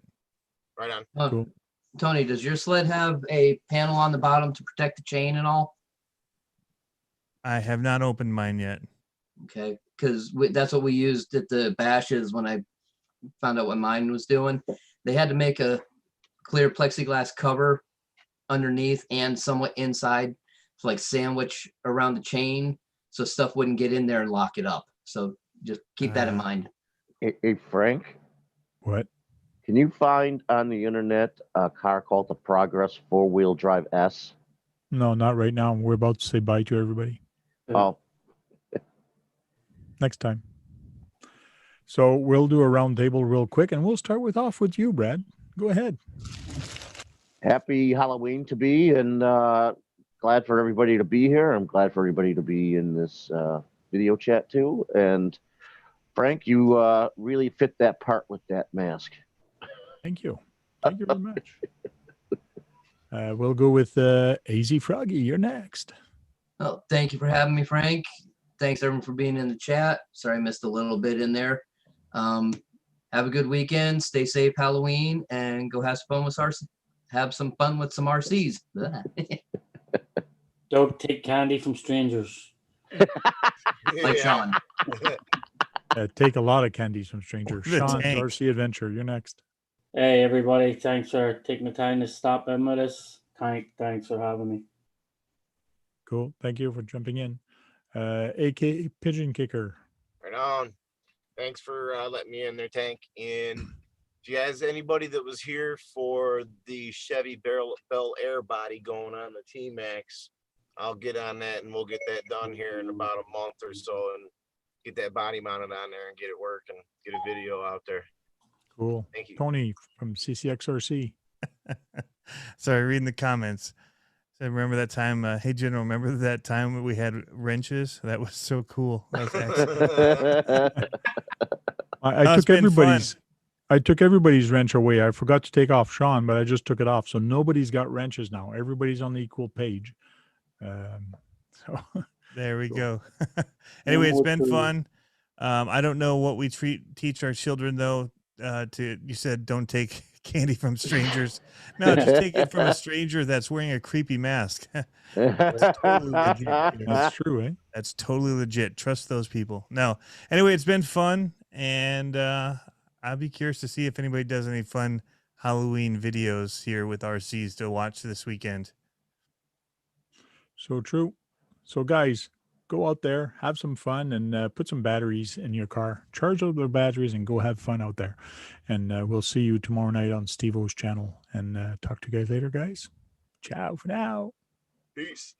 Right on. Cool. Tony, does your sled have a panel on the bottom to protect the chain and all? I have not opened mine yet. Okay, because that's what we used at the bashes when I found out what mine was doing. They had to make a clear plexiglass cover underneath and somewhat inside, to like sandwich around the chain so stuff wouldn't get in there and lock it up. So just keep that in Ah. mind. Hey, Frank, What? can you find on the internet a car called the Progress 4-wheel drive S? No, not right now. We're about to say bye to everybody. Oh, Next time. So we'll do a round table real quick, and we'll start off with you, Brad. Go ahead. happy Halloween to be, and glad for everybody to be here. I'm glad for everybody to be in this video chat too. And Frank, you really fit that part with that mask. Thank you. Thank you very much. We'll go with AZ Froggy. You're next. Oh, thank you for having me, Frank. Thanks everyone for being in the chat. Sorry I missed a little bit in there. Have a good weekend. Stay safe Halloween and go have some fun with some RCs. Don't take candy from strangers. Like Sean. Take a lot of candies from strangers. The Sean's tank. RC Adventure. You're next. Hey, everybody. Thanks for taking the time to stop in with us. Thanks for having me. Cool. Thank you for jumping in. AK Pigeon Kicker. Right on. Thanks for letting me in there, Tank. And if you guys, anybody that was here for the Chevy Bell Air body going on the T-Max, I'll get on that and we'll get that done here in about a month or so and get that body mounted on there and get it working, get a video out there. Cool. Thank you. Tony from CCXRC. Sorry, reading the comments. So remember that time? Hey, General, remember that time we had wrenches? That was so cool. That was excellent. I it's took been everybody's. I took everybody's wrench away. I forgot to take off Sean, but I just took it off. So nobody's got wrenches now. Everybody's on the equal page. So There we Cool. go. Anyway, it's been fun. I don't know what we teach our children though. You said don't take candy from strangers. No, just take it from a stranger that's wearing a creepy mask. That's totally legit. that's true, eh? That's totally legit. Trust those people. No. Anyway, it's been fun, and I'll be curious to see if anybody does any fun Halloween videos here with RCs to watch this weekend. So true. So guys, go out there, have some fun, and put some batteries in your car. Charge up the batteries and go have fun out there. And we'll see you tomorrow night on Steve-O's channel. And talk to you guys later, guys. Ciao for now. Peace.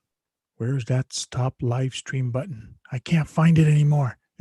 Where's that stop live stream button? I can't find it anymore.